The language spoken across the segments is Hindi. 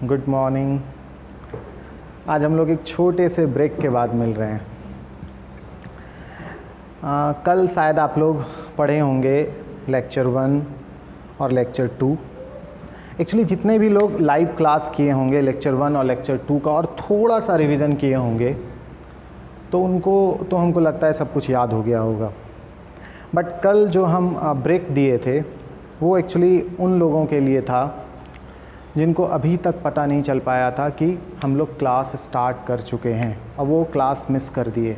Good morning. आज हम लोग एक छोटे से ब्रेक के बाद मिल रहे हैं। कल शायद आप लोग पढ़े होंगे लेक्चर 1 और लेक्चर 2। एक्चुअली जितने भी लोग लाइव क्लास किए होंगे लेक्चर 1 और लेक्चर 2 का और थोड़ा सा रिवीजन किए होंगे तो हमको लगता है सब कुछ याद हो गया होगा। बट कल जो हम ब्रेक दिए थे वो एक्चुअली उन लोगों के लिए था जिनको अभी तक पता नहीं चल पाया था कि हम लोग क्लास स्टार्ट कर चुके हैं और वो क्लास मिस कर दिए।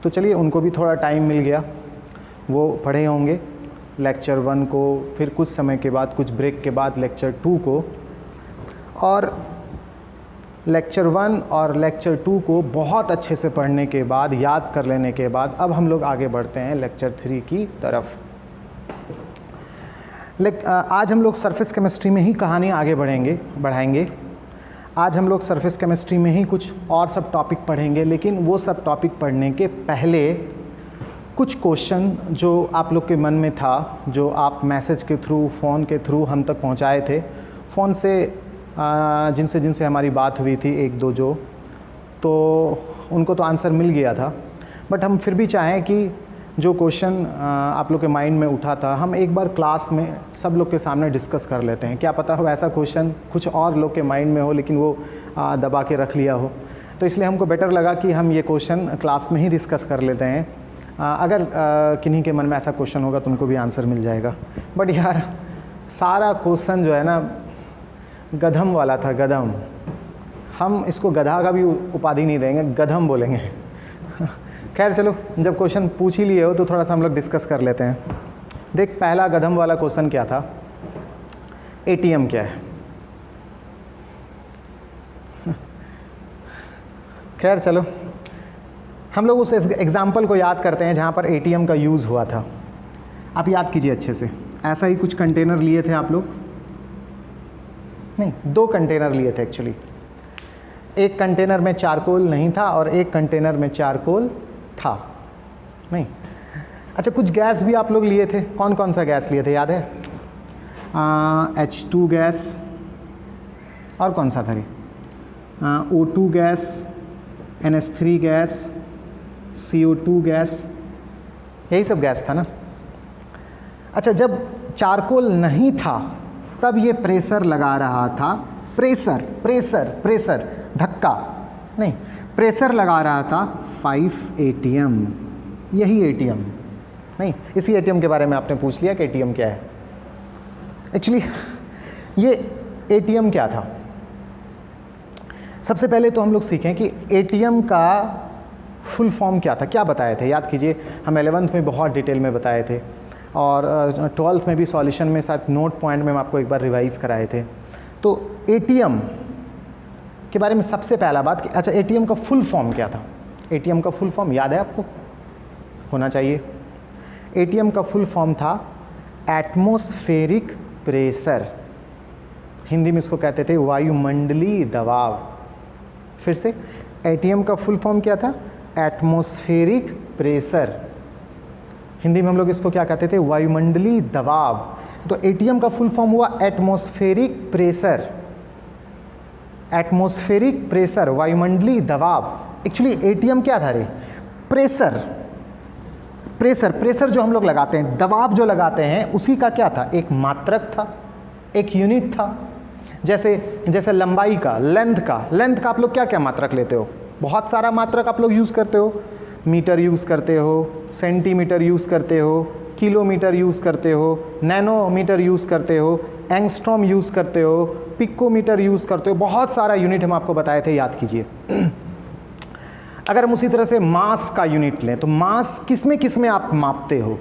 तो चलिए उनको भी थोड़ा टाइम मिल गया, वो पढ़े होंगे लेक्चर 1 को, फिर कुछ समय के बाद कुछ ब्रेक के बाद लेक्चर 2 को, और लेक्चर 1 और लेक्चर 2 को बहुत अच्छे से पढ़ने के बाद, याद कर लेने के बाद अब हम लोग आगे बढ़ते हैं लेक्चर 3 की तरफ। आज हम लोग सरफेस केमिस्ट्री में ही कहानी आगे बढ़ाएंगे। आज हम लोग सरफेस केमिस्ट्री में ही कुछ और सब टॉपिक पढ़ेंगे, लेकिन वो सब टॉपिक पढ़ने के पहले कुछ क्वेश्चन जो आप लोग के मन में था, जो आप मैसेज के थ्रू, फ़ोन के थ्रू हम तक पहुंचाए थे, फ़ोन से जिनसे हमारी बात हुई थी एक दो तो उनको तो आंसर मिल गया था। बट हम फिर भी चाहें कि जो क्वेश्चन आप लोग के माइंड में उठा था हम एक बार क्लास में सब लोग के सामने डिस्कस कर लेते हैं। क्या पता हो ऐसा क्वेश्चन कुछ और लोग के माइंड में हो लेकिन वो दबा के रख लिया हो, तो इसलिए हमको बेटर लगा कि हम ये क्वेश्चन क्लास में ही डिस्कस कर लेते हैं। अगर किन्हीं के मन में ऐसा क्वेश्चन होगा तो उनको भी आंसर मिल जाएगा। बट यार सारा क्वेश्चन जो है ना गधम वाला था, गधम। हम इसको गधा का भी उपाधि नहीं देंगे, गधम बोलेंगे। खैर चलो, जब क्वेश्चन पूछ ही लिए हो तो थोड़ा सा हम लोग डिस्कस कर लेते हैं। देख, पहला गधम वाला क्वेश्चन क्या था? एटीएम क्या है? खैर चलो, हम लोग उस एग्जाम्पल को याद करते हैं जहाँ पर एटीएम का यूज़ हुआ था। आप याद कीजिए अच्छे से। ऐसा ही कुछ कंटेनर लिए थे आप लोग, नहीं 2 कंटेनर लिए थे एक्चुअली। एक कंटेनर में चारकोल नहीं था और एक कंटेनर में चारकोल था, नहीं। अच्छा, कुछ गैस भी आप लोग लिए थे। कौन कौन सा गैस लिए थे याद है? H2 गैस, और कौन सा था रे? O2 gas, NH3 gas, CO2 gas, यही सब गैस था ना। अच्छा, जब चारकोल नहीं था तब ये प्रेशर लगा रहा था। प्रेशर धक्का नहीं, प्रेशर लगा रहा था 5 ATM। यही एटीएम नहीं, इसी एटीएम के बारे में आपने पूछ लिया कि एटीएम क्या है। एक्चुअली ये एटीएम क्या था? सबसे पहले तो हम लोग सीखें कि एटीएम का फुल फॉर्म क्या था, क्या बताए थे। याद कीजिए, हम 11th में बहुत डिटेल में बताए थे और 12th में भी सॉल्यूशन में साथ नोट पॉइंट में हम आपको एक बार रिवाइज़ कराए थे। तो एटीएम के बारे में सबसे पहला बात कि अच्छा, एटीएम का फुल फॉर्म क्या था? एटीएम का फुल फॉर्म याद है आपको? होना चाहिए। एटीएम का फुल फॉर्म था एटमॉस्फेरिक प्रेशर। हिंदी में इसको कहते थे वायुमंडलीय दबाव। फिर से, एटीएम का फुल फॉर्म क्या था? Atmospheric pressure. हिंदी में हम लोग इसको क्या कहते थे? वायुमंडलीय दबाव। तो एटीएम का फुल फॉर्म हुआ एटमॉस्फेरिक प्रेशर। एटमॉस्फेरिक प्रेशर, वायुमंडलीय दबाव। एक्चुअली एटीएम क्या था रे? प्रेशर जो हम लोग लगाते हैं, दबाव जो लगाते हैं, उसी का क्या था? एक मात्रक था, एक यूनिट था। जैसे लंबाई का, लेंथ का आप लोग क्या क्या मात्रक लेते हो? बहुत सारा मात्रक आप लोग यूज़ करते हो। मीटर यूज़ करते हो, सेंटीमीटर यूज़ करते हो, किलोमीटर यूज़ करते हो, नैनोमीटर यूज़ करते हो, एंगस्ट्रॉम यूज़ करते हो, पिकोमीटर यूज़ करते हो। बहुत सारा यूनिट हम आपको बताए थे, याद कीजिए। अगर हम उसी तरह से मास का यूनिट लें तो मास किसमें आप मापते हो?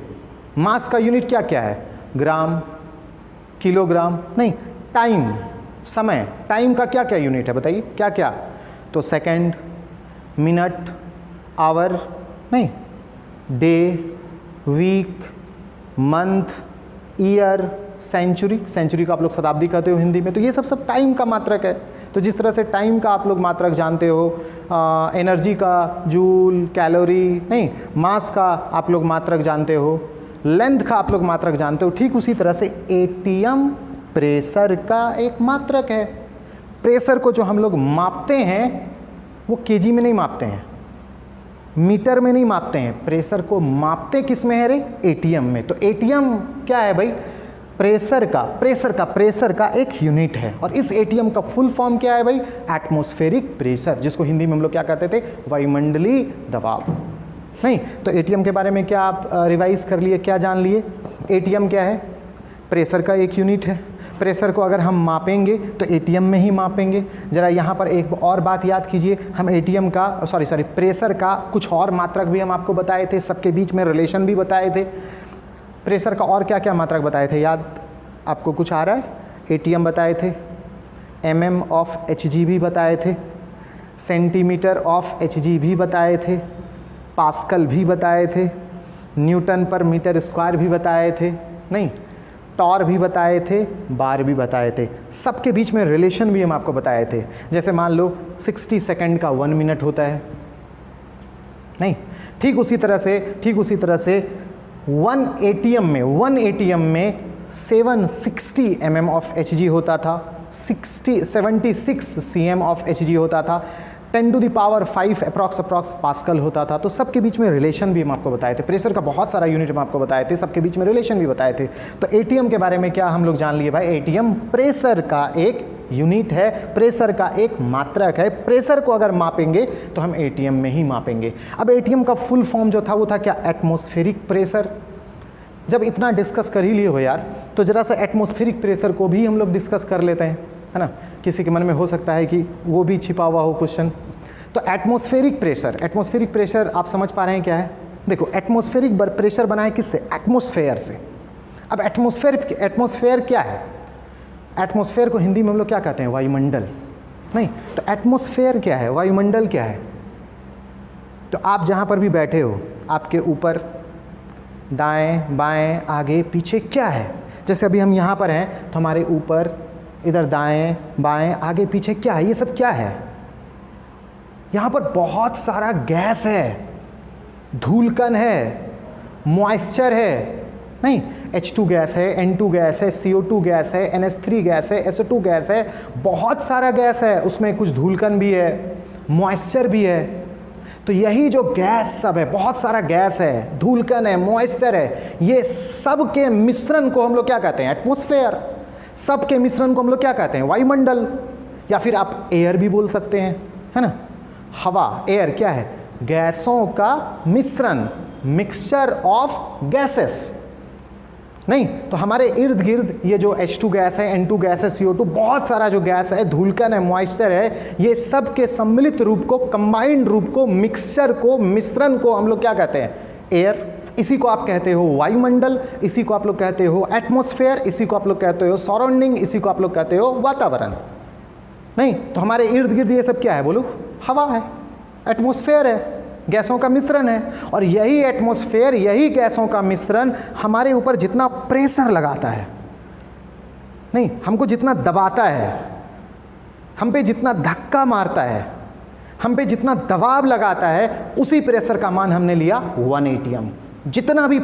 मास का यूनिट क्या क्या है? ग्राम, किलोग्राम, नहीं, टाइम, समय। टाइम का क्या क्या यूनिट है बताइए? क्या क्या? तो सेकंड, मिनट, आवर, नहीं, day, week, month, year, century का आप लोग शताब्दी कहते हो हिंदी में। तो ये सब टाइम का मात्रक है। तो जिस तरह से टाइम का आप लोग मात्रक जानते हो, एनर्जी का जूल, कैलोरी, नहीं, मास का आप लोग मात्रक जानते हो, लेंथ का आप लोग मात्रक जानते हो, ठीक उसी तरह से एटीएम प्रेशर का एक मात्रक है। प्रेशर को जो हम लोग मापते हैं वो केजी में नहीं मापते हैं, मीटर में नहीं मापते हैं, प्रेशर को मापते किस में है रे? एटीएम में। तो एटीएम क्या है भाई? प्रेशर का एक यूनिट है। और इस एटीएम का फुल फॉर्म क्या है भाई? एटमॉस्फेरिक प्रेशर, जिसको हिंदी में हम लोग क्या कहते थे? वायुमंडलीय दबाव। नहीं तो एटीएम के बारे में क्या आप रिवाइज कर लिए, क्या जान लिए? एटीएम क्या है? प्रेशर का एक यूनिट है। प्रेशर को अगर हम मापेंगे तो एटीएम में ही मापेंगे। ज़रा यहाँ पर एक और बात याद कीजिए, हम एटीएम का प्रेशर का कुछ और मात्रक भी हम आपको बताए थे, सबके बीच में रिलेशन भी बताए थे। प्रेशर का और क्या क्या मात्रक बताए थे, याद आपको कुछ आ रहा है? एटीएम बताए थे, mm ऑफ Hg भी बताए थे, सेंटीमीटर ऑफ Hg भी बताए थे, पास्कल भी बताए थे, न्यूटन पर मीटर स्क्वायर भी बताए थे, नहीं टॉर भी बताए थे, बार भी बताए थे। सबके बीच में रिलेशन भी हम आपको बताए थे। जैसे मान लो 60 सेकंड का 1 मिनट होता है, नहीं ठीक उसी तरह से 1 एटीएम में 760 mm ऑफ Hg होता था, 76 cm ऑफ Hg होता था, 10 to the power 5 approx pascal होता था। तो सबके बीच में रिलेशन भी हम आपको बताए थे। प्रेशर का बहुत सारा यूनिट हम आपको बताए थे, सबके बीच में रिलेशन भी बताए थे। तो एटीएम के बारे में क्या हम लोग जान लिए भाई? एटीएम प्रेशर का एक यूनिट है, प्रेशर का एक मात्रक है। प्रेशर को अगर मापेंगे तो हम एटीएम में ही मापेंगे। अब एटीएम का फुल फॉर्म जो था वो था क्या? Atmospheric pressure. जब इतना डिस्कस कर ही लिए हो यार, तो ज़रा सा एटमॉस्फेरिक प्रेशर को भी हम लोग डिस्कस कर लेते हैं, है ना? किसी के मन में हो सकता है कि वो भी छिपा हुआ हो क्वेश्चन। तो एटमॉस्फेरिक प्रेशर आप समझ पा रहे हैं क्या है? देखो एटमॉस्फेरिक प्रेशर बना है किससे? एटमॉस्फेयर से। अब एटमॉस्फेयर क्या है? एटमॉस्फेयर को हिंदी में हम लोग क्या कहते हैं? वायुमंडल। नहीं तो एटमॉस्फेयर क्या है? वायुमंडल क्या है? तो आप जहाँ पर भी बैठे हो, आपके ऊपर दाएं बाएं आगे पीछे क्या है? जैसे अभी हम यहाँ पर हैं तो हमारे ऊपर इधर दाएं बाएं आगे पीछे क्या है? ये सब क्या है? यहाँ पर बहुत सारा गैस है, धूलकण है, मॉइस्चर है, नहीं H2 गैस है, N2 गैस है, CO2 गैस है, NH3 गैस है, SO2 गैस है, बहुत सारा गैस है। उसमें कुछ धूलकण भी है, मॉइस्चर भी है। तो यही जो गैस सब है, बहुत सारा गैस है, धूलकण है, मॉइस्चर है, ये सब के मिश्रण को हम लोग क्या कहते हैं? एटमॉस्फेयर। सब के मिश्रण को हम लोग क्या कहते हैं? वायुमंडल, या फिर आप एयर भी बोल सकते हैं, है ना? हवा, एयर क्या है? गैसों का मिश्रण, मिक्सचर ऑफ गैसेस। नहीं तो हमारे इर्द गिर्द ये जो H2 गैस है, N2 गैस है, CO2, बहुत सारा जो गैस है, धूलकण है, मॉइस्चर है, ये सब के सम्मिलित रूप को, कंबाइंड रूप को, मिक्सचर को, मिश्रण को हम लोग क्या कहते हैं? एयर। इसी को आप कहते हो वायुमंडल, इसी को आप लोग कहते हो एटमॉस्फेयर, इसी को आप लोग कहते हो सराउंडिंग, इसी को आप लोग कहते हो वातावरण। नहीं तो हमारे इर्द गिर्द ये सब क्या है? बोलो, हवा है, एटमॉस्फेयर है, गैसों का मिश्रण है। और यही एटमॉस्फेयर, यही गैसों का मिश्रण हमारे ऊपर जितना प्रेशर लगाता है, नहीं हमको जितना दबाता है, हम पे जितना धक्का मारता है, हम पे जितना दबाव लगाता है, उसी प्रेशर का मान हमने लिया 1 एटीएम। जितना भी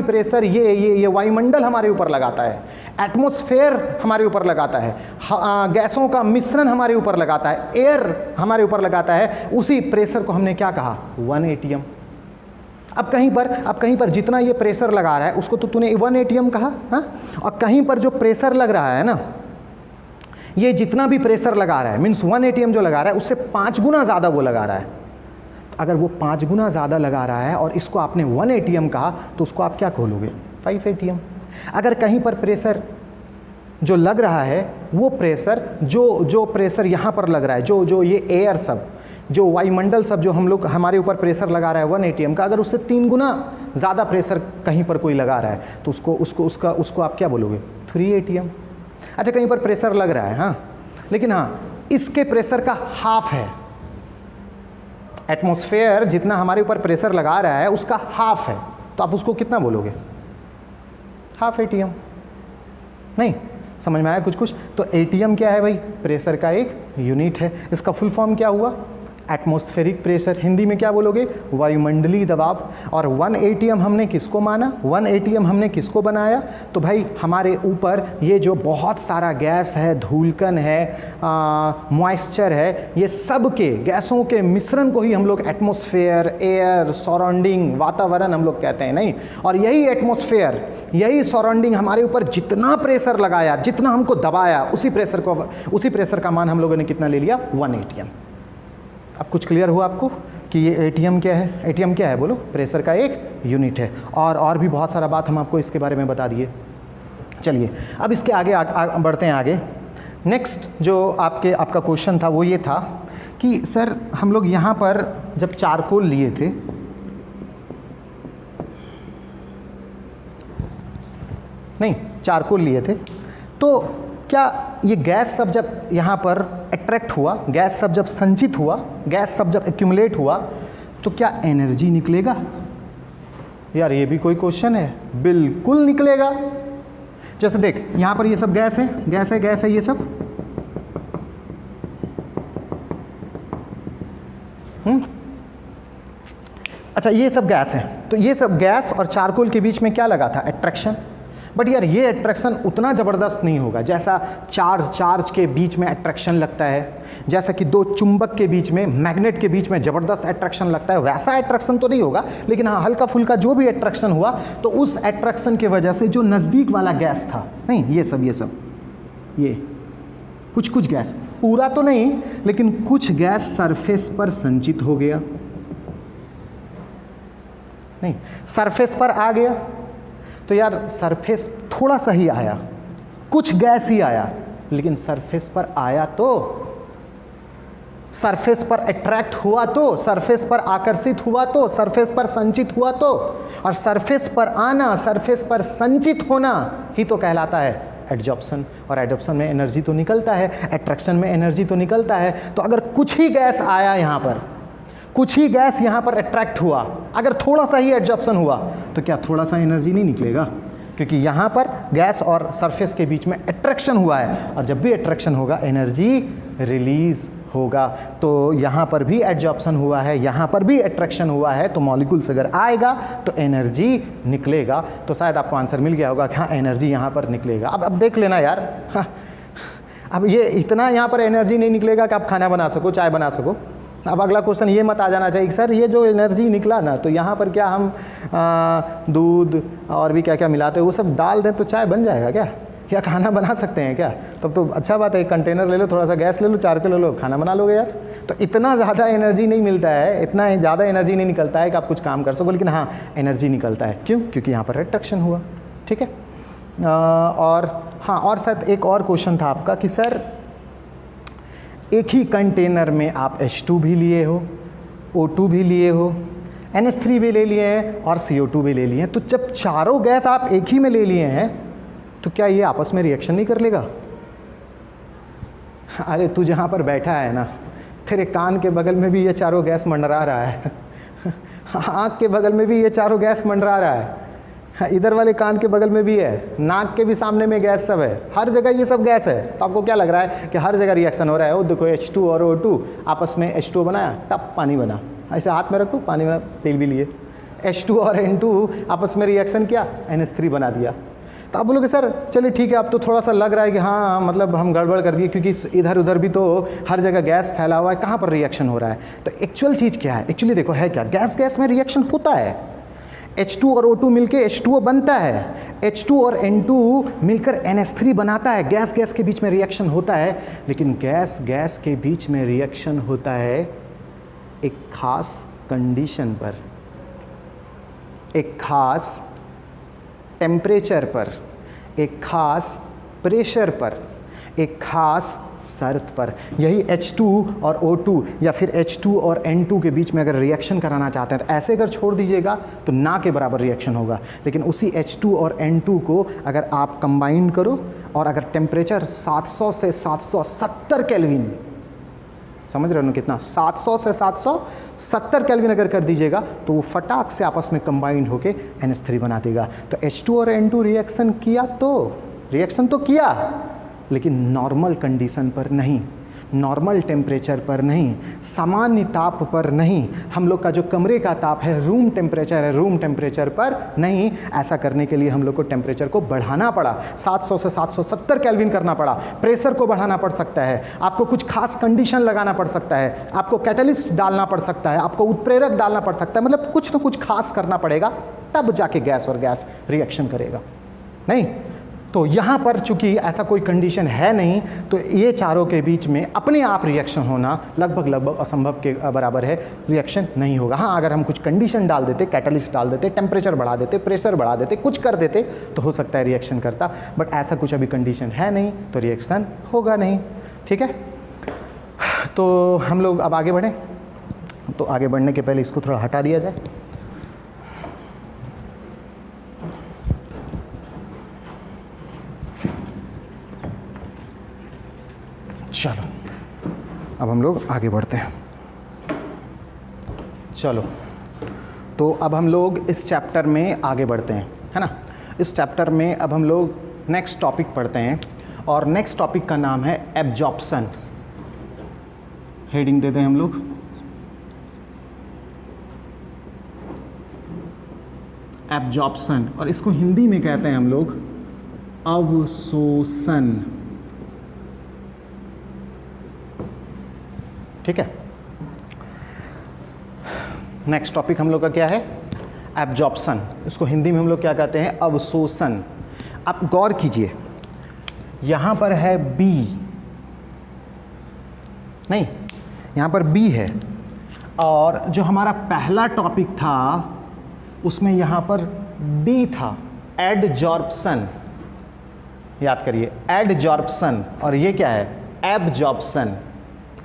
प्रेशर ये वायुमंडल हमारे ऊपर लगाता है, एटमॉस्फेयर हमारे ऊपर लगाता है, गैसों का मिश्रण हमारे ऊपर लगाता है, एयर हमारे ऊपर लगाता है, उसी प्रेशर को हमने क्या कहा? 1 एटीएम। अब कहीं पर जितना ये प्रेशर लगा रहा है उसको तो तूने 1 एटीएम कहा, हाँ? और कहीं पर जो प्रेशर लग रहा है ना, ये जितना भी प्रेशर लगा रहा है, मीन्स 1 एटीएम जो लगा रहा है, उससे 5 गुना ज़्यादा वो लगा रहा है। अगर वो 5 गुना ज़्यादा लगा रहा है और इसको आपने 1 एटीएम कहा, तो उसको आप क्या खोलोगे? 5 एटीएम। अगर कहीं पर प्रेशर जो लग रहा है, वो प्रेशर जो प्रेशर यहाँ पर लग रहा है, जो ये एयर सब, जो वायुमंडल सब जो हम लोग हमारे ऊपर प्रेशर लगा रहा है 1 एटीएम का, अगर उससे 3 गुना ज़्यादा प्रेशर कहीं पर कोई लगा रहा है, तो उसको आप क्या बोलोगे? 3 एटीएम। अच्छा कहीं पर प्रेशर लग रहा है, हाँ, लेकिन हाँ इसके प्रेशर का हाफ है। एटमॉस्फेयर जितना हमारे ऊपर प्रेशर लगा रहा है उसका हाफ है, तो आप उसको कितना बोलोगे? Half ATM. नहीं समझ में आया कुछ? तो एटीएम क्या है भाई? प्रेशर का एक यूनिट है। इसका फुल फॉर्म क्या हुआ? एटमॉस्फेरिक प्रेशर, हिंदी में क्या बोलोगे, वायुमंडलीय दबाव। और 1 atm हमने किसको माना, 1 atm हमने किसको बनाया, तो भाई हमारे ऊपर ये जो बहुत सारा गैस है, धूलकन है, मॉइस्चर है, ये सब के गैसों के मिश्रण को ही हम लोग एटमॉस्फेयर, एयर, सराउंडिंग, वातावरण हम लोग कहते हैं, नहीं। और यही एटमॉस्फेयर, यही सराउंडिंग हमारे ऊपर जितना प्रेशर लगाया, जितना हमको दबाया, उसी प्रेशर का मान हम लोगों ने कितना ले लिया, 1 atm। अब कुछ क्लियर हुआ आपको कि ये एटीएम क्या है, एटीएम क्या है बोलो, प्रेशर का एक यूनिट है। और भी बहुत सारा बात हम आपको इसके बारे में बता दिए। चलिए अब इसके आगे बढ़ते हैं आगे। नेक्स्ट जो आपका क्वेश्चन था वो ये था कि सर हम लोग यहाँ पर जब चारकोल लिए थे, नहीं चारकोल लिए थे, तो क्या ये गैस सब जब यहाँ पर अट्रैक्ट हुआ, गैस सब जब संचित हुआ, गैस सब जब एक्यूमुलेट हुआ, तो क्या एनर्जी निकलेगा? यार ये भी कोई क्वेश्चन है, बिल्कुल निकलेगा। जैसे देख यहाँ पर ये सब गैस है, गैस है, गैस है ये सब, अच्छा ये सब गैस है, तो ये सब गैस और चारकोल के बीच में क्या लगा था, अट्रैक्शन। बट यार ये अट्रैक्शन उतना ज़बरदस्त नहीं होगा जैसा चार्ज के बीच में अट्रैक्शन लगता है, जैसा कि दो चुंबक के बीच में, मैग्नेट के बीच में ज़बरदस्त अट्रैक्शन लगता है, वैसा अट्रैक्शन तो नहीं होगा। लेकिन हाँ हल्का फुल्का जो भी अट्रैक्शन हुआ, तो उस अट्रैक्शन की वजह से जो नज़दीक वाला गैस था, नहीं ये कुछ गैस, पूरा तो नहीं लेकिन कुछ गैस सरफेस पर संचित हो गया, नहीं सरफेस पर आ गया। तो यार सरफेस थोड़ा सा ही आया, कुछ गैस ही आया, लेकिन सरफेस पर आया तो, सरफेस पर अट्रैक्ट हुआ तो, सरफेस पर आकर्षित हुआ तो, सरफेस पर संचित हुआ तो। और सरफेस पर आना, सरफेस पर संचित होना ही तो कहलाता है एडजॉर्प्शन। और एडजॉर्प्शन में एनर्जी तो निकलता है, अट्रैक्शन में एनर्जी तो निकलता है। तो अगर कुछ ही गैस आया यहाँ पर, कुछ ही गैस यहाँ पर अट्रैक्ट हुआ, अगर थोड़ा सा ही एडजॉर्प्शन हुआ, तो क्या थोड़ा सा एनर्जी नहीं निकलेगा? क्योंकि यहाँ पर गैस और सरफेस के बीच में अट्रैक्शन हुआ है, और जब भी अट्रैक्शन होगा एनर्जी रिलीज होगा। तो यहाँ पर भी एडजॉर्प्शन हुआ है, यहाँ पर भी अट्रैक्शन हुआ है, तो मॉलिक्यूल्स अगर आएगा तो एनर्जी निकलेगा। तो शायद आपको आंसर मिल गया होगा कि हाँ एनर्जी यहाँ पर निकलेगा। अब देख लेना यार, हाँ अब ये इतना यहाँ पर एनर्जी नहीं निकलेगा कि आप खाना बना सको, चाय बना सको। अब अगला क्वेश्चन ये मत आ जाना चाहिए कि सर ये जो एनर्जी निकला ना, तो यहाँ पर क्या हम दूध और भी क्या क्या मिलाते हैं, वो सब डाल दें तो चाय बन जाएगा क्या, या खाना बना सकते हैं क्या? तब तो अच्छा बात है, एक कंटेनर ले लो, थोड़ा सा गैस ले लो, 4 किलो लो, खाना बना लोगे यार। तो इतना ज़्यादा एनर्जी नहीं मिलता है, इतना ज़्यादा एनर्जी नहीं निकलता है कि आप कुछ काम कर सको, लेकिन हाँ एनर्जी निकलता है। क्यों? क्योंकि यहाँ पर अट्रैक्शन हुआ। ठीक है। और हाँ, और शायद एक और क्वेश्चन था आपका कि सर एक ही कंटेनर में आप H2 भी लिए हो, O2 भी लिए हो, NH3 भी ले लिए हैं और CO2 भी ले लिए हैं। तो जब चारों गैस आप एक ही में ले लिए हैं, तो क्या ये आपस में रिएक्शन नहीं कर लेगा? अरे तू जहाँ पर बैठा है ना, तेरे कान के बगल में भी ये चारों गैस मंडरा रहा है, आँख के बगल में भी ये चारों गैस मंडरा रहा है, इधर वाले कान के बगल में भी है, नाक के भी सामने में गैस सब है, हर जगह ये सब गैस है। तो आपको क्या लग रहा है कि हर जगह रिएक्शन हो रहा है? वो देखो H2 और O2 आपस में H2 बनाया, तब पानी बना, ऐसे हाथ में रखो पानी बना, तेल भी लिए, H2 और N2 आपस में रिएक्शन किया, NH3 बना दिया। तो आप बोलोगे सर चलिए ठीक है, अब तो थोड़ा सा लग रहा है कि हाँ मतलब हम गड़बड़ कर दिए, क्योंकि इधर उधर भी तो हर जगह गैस फैला हुआ है, कहाँ पर रिएक्शन हो रहा है? तो एक्चुअल चीज़ क्या है? एक्चुअली देखो है क्या, गैस गैस में रिएक्शन होता है, H2 और O2 मिलकर H2O बनता है, H2 और N2 मिलकर NH3 बनाता है, गैस गैस के बीच में रिएक्शन होता है। लेकिन गैस गैस के बीच में रिएक्शन होता है एक खास कंडीशन पर, एक खास टेम्परेचर पर, एक खास प्रेशर पर, एक खास शर्त पर। यही H2 और O2 या फिर H2 और N2 के बीच में अगर रिएक्शन कराना चाहते हैं, तो ऐसे अगर छोड़ दीजिएगा तो ना के बराबर रिएक्शन होगा। लेकिन उसी H2 और N2 को अगर आप कंबाइन करो और अगर टेम्परेचर 700 से 770 केल्विन, समझ रहे हो ना कितना, 700 से 770 केल्विन अगर कर दीजिएगा, तो वो फटाक से आपस में कंबाइंड होके NH3 बना देगा। तो H2 और N2 रिएक्शन किया, तो रिएक्शन तो किया, लेकिन नॉर्मल कंडीशन पर नहीं। नॉर्मल टेम्परेचर पर नहीं, सामान्य ताप पर नहीं, हम लोग का जो कमरे का ताप है, रूम टेम्परेचर है, रूम टेम्परेचर पर नहीं। ऐसा करने के लिए हम लोग को टेम्परेचर को बढ़ाना पड़ा, 700 से 770 केल्विन करना पड़ा, प्रेशर को बढ़ाना पड़ सकता है, आपको कुछ खास कंडीशन लगाना पड़ सकता है, आपको कैटलिस्ट डालना पड़ सकता है, आपको उत्प्रेरक डालना पड़ सकता है, मतलब कुछ ना कुछ खास करना पड़ेगा, तब जाके गैस और गैस रिएक्शन करेगा। नहीं तो यहाँ पर चूंकि ऐसा कोई कंडीशन है नहीं, तो ये चारों के बीच में अपने आप रिएक्शन होना लगभग असंभव के बराबर है, रिएक्शन नहीं होगा। हाँ, अगर हम कुछ कंडीशन डाल देते, कैटलिस्ट डाल देते, टेम्परेचर बढ़ा देते, प्रेशर बढ़ा देते, कुछ कर देते, तो हो सकता है रिएक्शन करता, बट ऐसा कुछ अभी कंडीशन है नहीं, तो रिएक्शन होगा नहीं। ठीक है, तो हम लोग अब आगे बढ़ें। तो आगे बढ़ने के पहले इसको थोड़ा हटा दिया जाए। चलो अब हम लोग आगे बढ़ते हैं। चलो तो अब हम लोग इस चैप्टर में आगे बढ़ते हैं, है ना। इस चैप्टर में अब हम लोग नेक्स्ट टॉपिक पढ़ते हैं, और नेक्स्ट टॉपिक का नाम है एब्जॉर्प्शन। हेडिंग दे दें हम लोग, एब्जॉर्प्शन, और इसको हिंदी में कहते हैं हम लोग अवशोषण। ठीक है, नेक्स्ट टॉपिक हम लोग का क्या है, एब्जॉर्प्शन। इसको हिंदी में हम लोग क्या कहते हैं, अवशोषण। आप गौर कीजिए, यहाँ पर है बी, नहीं यहाँ पर बी है, और जो हमारा पहला टॉपिक था उसमें यहाँ पर डी था, एडजॉर्प्शन। याद करिए, एडजॉर्प्शन, और ये क्या है, एब्जॉर्प्शन।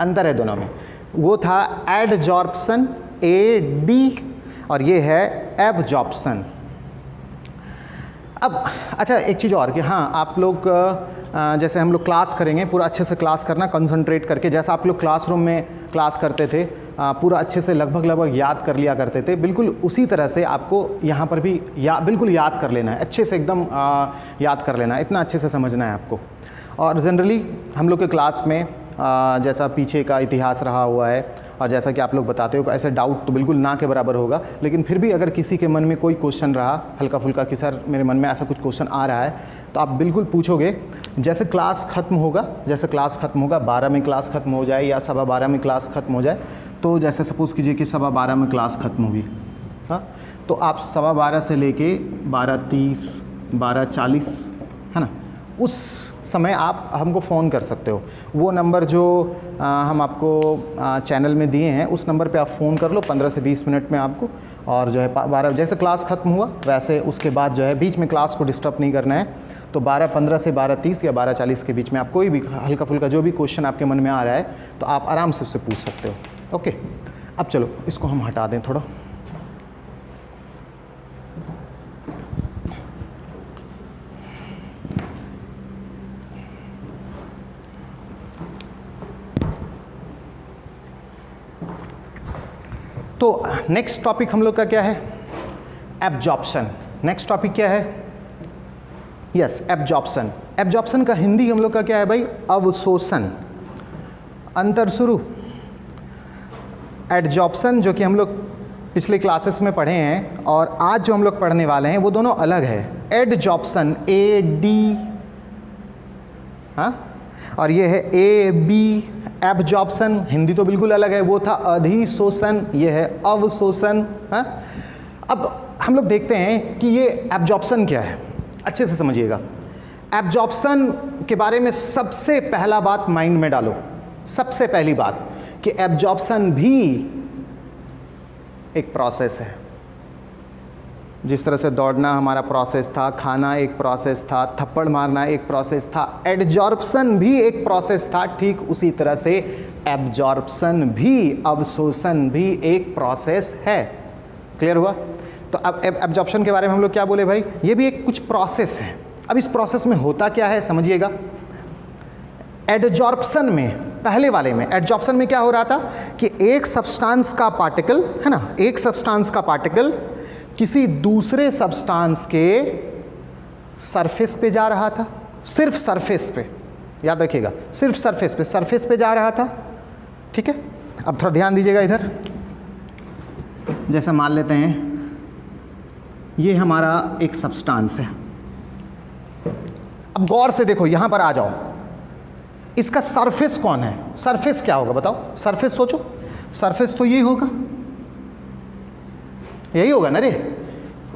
अंतर है दोनों में, वो था एडजॉर्प्शन ए डी, और ये है एब्जॉर्प्शन। अब अच्छा एक चीज़ और कि हाँ, आप लोग जैसे हम लोग क्लास करेंगे, पूरा अच्छे से क्लास करना, कंसंट्रेट करके, जैसा आप लोग क्लासरूम में क्लास करते थे, पूरा अच्छे से लगभग याद कर लिया करते थे, बिल्कुल उसी तरह से आपको यहाँ पर भी बिल्कुल याद कर लेना है, अच्छे से एकदम याद कर लेना है, इतना अच्छे से समझना है आपको। और जनरली हम लोग के क्लास में जैसा पीछे का इतिहास रहा हुआ है, और जैसा कि आप लोग बताते हो, ऐसे डाउट तो बिल्कुल ना के बराबर होगा, लेकिन फिर भी अगर किसी के मन में कोई क्वेश्चन रहा हल्का फुल्का कि सर मेरे मन में ऐसा कुछ क्वेश्चन आ रहा है, तो आप बिल्कुल पूछोगे। जैसे क्लास ख़त्म होगा, 12 में क्लास ख़त्म हो जाए या 12:15 में क्लास ख़त्म हो जाए, तो जैसे सपोज़ कीजिए कि 12:15 में क्लास ख़त्म होगी, हाँ, तो आप 12:15 से लेके 12:30, 12:40, है ना, उस समय आप हमको फ़ोन कर सकते हो। वो नंबर जो हम आपको चैनल में दिए हैं, उस नंबर पे आप फ़ोन कर लो, 15 से 20 मिनट में आपको, और जो है 12 जैसे क्लास ख़त्म हुआ वैसे उसके बाद जो है बीच में क्लास को डिस्टर्ब नहीं करना है, तो 12:15 से 12:30 या 12:40 के बीच में आप कोई भी हल्का फुल्का जो भी क्वेश्चन आपके मन में आ रहा है, तो आप आराम से उससे पूछ सकते हो। ओके, अब चलो इसको हम हटा दें थोड़ा। तो नेक्स्ट टॉपिक हम लोग का क्या है, एब्जॉर्प्शन। नेक्स्ट टॉपिक क्या है, यस, एब्जॉर्प्शन। एब्जॉर्प्शन का हिंदी हम लोग का क्या है भाई, अवशोषण। अंतर शुरू, एडजॉर्प्शन जो कि हम लोग पिछले क्लासेस में पढ़े हैं, और आज जो हम लोग पढ़ने वाले हैं वो दोनों अलग है। एडजॉर्प्शन ए डी, हाँ, और ये है ए बी। एब्जॉर्प्शन हिंदी तो बिल्कुल अलग है, वो था अधिशोषण, ये है अवशोषण। हाँ, अब हम लोग देखते हैं कि ये एब्जॉर्प्शन क्या है, अच्छे से समझिएगा। एब्जॉर्प्शन के बारे में सबसे पहला बात माइंड में डालो, सबसे पहली बात कि एब्जॉर्प्शन भी एक प्रोसेस है। जिस तरह से दौड़ना हमारा प्रोसेस था, खाना एक प्रोसेस था, थप्पड़ मारना एक प्रोसेस था, एडजॉर्प्शन भी एक प्रोसेस था, ठीक उसी तरह से एब्जॉर्प्शन भी, अवशोषण भी एक प्रोसेस है। क्लियर हुआ? तो अब एब्जॉर्प्शन के बारे में हम लोग क्या बोले भाई, ये भी एक कुछ प्रोसेस है। अब इस प्रोसेस में होता क्या है समझिएगा। एडजॉर्प्शन में, पहले वाले में एडजॉर्प्शन में क्या हो रहा था कि एक सब्सटेंस का पार्टिकल, है ना, एक सब्सटेंस का पार्टिकल किसी दूसरे सब्सटेंस के सरफेस पे जा रहा था, सिर्फ सरफेस पे, याद रखिएगा, सिर्फ सरफेस पे जा रहा था, ठीक है। अब थोड़ा ध्यान दीजिएगा इधर, जैसे मान लेते हैं ये हमारा एक सब्सटेंस है। अब गौर से देखो, यहां पर आ जाओ, इसका सरफेस कौन है? सरफेस क्या होगा बताओ? सरफेस सोचो, सरफेस तो यही होगा, यही होगा ना रे।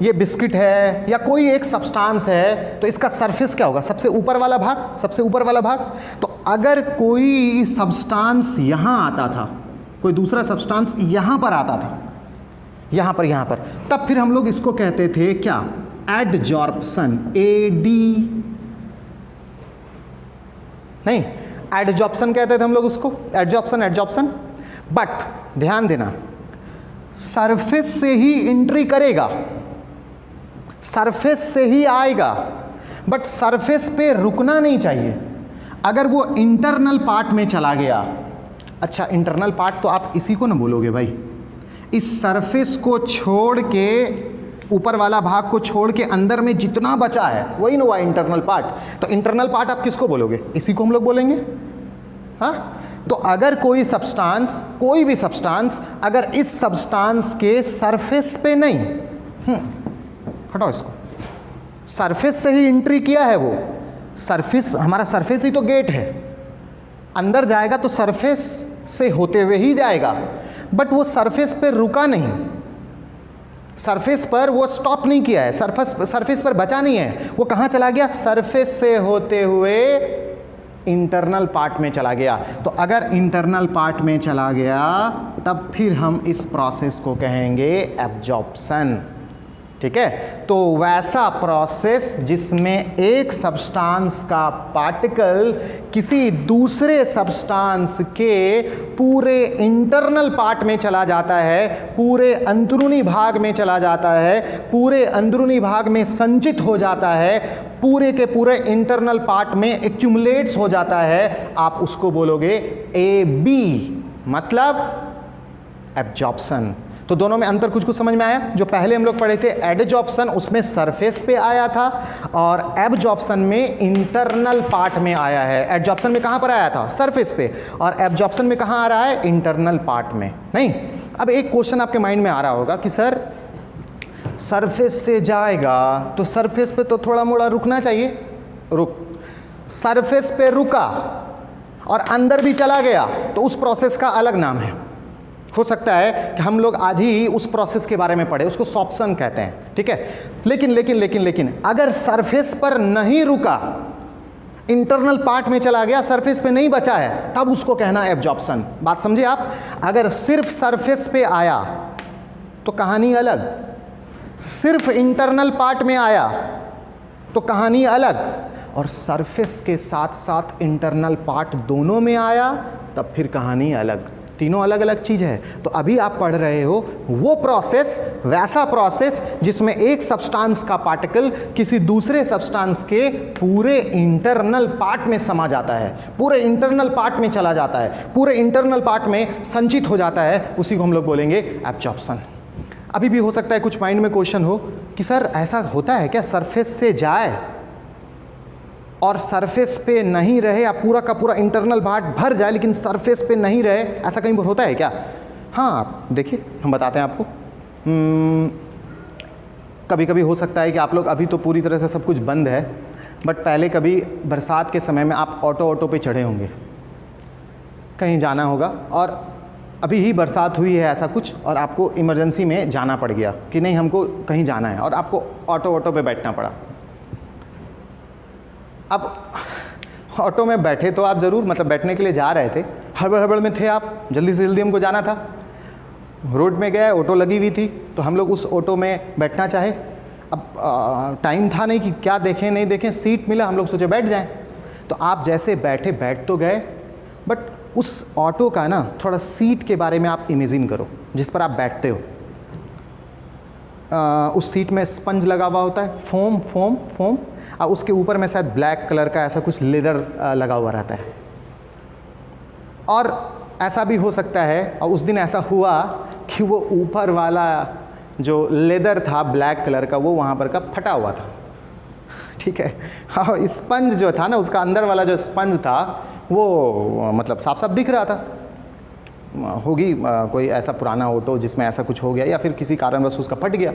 ये बिस्किट है या कोई एक सब्सटेंस है, तो इसका सरफेस क्या होगा? सबसे ऊपर वाला भाग, सबसे ऊपर वाला भाग। तो अगर कोई सब्सटेंस यहां आता था, कोई दूसरा सब्सटेंस यहां पर आता था, यहां पर, तब फिर हम लोग इसको कहते थे क्या? एडजॉर्प्शन, नहीं, एडजॉर्प्शन कहते थे हम लोग उसको, एडजॉर्प्शन। बट ध्यान देना, सरफेस से ही एंट्री करेगा, सरफेस से ही आएगा, बट सरफेस पे रुकना नहीं चाहिए। अगर वो इंटरनल पार्ट में चला गया, अच्छा इंटरनल पार्ट तो आप इसी को ना बोलोगे भाई, इस सरफेस को छोड़ के, ऊपर वाला भाग को छोड़ के अंदर में जितना बचा है वही ना हुआ इंटरनल पार्ट। तो इंटरनल पार्ट आप किसको बोलोगे? इसी को हम लोग बोलेंगे। हाँ, तो अगर कोई सब्सटेंस, कोई भी सब्सटेंस अगर इस सब्सटेंस के सरफेस पे नहीं, हटाओ इसको, सरफेस से ही एंट्री किया है, वो सरफेस, हमारा सरफेस ही तो गेट है, अंदर जाएगा तो सरफेस से होते हुए ही जाएगा, बट वो सरफेस पे रुका नहीं, सरफेस पर वो स्टॉप नहीं किया है, सरफेस पर बचा नहीं है, वो कहाँ चला गया? सरफेस से होते हुए इंटरनल पार्ट में चला गया। तो अगर इंटरनल पार्ट में चला गया तब फिर हम इस प्रोसेस को कहेंगे एब्जॉर्प्शन, ठीक है। तो वैसा प्रोसेस जिसमें एक सब्सटेंस का पार्टिकल किसी दूसरे सब्सटेंस के पूरे इंटरनल पार्ट में चला जाता है, पूरे अंदरूनी भाग में चला जाता है, पूरे अंदरूनी भाग में संचित हो जाता है, पूरे के पूरे इंटरनल पार्ट में एक्यूमुलेट्स हो जाता है, आप उसको बोलोगे AB, मतलब एब्जॉर्प्शन। तो दोनों में अंतर कुछ समझ में आया? जो पहले हम लोग पढ़े थे एडजॉर्प्शन, उसमें सरफेस पे आया था, और एब्जॉर्प्शन में इंटरनल पार्ट में आया है। एडजॉर्प्शन में कहां पर आया था? सरफेस पे, और एब्जॉर्प्शन में कहां आ रहा है? इंटरनल पार्ट में। नहीं, अब एक क्वेश्चन आपके माइंड में आ रहा होगा कि सर सरफेस से जाएगा तो सरफेस पे तो थोड़ा मोड़ा रुकना चाहिए, रुक, सरफेस पे रुका और अंदर भी चला गया तो उस प्रोसेस का अलग नाम है। हो सकता है कि हम लोग आज ही उस प्रोसेस के बारे में पढ़े, उसको सॉर्प्शन कहते हैं, ठीक है। लेकिन अगर सरफेस पर नहीं रुका, इंटरनल पार्ट में चला गया, सरफेस पे नहीं बचा है, तब उसको कहना एब्जॉर्प्शन। बात समझे आप? अगर सिर्फ सरफेस पे आया तो कहानी अलग, सिर्फ इंटरनल पार्ट में आया तो कहानी अलग, और सरफेस के साथ साथ इंटरनल पार्ट दोनों में आया तब फिर कहानी अलग। तीनों अलग अलग चीज़ है। तो अभी आप पढ़ रहे हो वो प्रोसेस, वैसा प्रोसेस जिसमें एक सब्सटेंस का पार्टिकल किसी दूसरे सब्सटेंस के पूरे इंटरनल पार्ट में समा जाता है, पूरे इंटरनल पार्ट में चला जाता है, पूरे इंटरनल पार्ट में संचित हो जाता है, उसी को हम लोग बोलेंगे एब्जॉर्प्शन। अभी भी हो सकता है कुछ माइंड में क्वेश्चन हो कि सर ऐसा होता है क्या, सरफेस से जाए और सरफेस पे नहीं रहे, या पूरा का पूरा इंटरनल पार्ट भर जाए लेकिन सरफेस पे नहीं रहे, ऐसा कहीं पर होता है क्या? हाँ, देखिए हम बताते हैं आपको। कभी कभी हो सकता है कि आप लोग, अभी तो पूरी तरह से सब कुछ बंद है, बट पहले कभी बरसात के समय में आप ऑटो पे चढ़े होंगे, कहीं जाना होगा, और अभी ही बरसात हुई है ऐसा कुछ, और आपको इमरजेंसी में जाना पड़ गया कि नहीं हमको कहीं जाना है, और आपको ऑटो पे बैठना पड़ा। अब ऑटो में बैठे तो आप ज़रूर, मतलब बैठने के लिए जा रहे थे, हड़बड़ में थे आप, जल्दी से जल्दी हमको जाना था, रोड में गए, ऑटो लगी हुई थी, तो हम लोग उस ऑटो में बैठना चाहे। अब टाइम था नहीं कि क्या देखें नहीं देखें, सीट मिला, हम लोग सोचे बैठ जाएं। तो आप जैसे बैठे, बैठ तो गए, बट उस ऑटो का ना थोड़ा सीट के बारे में आप इमेजिन करो जिस पर आप बैठते हो। उस सीट में स्पंज लगा हुआ होता है, फोम, और उसके ऊपर में शायद ब्लैक कलर का ऐसा कुछ लेदर लगा हुआ रहता है। और ऐसा भी हो सकता है, और उस दिन ऐसा हुआ कि वो ऊपर वाला जो लेदर था ब्लैक कलर का, वो वहाँ पर का फटा हुआ था, ठीक है। हाँ, स्पंज जो था ना, उसका अंदर वाला जो स्पंज था वो मतलब साफ साफ दिख रहा था। होगी कोई ऐसा पुराना ऑटो जिसमें ऐसा कुछ हो गया, या फिर किसी कारणवश उसका फट गया।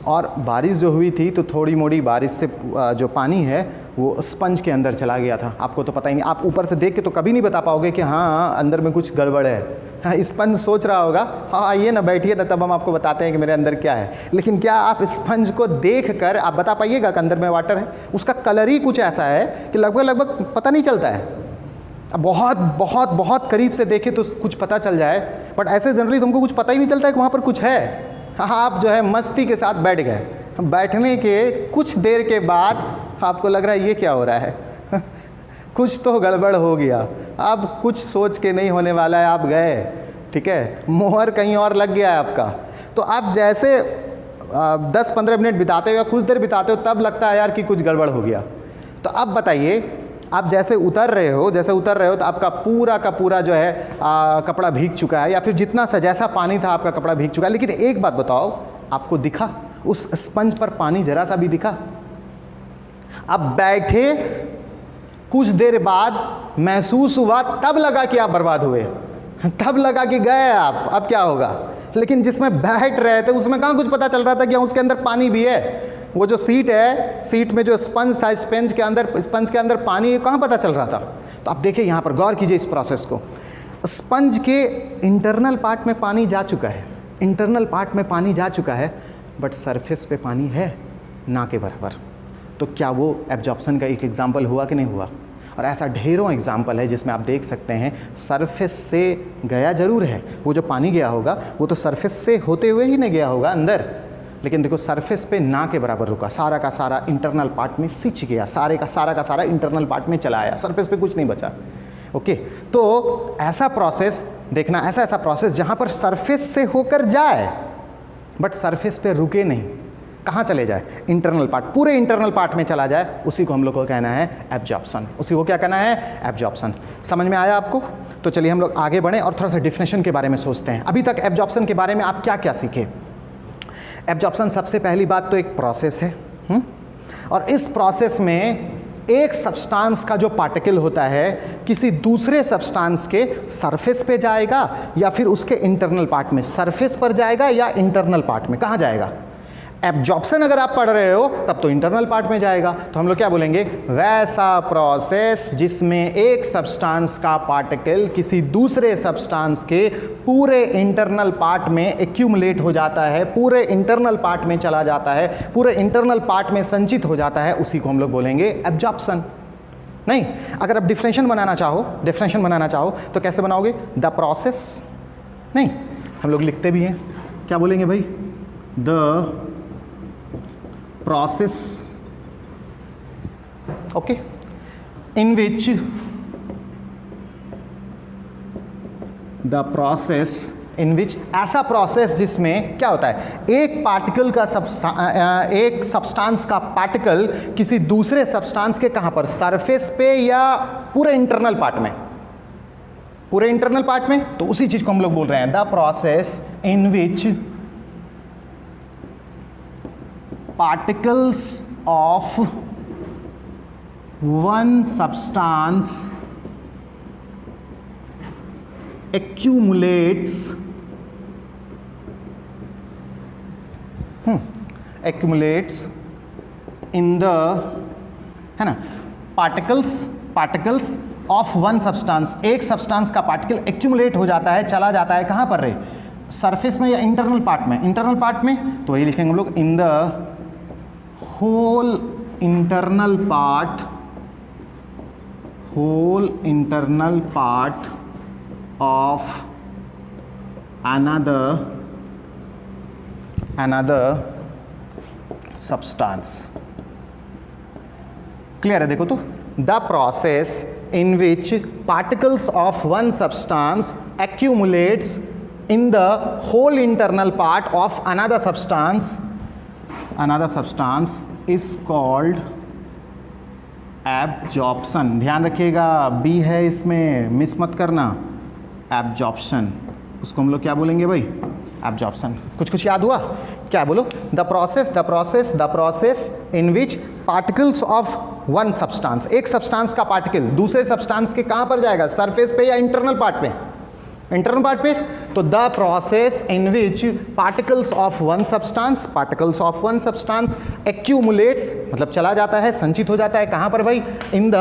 और बारिश जो हुई थी तो थोड़ी मोड़ी बारिश से जो पानी है वो स्पंज के अंदर चला गया था। आपको तो पता ही नहीं, आप ऊपर से देख के तो कभी नहीं बता पाओगे कि हाँ अंदर में कुछ गड़बड़ है। हाँ, स्पंज सोच रहा होगा हाँ आइए ना बैठिए ना, तब हम आपको बताते हैं कि मेरे अंदर क्या है। लेकिन क्या आप स्पंज को देख कर आप बता पाइएगा कि अंदर में वाटर है? उसका कलर ही कुछ ऐसा है कि लगभग पता नहीं चलता है। अब बहुत बहुत बहुत करीब से देखे तो कुछ पता चल जाए, बट ऐसे जनरली तुमको कुछ पता ही नहीं चलता है कि वहाँ पर कुछ है। हाँ, आप जो है मस्ती के साथ बैठ गए। बैठने के कुछ देर के बाद आपको लग रहा है ये क्या हो रहा है कुछ तो गड़बड़ हो गया। अब कुछ सोच के नहीं होने वाला है, आप गए, ठीक है, मोहर कहीं और लग गया है आपका। तो आप जैसे 10-15 मिनट बिताते हो या कुछ देर बिताते हो, तब लगता है यार कि कुछ गड़बड़ हो गया। तो अब बताइए, आप जैसे उतर रहे हो तो आपका पूरा का पूरा जो है कपड़ा भीग चुका है, या फिर जितना सा जैसा पानी था आपका कपड़ा भीग चुका है। लेकिन एक बात बताओ, आपको दिखा उस स्पंज पर पानी जरा सा भी दिखा? अब बैठे कुछ देर बाद महसूस हुआ, तब लगा कि आप बर्बाद हुए, तब लगा कि गए आप, अब क्या होगा। लेकिन जिसमें बैठ रहे थे उसमें कहाँ कुछ पता चल रहा था कि उसके अंदर पानी भी है। वो जो सीट है, सीट में जो स्पंज था, स्पंज के अंदर पानी है, कहाँ पता चल रहा था। तो आप देखिए यहाँ पर गौर कीजिए इस प्रोसेस को। स्पंज के इंटरनल पार्ट में पानी जा चुका है, इंटरनल पार्ट में पानी जा चुका है, बट सरफेस पे पानी है ना के बराबर। तो क्या वो एब्जॉर्प्शन का एक एग्जाम्पल हुआ कि नहीं हुआ? और ऐसा ढेरों एग्जाम्पल है जिसमें आप देख सकते हैं सरफेस से गया जरूर है, वो जो पानी गया होगा वो तो सरफेस से होते हुए ही नहीं गया होगा अंदर, लेकिन देखो सरफेस पे ना के बराबर रुका, सारा का सारा इंटरनल पार्ट में सिंच गया, सारा का सारा इंटरनल पार्ट में चला आया, सरफेस पे कुछ नहीं बचा। ओके, तो ऐसा प्रोसेस देखना, ऐसा प्रोसेस जहाँ पर सरफेस से होकर जाए बट सरफेस पे रुके नहीं, कहाँ चले जाए? इंटरनल पार्ट, पूरे इंटरनल पार्ट में चला जाए, उसी को हम लोग को कहना है एब्जॉर्प्शन। उसी को क्या कहना है? एब्जॉर्प्शन। समझ में आया आपको? तो चलिए हम लोग आगे बढ़ें और थोड़ा सा डिफिनेशन के बारे में सोचते हैं। अभी तक एब्जॉर्प्शन के बारे में आप क्या क्या सीखे? एब्जॉर्प्शन सबसे पहली बात तो एक प्रोसेस है, और इस प्रोसेस में एक सब्सटेंस का जो पार्टिकल होता है किसी दूसरे सब्सटेंस के सरफेस पे जाएगा या फिर उसके इंटरनल पार्ट में, सरफेस पर जाएगा या इंटरनल पार्ट में, कहाँ जाएगा? एब्जॉर्प्शन अगर आप पढ़ रहे हो तब तो इंटरनल पार्ट में जाएगा। तो हम लोग क्या बोलेंगे? वैसा प्रोसेस जिसमें एक सब्सटेंस का पार्टिकल किसी दूसरे सब्सटेंस के पूरे इंटरनल पार्ट में एक्यूमुलेट हो जाता है, पूरे इंटरनल पार्ट में चला जाता है, पूरे इंटरनल पार्ट में संचित हो जाता है, उसी को हम लोग बोलेंगे एब्जॉर्प्शन। नहीं, अगर आप डिफरेंशिएशन बनाना चाहो तो कैसे बनाओगे? द प्रोसेस, नहीं हम लोग लिखते भी हैं, क्या बोलेंगे भाई? The process, okay, in which the process in which, ऐसा प्रोसेस जिसमें क्या होता है? एक पार्टिकल का एक सब्सटेंस का पार्टिकल किसी दूसरे सब्सटेंस के कहाँ पर? सरफेस पे या पूरे इंटरनल पार्ट में? पूरे इंटरनल पार्ट में, तो उसी चीज को हम लोग बोल रहे हैं the process in which particles of one substance accumulates in the, है ना, पार्टिकल्स ऑफ वन सब्सटेंस, एक सब्सटेंस का पार्टिकल एक्यूमुलेट हो जाता है, चला जाता है कहाँ पर रे? सरफेस में या इंटरनल पार्ट में? इंटरनल पार्ट में, तो वही लिखेंगे हम लोग in the whole internal part of another substance। Clear है? देखो तो, the process in which particles of one substance accumulates in the whole internal part of another substance is called absorption। ध्यान रखिएगा, बी है इसमें, मिस मत करना, एब्जॉर्प्शन। उसको हम लोग क्या बोलेंगे भाई? एब्जॉर्प्शन। कुछ याद हुआ? क्या बोलो? The process in which particles of one substance, एक सब्सटेंस का पार्टिकल दूसरे सब्सटेंस के कहां पर जाएगा? सरफेस पे या इंटरनल पार्ट पे? इंटरनल पार्ट पे। तो the process in which particles of one substance accumulates, मतलब चला जाता है, संचित हो जाता है कहां पर भाई? In the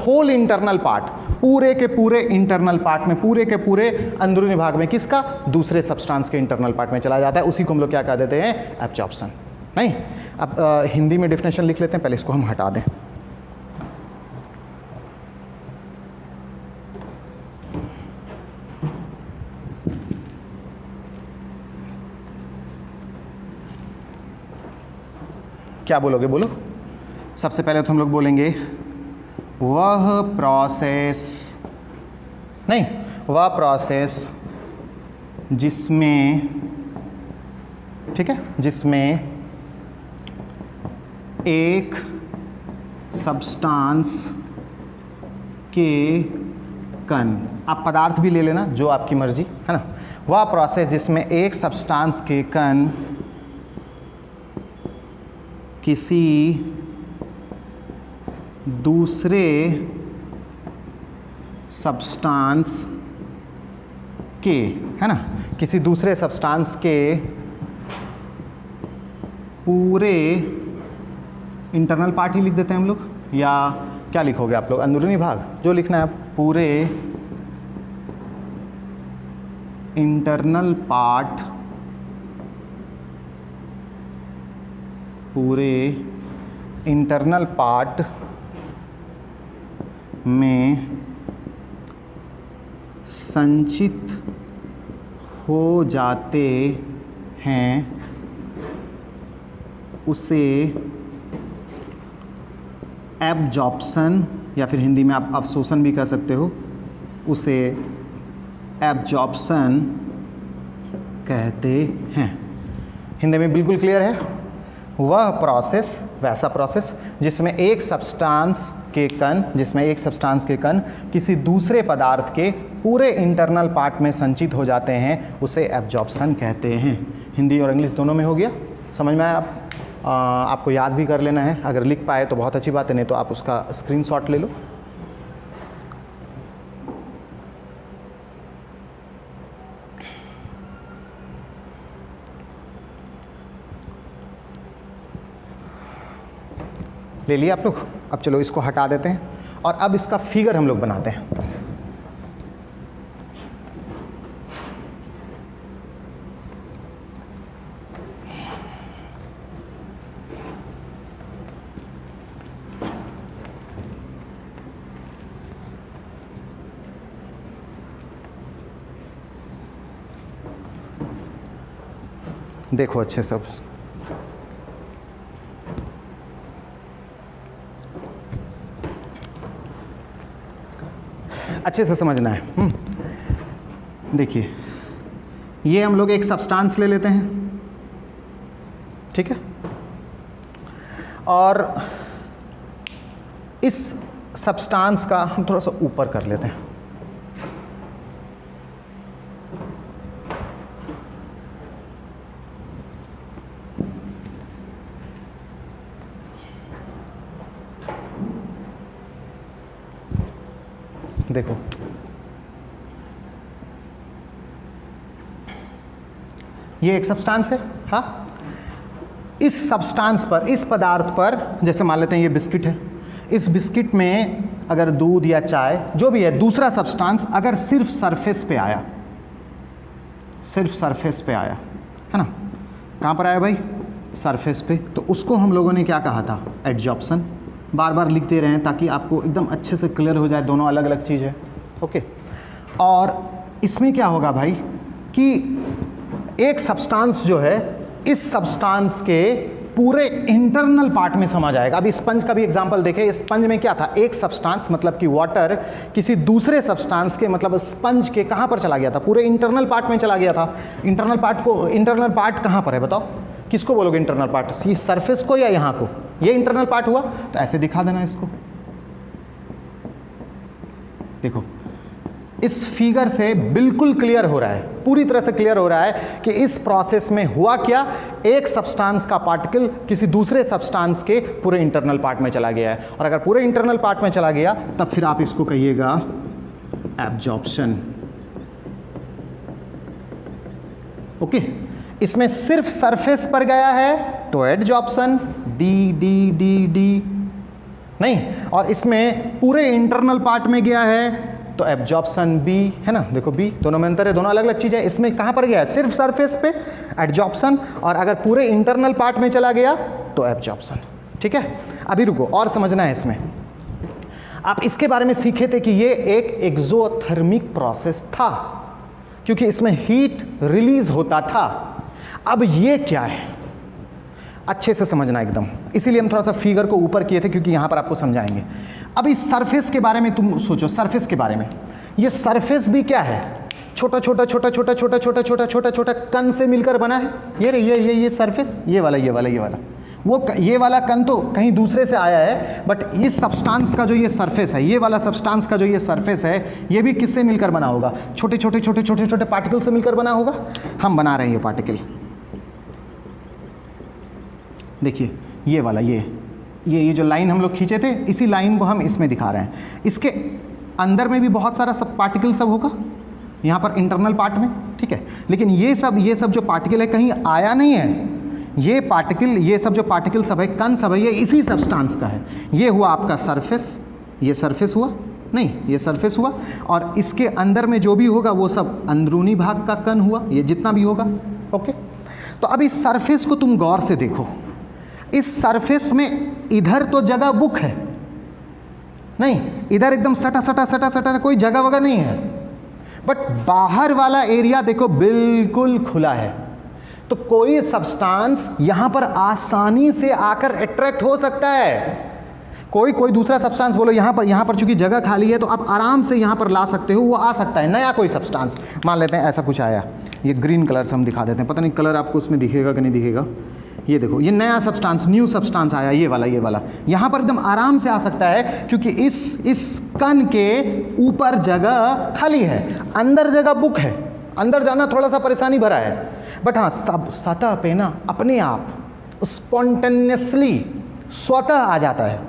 whole internal part, पूरे के पूरे इंटरनल पार्ट में, पूरे के पूरे अंदरूनी भाग में। किसका? दूसरे सब्सटेंस के इंटरनल पार्ट में चला जाता है। उसी को हम लोग क्या कह देते हैं? एब्जॉर्प्शन। नहीं, अब हिंदी में डेफिनेशन लिख लेते हैं, पहले इसको हम हटा दें। क्या बोलोगे? बोलो। सबसे पहले तो हम लोग बोलेंगे वह प्रोसेस जिसमें, ठीक है, जिसमें एक सब्सटेंस के कण, आप पदार्थ भी ले लेना जो आपकी मर्जी है ना। वह प्रोसेस जिसमें एक सब्सटेंस के कण किसी दूसरे सब्सटेंस के, है ना, किसी दूसरे सब्सटेंस के पूरे इंटरनल पार्ट ही लिख देते हैं हम लोग, या क्या लिखोगे आप लोग? अंदरूनी भाग जो लिखना है, पूरे इंटरनल पार्ट, पूरे इंटरनल पार्ट में संचित हो जाते हैं, उसे एब्जॉर्प्शन, या फिर हिंदी में आप अवशोषण भी कह सकते हो, उसे एब्जॉर्प्शन कहते हैं। हिंदी में बिल्कुल क्लियर है। वह प्रोसेस, वैसा प्रोसेस जिसमें एक सब्सटेंस के कण किसी दूसरे पदार्थ के पूरे इंटरनल पार्ट में संचित हो जाते हैं, उसे एब्जॉर्प्शन कहते हैं। हिंदी और इंग्लिश दोनों में हो गया, समझ में आया? आपको याद भी कर लेना है, अगर लिख पाए तो बहुत अच्छी बात है, नहीं तो आप उसका स्क्रीनशॉट ले लो। ले लिया आप लोग? अब चलो इसको हटा देते हैं और अब इसका फिगर हम लोग बनाते हैं। देखो अच्छे से, अच्छे से समझना है। देखिए, ये हम लोग एक सब्सटेंस ले लेते हैं, ठीक है, और इस सब्सटेंस का हम थोड़ा सा ऊपर कर लेते हैं। देखो, ये एक सब्सटेंस है, हाँ। इस सब्सटेंस पर, इस पदार्थ पर, जैसे मान लेते हैं ये बिस्किट है, इस बिस्किट में अगर दूध या चाय जो भी है, दूसरा सब्सटेंस अगर सिर्फ सरफेस पे आया, सिर्फ सरफेस पे आया, है ना, कहाँ पर आया भाई? सरफेस पे, तो उसको हम लोगों ने क्या कहा था? एब्जॉर्प्शन। बार बार लिखते रहे ताकि आपको एकदम अच्छे से क्लियर हो जाए, दोनों अलग अलग चीज़ है, ओके। और इसमें क्या होगा भाई कि एक सब्सटेंस जो है, इस सब्सटेंस के पूरे इंटरनल पार्ट में समा जाएगा। अभी स्पंज का भी एग्जांपल देखें। स्पंज में क्या था? एक सब्सटेंस मतलब कि वाटर किसी दूसरे सब्सटेंस के, मतलब स्पंज के कहाँ पर चला गया था? पूरे इंटरनल पार्ट में चला गया था। इंटरनल पार्ट कहाँ पर है बताओ? किसको बोलोगे इंटरनल पार्ट? ये सरफेस को या यहाँ को? ये इंटरनल पार्ट हुआ, तो ऐसे दिखा देना इसको। देखो, इस फिगर से बिल्कुल क्लियर हो रहा है, पूरी तरह से क्लियर हो रहा है कि इस प्रोसेस में हुआ क्या, एक सब्सटेंस का पार्टिकल किसी दूसरे सब्सटेंस के पूरे इंटरनल पार्ट में चला गया है। और अगर पूरे इंटरनल पार्ट में चला गया तब फिर आप इसको कहिएगा एब्जॉर्प्शन। ओके, इसमें सिर्फ सरफेस पर गया है तो adsorption D D D D नहीं, और इसमें पूरे इंटरनल पार्ट में गया है तो एब्जॉर्प्शन बी, है ना। देखो बी, दोनों में अंतर है, दोनों अलग अलग चीज़ है। इसमें कहाँ पर गया है, सिर्फ सरफेस पे एडजॉर्प्शन, और अगर पूरे इंटरनल पार्ट में चला गया तो एब्जॉर्प्शन। ठीक है, अभी रुको और समझना है इसमें। आप इसके बारे में सीखे थे कि ये एक एक्सोथर्मिक प्रोसेस था क्योंकि इसमें हीट रिलीज होता था। अब ये क्या है अच्छे से समझना एकदम, इसीलिए हम थोड़ा सा फिगर को ऊपर किए थे क्योंकि यहाँ पर आपको समझाएंगे। अब इस सरफेस के बारे में तुम सोचो, सरफेस के बारे में, ये सरफेस भी क्या है, छोटा छोटा छोटा छोटा छोटा छोटा छोटा छोटा छोटा कण से मिलकर बना है। ये सरफेस, ये वाला वो ये वाला कण तो कहीं दूसरे से आया है, बट इस सब्सटेंस का जो ये सरफेस है, ये वाला सब्सटेंस का जो ये सरफेस है, ये भी किससे मिलकर बना होगा, छोटे छोटे छोटे छोटे छोटे पार्टिकल से मिलकर बना होगा। हम बना रहे हैं ये पार्टिकल, देखिए ये वाला, ये जो लाइन हम लोग खींचे थे, इसी लाइन को हम इसमें दिखा रहे हैं। इसके अंदर में भी बहुत सारा सब पार्टिकल सब होगा यहाँ पर इंटरनल पार्ट में, ठीक है। लेकिन ये सब जो पार्टिकल है कहीं आया नहीं है। ये पार्टिकल, ये सब जो पार्टिकल सब है, कण सब है, ये इसी सब्सटेंस का है। ये हुआ आपका सरफेस, ये सरफेस हुआ नहीं, ये सरफेस हुआ, और इसके अंदर में जो भी होगा वो सब अंदरूनी भाग का कण हुआ, ये जितना भी होगा। ओके, तो अब इस सरफेस को तुम गौर से देखो। इस सरफेस में इधर तो जगह बुक है नहीं, इधर एकदम सटा सटा सटा सटा कोई जगह वगह नहीं है, बट बाहर वाला एरिया देखो बिल्कुल खुला है। तो कोई सब्सटेंस यहां पर आसानी से आकर अट्रैक्ट हो सकता है। कोई दूसरा सब्सटेंस बोलो यहां पर चूंकि जगह खाली है तो आप आराम से यहां पर ला सकते हो, वो आ सकता है। नया कोई सब्सटेंस मान लेते हैं, ऐसा कुछ आया, ये ग्रीन कलर से हम दिखा देते हैं, पता नहीं कलर आपको उसमें दिखेगा कि नहीं दिखेगा। ये देखो, ये नया सब्सटेंस, न्यू सब्सटेंस आया, ये वाला यहाँ पर एकदम आराम से आ सकता है क्योंकि इस कण के ऊपर जगह खाली है, अंदर जगह बुक है, अंदर जाना थोड़ा सा परेशानी भरा है। बट हाँ, सब सतह पे ना अपने आप स्पॉन्टेनियसली स्वतः आ जाता है,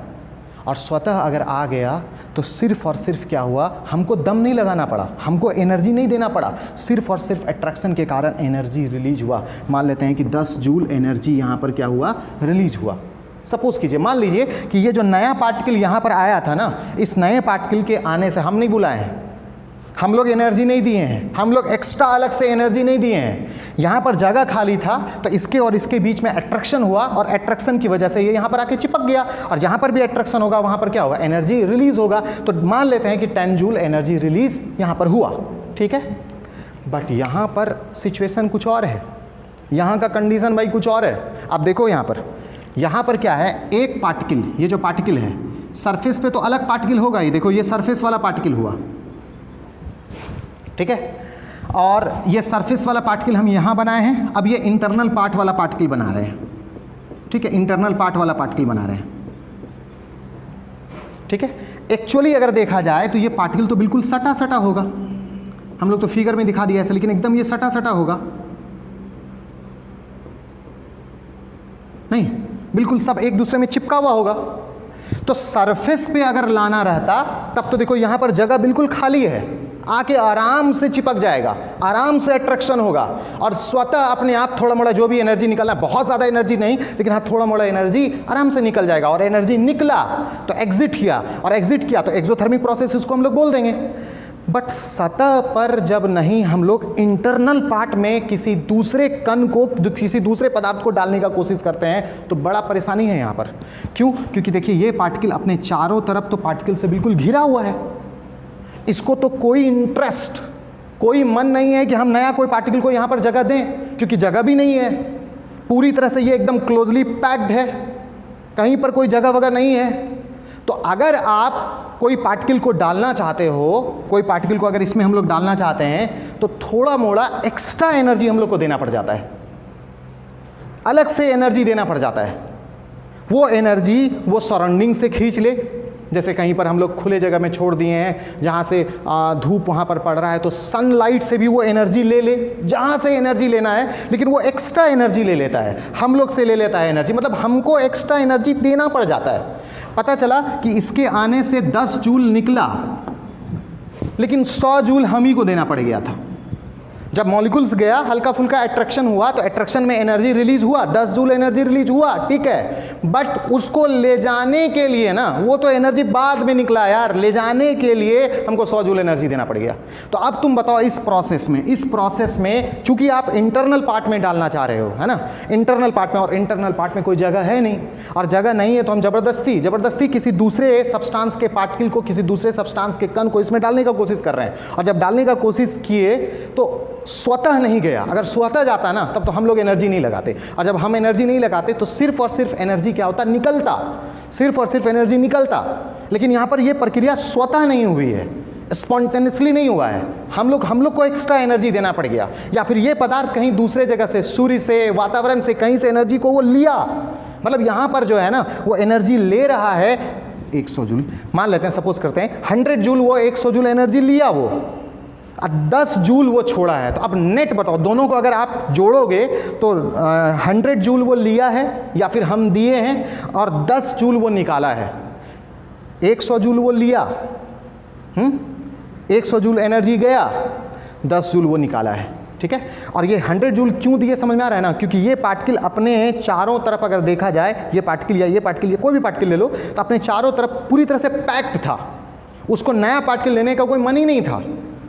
और स्वतः अगर आ गया तो सिर्फ और सिर्फ क्या हुआ, हमको दम नहीं लगाना पड़ा, हमको एनर्जी नहीं देना पड़ा, सिर्फ और सिर्फ अट्रैक्शन के कारण एनर्जी रिलीज हुआ। मान लेते हैं कि 10 जूल एनर्जी यहाँ पर क्या हुआ, रिलीज हुआ। सपोज कीजिए, मान लीजिए कि ये जो नया पार्टिकल यहाँ पर आया था ना, इस नए पार्टिकल के आने से हम नहीं बुलाए हैं, हम लोग एनर्जी नहीं दिए हैं, हम लोग एक्स्ट्रा अलग से एनर्जी नहीं दिए हैं। यहाँ पर जगह खाली था तो इसके और इसके बीच में अट्रैक्शन हुआ, और अट्रैक्शन की वजह से ये यहाँ पर आके चिपक गया, और जहाँ पर भी अट्रैक्शन होगा वहाँ पर क्या होगा, एनर्जी रिलीज होगा। तो मान लेते हैं कि 10 जूल एनर्जी रिलीज यहाँ पर हुआ, ठीक है। बट यहाँ पर सिचुएशन कुछ और है, यहाँ का कंडीशन भाई कुछ और है। अब देखो यहाँ पर क्या है, एक पार्टिकल, ये जो पार्टिकल है सरफेस पे तो अलग पार्टिकल होगा ही, देखो ये सरफेस वाला पार्टिकल हुआ, ठीक है, और ये सरफेस वाला पार्टिकल हम यहाँ बनाए हैं। अब ये इंटरनल पार्ट वाला पार्टिकल बना रहे हैं, ठीक है, इंटरनल पार्ट वाला पार्टिकल बना रहे हैं, ठीक है। एक्चुअली अगर देखा जाए तो ये पार्टिकल तो बिल्कुल सटा सटा होगा, हम लोग तो फिगर में दिखा दिया ऐसे, लेकिन एकदम ये सटा सटा होगा नहीं, बिल्कुल सब एक दूसरे में चिपका हुआ होगा। तो सरफेस पे अगर लाना रहता तब तो देखो यहाँ पर जगह बिल्कुल खाली है, आके आराम से चिपक जाएगा, आराम से अट्रैक्शन होगा, और स्वतः अपने आप थोड़ा मोड़ा जो भी एनर्जी निकलना, बहुत ज़्यादा एनर्जी नहीं लेकिन हाँ थोड़ा मोड़ा एनर्जी आराम से निकल जाएगा। और एनर्जी निकला तो एग्जिट किया, और एग्जिट किया तो एक्सोथर्मिक प्रोसेस उसको हम लोग बोल देंगे। बट सतह पर जब नहीं हम लोग इंटरनल पार्ट में किसी दूसरे कण को, किसी दूसरे पदार्थ को डालने का कोशिश करते हैं तो बड़ा परेशानी है यहाँ पर। क्यों? क्योंकि देखिए ये पार्टिकल अपने चारों तरफ तो पार्टिकल से बिल्कुल घिरा हुआ है, इसको तो कोई इंटरेस्ट, कोई मन नहीं है कि हम नया कोई पार्टिकल को यहाँ पर जगह दें, क्योंकि जगह भी नहीं है, पूरी तरह से ये एकदम क्लोजली पैक्ड है, कहीं पर कोई जगह वगैरह नहीं है। तो अगर आप कोई पार्टिकल को डालना चाहते हो, कोई पार्टिकल को अगर इसमें हम लोग डालना चाहते हैं तो थोड़ा मोड़ा एक्स्ट्रा एनर्जी हम लोग को देना पड़ जाता है, अलग से एनर्जी देना पड़ जाता है। वो एनर्जी वो सराउंडिंग से खींच ले, जैसे कहीं पर हम लोग खुले जगह में छोड़ दिए हैं, जहाँ से धूप वहाँ पर पड़ रहा है, तो सनलाइट से भी वो एनर्जी ले जहाँ से एनर्जी लेना है, लेकिन वो एक्स्ट्रा एनर्जी ले लेता है, हम लोग से ले लेता है एनर्जी, मतलब हमको एक्स्ट्रा एनर्जी देना पड़ जाता है। पता चला कि इसके आने से 10 जूल निकला, लेकिन 100 जूल हम ही को देना पड़ गया था। जब मॉलिक्यूल्स गया, हल्का फुल्का अट्रैक्शन हुआ, तो अट्रैक्शन में एनर्जी रिलीज हुआ, 10 जूल एनर्जी रिलीज हुआ, ठीक है, बट उसको ले जाने के लिए ना, वो तो एनर्जी बाद में निकला यार, ले जाने के लिए हमको 100 जूल एनर्जी देना पड़ गया। तो अब तुम बताओ इस प्रोसेस में चूंकि आप इंटरनल पार्ट में डालना चाह रहे हो, है ना, इंटरनल पार्ट में, और इंटरनल पार्ट में कोई जगह है नहीं, और जगह नहीं है तो हम जबरदस्ती किसी दूसरे सब्सटेंस के पार्टिकल को, किसी दूसरे सब्सटेंस के कण को इसमें डालने का कोशिश कर रहे हैं, और जब डालने का कोशिश किए तो स्वतः नहीं गया। अगर स्वतः जाता ना, तब तो हम लोग एनर्जी नहीं लगाते, और जब हम एनर्जी नहीं लगाते तो सिर्फ और सिर्फ एनर्जी क्या होता, निकलता, सिर्फ और सिर्फ एनर्जी निकलता। लेकिन यहाँ पर ये प्रक्रिया स्वतः नहीं हुई है, स्पॉन्टेनियसली नहीं हुआ है, हम लोग को एक्स्ट्रा एनर्जी देना पड़ गया, या फिर ये पदार्थ कहीं दूसरे जगह से, सूर्य से, वातावरण से, कहीं से एनर्जी को वो लिया। मतलब यहाँ पर जो है ना, वो एनर्जी ले रहा है 100 जूल, मान लेते हैं, सपोज करते हैं 100 जूल, वो 100 जूल एनर्जी लिया, वो 10 जूल वो छोड़ा है। तो अब नेट बताओ, दोनों को अगर आप जोड़ोगे तो 100 जूल वो लिया है या फिर हम दिए हैं, और 10 जूल वो निकाला है। 100 जूल वो लिया, 100 जूल एनर्जी गया, 10 जूल वो निकाला है, ठीक है। और ये 100 जूल क्यों दिए, समझ में आ रहा है ना, क्योंकि ये पार्टिकल अपने चारों तरफ अगर देखा जाए, ये पार्टिकल या ये पार्टिकल, कोई भी पार्टिकल ले लो, तो अपने चारों तरफ पूरी तरह से पैक्ड था, उसको नया पार्टिकल लेने का कोई मन ही नहीं था।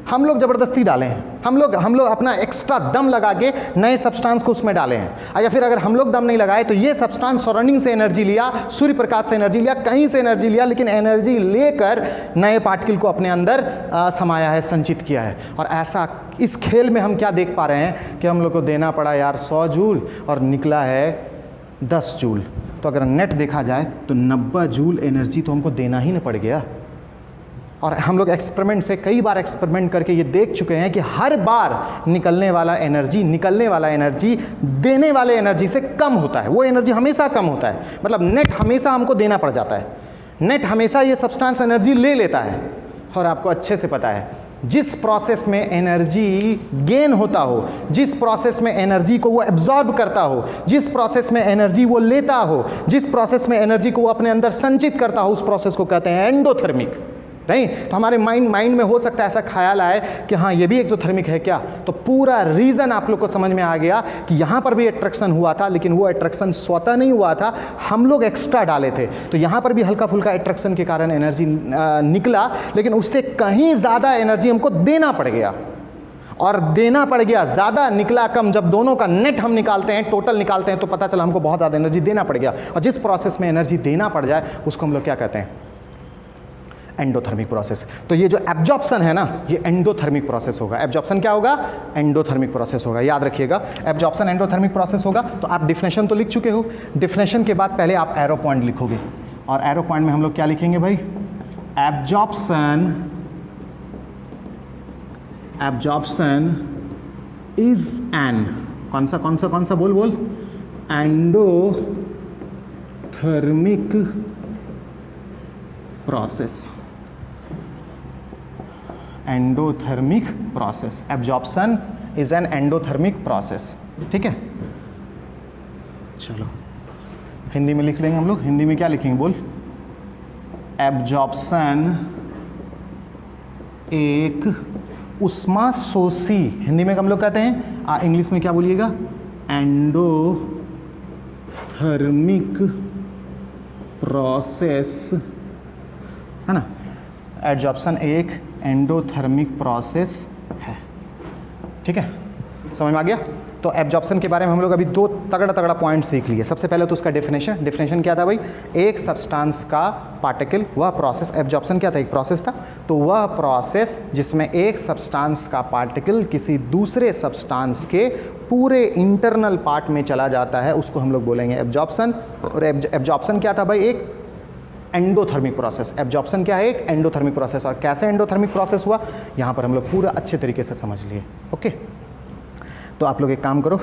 हम लोग ज़बरदस्ती डाले हैं, हम लोग अपना एक्स्ट्रा दम लगा के नए सब्सटेंस को उसमें डाले हैं। या फिर अगर हम लोग दम नहीं लगाए तो ये सब्सटेंस सराउंडिंग से एनर्जी लिया, सूर्य प्रकाश से एनर्जी लिया, कहीं से एनर्जी लिया, लेकिन एनर्जी लेकर नए पार्टिकल को अपने अंदर समाया है, संचित किया है। और ऐसा इस खेल में हम क्या देख पा रहे हैं कि हम लोग को देना पड़ा यार 100 जूल और निकला है 10 जूल। तो अगर नेट देखा जाए तो 90 जूल एनर्जी तो हमको देना ही न पड़ गया। और हम लोग एक्सपेरिमेंट से कई बार एक्सपेरिमेंट करके ये देख चुके हैं कि हर बार निकलने वाला एनर्जी देने वाले एनर्जी से कम होता है, वो एनर्जी हमेशा कम होता है। मतलब नेट हमेशा हमको देना पड़ जाता है, नेट हमेशा ये सब्सटेंस एनर्जी ले लेता है। और आपको अच्छे से पता है, जिस प्रोसेस में एनर्जी गेन होता हो, जिस प्रोसेस में एनर्जी को वो एब्जॉर्ब करता हो, जिस प्रोसेस में एनर्जी वो लेता हो, जिस प्रोसेस में एनर्जी को वो अपने अंदर संचित करता हो, उस प्रोसेस को कहते हैं एंडोथर्मिक। नहीं तो हमारे माइंड में हो सकता है ऐसा ख्याल आए कि हाँ ये भी एक्सोथर्मिक है क्या, तो पूरा रीज़न आप लोग को समझ में आ गया कि यहाँ पर भी अट्रैक्शन हुआ था, लेकिन वो अट्रैक्शन स्वतः नहीं हुआ था, हम लोग एक्स्ट्रा डाले थे। तो यहाँ पर भी हल्का फुल्का अट्रैक्शन के कारण एनर्जी निकला, लेकिन उससे कहीं ज़्यादा एनर्जी हमको देना पड़ गया, और देना पड़ गया ज़्यादा, निकला कम। जब दोनों का नेट हम निकालते हैं, टोटल निकालते हैं, तो पता चला हमको बहुत ज़्यादा एनर्जी देना पड़ गया। और जिस प्रोसेस में एनर्जी देना पड़ जाए उसको हम लोग क्या कहते हैं, एंडोथर्मिक प्रोसेस। तो ये जो एब्जॉर्प्शन है ना, ये एंडोथर्मिक प्रोसेस होगा। एब्जॉर्प्शन क्या होगा, एंडोथर्मिक प्रोसेस होगा, याद रखिएगा, एब्जॉर्प्शन एंडोथर्मिक प्रोसेस होगा। तो आप डिफिनेशन तो लिख चुके हो, डिफिनेशन के बाद पहले आप एरो पॉइंट लिखोगे, और एरो पॉइंट में हम लोग क्या लिखेंगे भाई, एब्जॉर्प्शन इज एन, कौन सा बोल, endothermic process, endothermic process, absorption is an endothermic process, ठीक है। चलो हिंदी में लिख लेंगे हम लोग, हिंदी में क्या लिखेंगे बोल, एब्जॉर्प्शन एक उष्माशोषी, हिंदी में हम लोग कहते हैं, इंग्लिश में क्या बोलिएगा, एंडोथर्मिक प्रोसेस, है ना। एब्जॉर्प्शन एक एंडोथर्मिक प्रोसेस है, ठीक है, समझ में आ गया। तो एब्जॉर्प्शन के बारे में हम लोग अभी 2 तगड़ा पॉइंट सीख लिए। सबसे पहले तो उसका डेफिनेशन क्या था भाई, एक सब्सटेंस का पार्टिकल, वह प्रोसेस, एब्जॉर्प्शन क्या था, एक प्रोसेस था, तो वह प्रोसेस जिसमें एक सब्सटेंस का पार्टिकल किसी दूसरे सब्सटेंस के पूरे इंटरनल पार्ट में चला जाता है, उसको हम लोग बोलेंगे एब्जॉर्प्शन। और एब्जॉर्प्शन क्या था भाई, एक एंडोथर्मिक प्रोसेस। एब्जॉर्प्शन क्या है, एक एंडोथर्मिक प्रोसेस। और कैसे एंडोथर्मिक प्रोसेस हुआ, यहाँ पर हम लोग पूरा अच्छे तरीके से समझ लिए, ओके। तो आप लोग एक काम करो,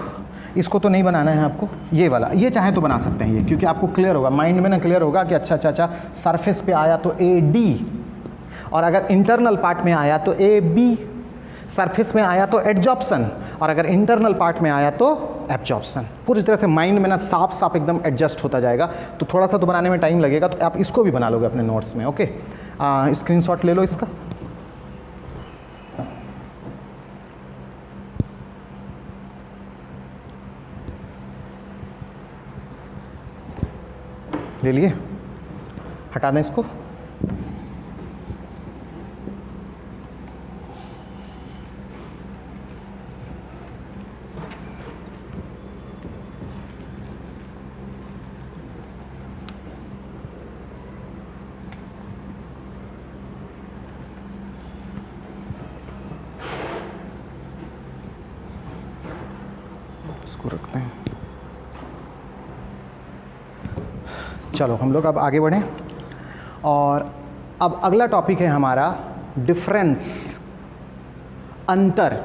इसको तो नहीं बनाना है आपको, ये वाला, ये चाहे तो बना सकते हैं ये, क्योंकि आपको क्लियर होगा माइंड में ना, क्लियर होगा कि अच्छा अच्छा अच्छा सरफेस पे आया तो ए डी, और अगर इंटरनल पार्ट में आया तो ए बी, सरफेस में आया तो एडजॉर्प्शन, और अगर इंटरनल पार्ट में आया तो एब्जॉर्प्शन। पूरी तरह से माइंड में ना साफ साफ एकदम एडजस्ट होता जाएगा। तो थोड़ा सा तो बनाने में टाइम लगेगा, तो आप इसको भी बना लोगे अपने नोट्स में। ओके, स्क्रीनशॉट ले लो इसका। ले लिए, हटा दें इसको। इसको रखते हैं। चलो हम लोग अब आगे बढ़ें, और अब अगला टॉपिक है हमारा डिफरेंस, अंतर।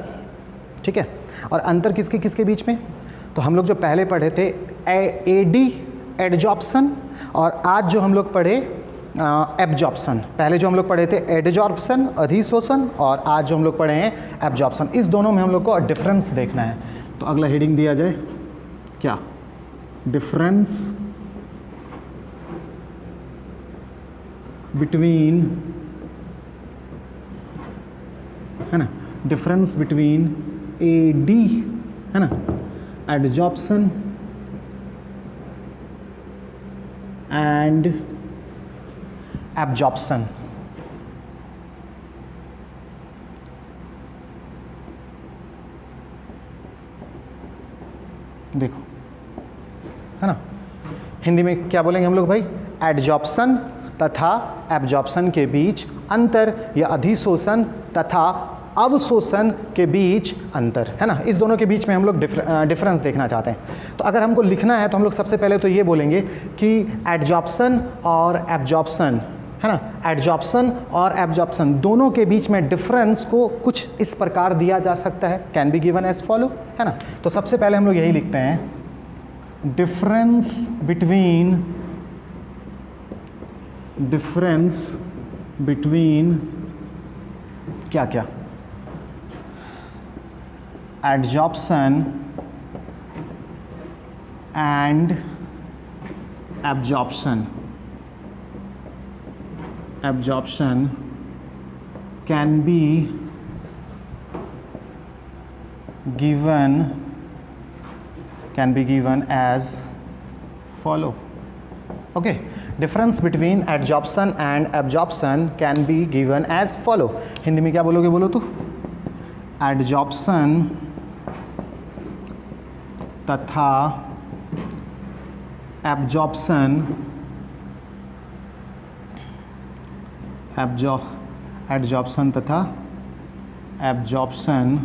ठीक है, और अंतर किसके किसके बीच में? तो हम लोग जो पहले पढ़े थे ए डी एडजॉर्प्शन, और आज जो हम लोग पढ़े एब्जॉर्प्शन। पहले जो हम लोग पढ़े थे एडजॉर्प्शन अधिशोषण, और आज जो हम लोग पढ़े हैं एब्जॉर्प्शन। इस दोनों में हम लोग को डिफरेंस देखना है। तो अगला हेडिंग दिया जाए क्या? डिफरेंस बिटवीन, है ना, डिफरेंस बिटवीन ए डी, है ना, एडजॉर्प्शन एंड एब्जॉर्प्शन। देखो, है ना, हिंदी में क्या बोलेंगे हम लोग भाई? एडजॉर्प्शन तथा एब्जॉर्प्शन के बीच अंतर, या अधिशोषण तथा अवशोषण के बीच अंतर, है ना। इस दोनों के बीच में हम लोग डिफरेंस देखना चाहते हैं। तो अगर हमको लिखना है तो हम लोग सबसे पहले तो ये बोलेंगे कि एडजॉर्प्शन और एब्जॉर्प्शन, है ना, एडजॉर्प्शन और एब्जॉर्प्शन दोनों के बीच में डिफरेंस को कुछ इस प्रकार दिया जा सकता है, can be given as follow, है ना। तो सबसे पहले हम लोग यही लिखते हैं, डिफरेंस बिटवीन क्या क्या? Adsorption and absorption can B given as follow. Okay, difference between adsorption and absorption can be given as follow. Hindi में क्या बोलोगे? बोलो तो। एडजॉर्प्शन तथा एब्जॉर्प्शन तथा एब्जॉर्प्शन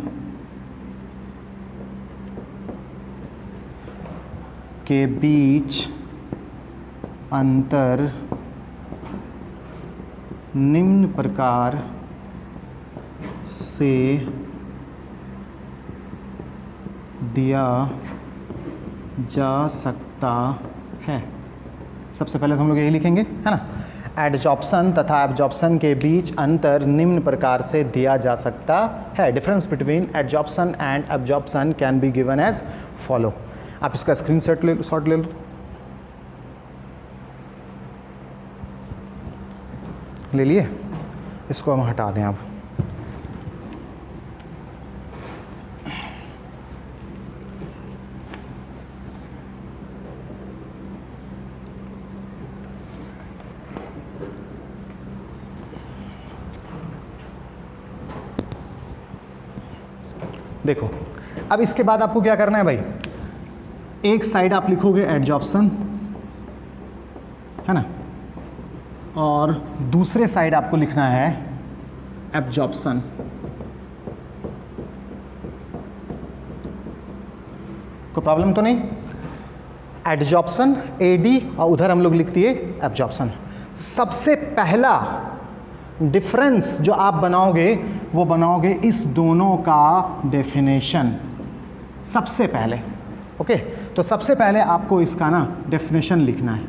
के बीच अंतर निम्न प्रकार से दिया जा सकता है। सबसे पहले तो हम लोग यही लिखेंगे, है ना, एडजॉर्प्शन तथा एब्जॉर्प्शन के बीच अंतर निम्न प्रकार से दिया जा सकता है। Difference between adsorption and absorption can be given as follow. आप इसका स्क्रीनशॉट ले लो। ले लिए, इसको हम हटा दें अब। देखो, अब इसके बाद आपको क्या करना है भाई? एक साइड आप लिखोगे एडजॉर्प्शन, है ना, और दूसरे साइड आपको लिखना है एब्जॉर्प्शन। कोई प्रॉब्लम तो नहीं? एडजॉर्प्शन एडी और उधर हम लोग लिख दिए एब्जॉर्प्शन। सबसे पहला डिफरेंस जो आप बनाओगे वो बनाओगे इस दोनों का डेफिनेशन। सबसे पहले ओके, तो सबसे पहले आपको इसका ना डेफिनेशन लिखना है।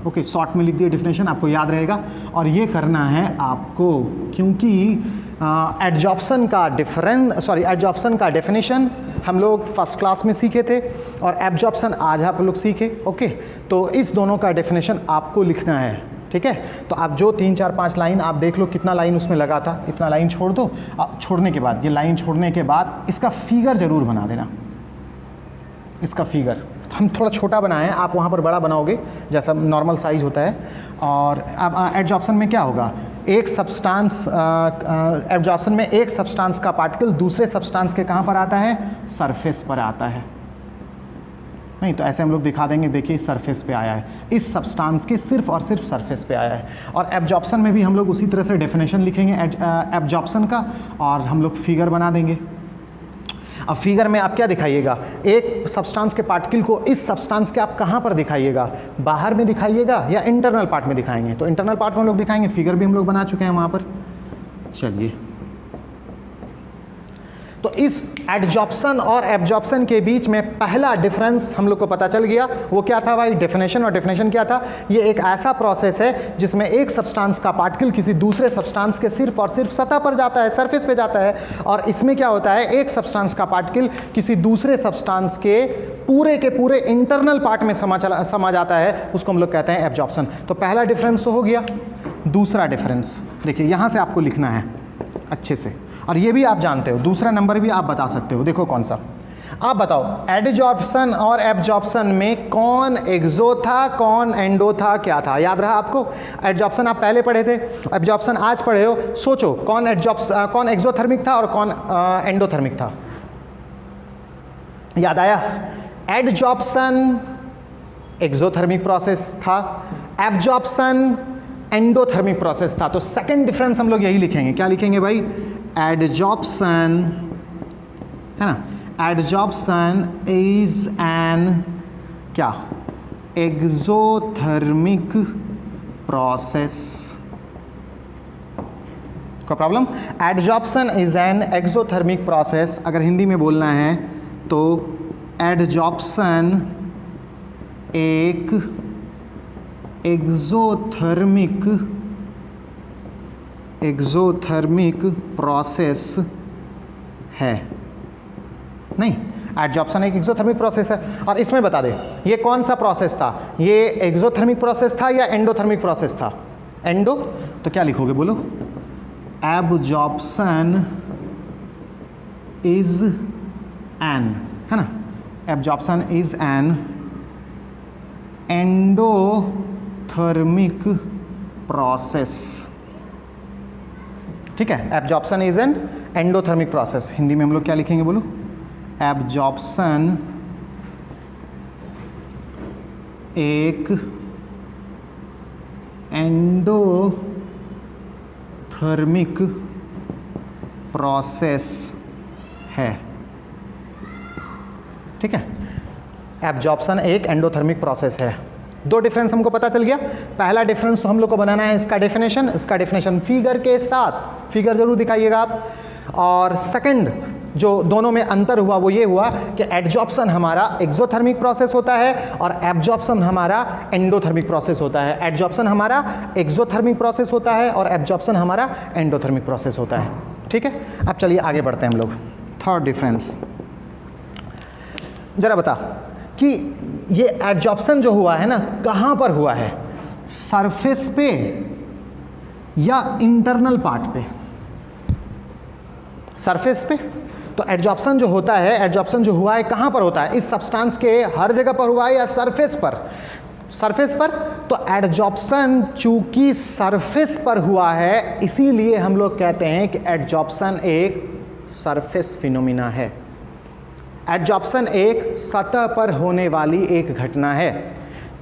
ओके, शॉर्ट में लिख दिए डेफिनेशन, आपको याद रहेगा। और ये करना है आपको क्योंकि एडजॉर्प्शन का डेफिनेशन हम लोग फर्स्ट क्लास में सीखे थे और एब्जॉर्प्शन आज आप लोग सीखे। ओके, तो इस दोनों का डेफिनेशन आपको लिखना है, ठीक है। तो आप जो 3 4 5 लाइन आप देख लो कितना लाइन उसमें लगा था, इतना लाइन छोड़ दो। छोड़ने के बाद, ये लाइन छोड़ने के बाद इसका फिगर ज़रूर बना देना। इसका फिगर हम थोड़ा छोटा बनाए हैं, आप वहाँ पर बड़ा बनाओगे जैसा नॉर्मल साइज होता है। और अब एडजॉर्प्शन में क्या होगा, एक सब्सटेंस एडजॉर्प्शन में एक सब्सटेंस का पार्टिकल दूसरे सब्सटेंस के कहाँ पर आता है, सरफेस पर आता है। नहीं तो ऐसे हम लोग दिखा देंगे, देखिए सरफेस पे आया है, इस सब्सटेंस के सिर्फ और सिर्फ सरफेस पे आया है। और एब्जॉर्प्शन में भी हम लोग उसी तरह से डेफिनेशन लिखेंगे एब्जॉर्प्शन का, और हम लोग फिगर बना देंगे। अब फिगर में आप क्या दिखाइएगा, एक सब्सटेंस के पार्टिकल को इस सब्सटेंस के आप कहाँ पर दिखाइएगा, बाहर में दिखाइएगा या इंटरनल पार्ट में दिखाएंगे। तो इंटरनल पार्ट में हम लोग दिखाएंगे, फिगर भी हम लोग बना चुके हैं वहाँ पर। चलिए, तो इस एडजॉर्प्शन और एब्जॉर्प्शन के बीच में पहला डिफरेंस हम लोग को पता चल गया। वो क्या था भाई, डेफिनेशन। और डेफिनेशन क्या था, ये एक ऐसा प्रोसेस है जिसमें एक सब्सटेंस का पार्टिकल किसी दूसरे सब्सटेंस के सिर्फ और सिर्फ सतह पर जाता है, सरफेस पे जाता है। और इसमें क्या होता है, एक सब्सटेंस का पार्टिकल किसी दूसरे सब्सटेंस के पूरे इंटरनल पार्ट में समा जाता है, उसको हम लोग कहते हैं एब्जॉर्प्शन। तो पहला डिफरेंस तो हो गया। दूसरा डिफरेंस देखिए, यहाँ से आपको लिखना है अच्छे से, और ये भी आप जानते हो, दूसरा नंबर भी आप बता सकते हो। देखो कौन सा, आप बताओ एडजॉर्प्शन और एब्जॉर्प्शन में कौन एक्सो था, कौन एंडो था, क्या था, याद रहा आपको? एडजॉर्प्शन आप पहले पढ़े थे, एब्जॉर्प्शन आज पढ़े हो। सोचो कौन एक्सोथर्मिक था और कौन एंडोथर्मिक था, याद आया? एडजॉर्प्शन एक्सोथर्मिक प्रोसेस था, एब्जॉर्प्शन एंडोथर्मिक प्रोसेस था। तो सेकंड डिफरेंस हम लोग यही लिखेंगे। क्या लिखेंगे भाई? एडजॉर्प्शन, है ना, एडजॉर्प्शन इज एन क्या, एक्सोथर्मिक प्रोसेस। कोई problem? Adsorption is an exothermic process. अगर हिंदी में बोलना है तो एडजॉर्प्शन एक एक्सोथर्मिक प्रोसेस है। नहीं, एडजॉर्प्शन एक एक्सोथर्मिक प्रोसेस है। और इसमें बता दे ये कौन सा प्रोसेस था, ये एक्सोथर्मिक प्रोसेस था या एंडोथर्मिक प्रोसेस था? एंडो। तो क्या लिखोगे बोलो? एब्जॉर्प्शन इज एन, है ना, absorption is an endothermic process. ठीक है, absorption is an endothermic process. Hindi में हम लोग क्या लिखेंगे बोलो? एब्जॉर्प्शन एक एंडोथर्मिक प्रोसेस है। ठीक है, एब्जॉर्प्शन एक एंडोथर्मिक प्रोसेस है। दो डिफरेंस हमको पता चल गया। पहला डिफरेंस तो हम लोग को बनाना है इसका डेफिनेशन फिगर के साथ, फिगर जरूर दिखाइएगा आप। और सेकंड जो दोनों में अंतर हुआ वो ये हुआ कि एडजॉर्प्शन हमारा एक्सोथर्मिक प्रोसेस होता है और एब्जॉर्प्शन हमारा एंडोथर्मिक प्रोसेस होता है। एडजॉर्प्शन हमारा एक्सोथर्मिक प्रोसेस होता है और एब्जॉर्प्शन हमारा एंडोथर्मिक प्रोसेस होता है। ठीक है, अब चलिए आगे बढ़ते हैं हम लोग। थर्ड डिफरेंस, जरा बता कि ये एडजॉर्प्शन जो हुआ है ना, कहाँ पर हुआ है, सरफेस पे या इंटरनल पार्ट पे? सरफेस पे। तो एडजॉर्प्शन जो होता है, एडजॉर्प्शन जो हुआ है कहाँ पर होता है? इस सब्सटेंस के हर जगह पर हुआ है या सरफेस पर? सरफेस पर। तो एडजॉर्प्शन चूंकि सरफेस पर हुआ है, इसीलिए हम लोग कहते हैं कि एडजॉर्प्शन एक सरफेस फिनोमिना है। एडजॉर्प्शन एक सतह पर होने वाली एक घटना है।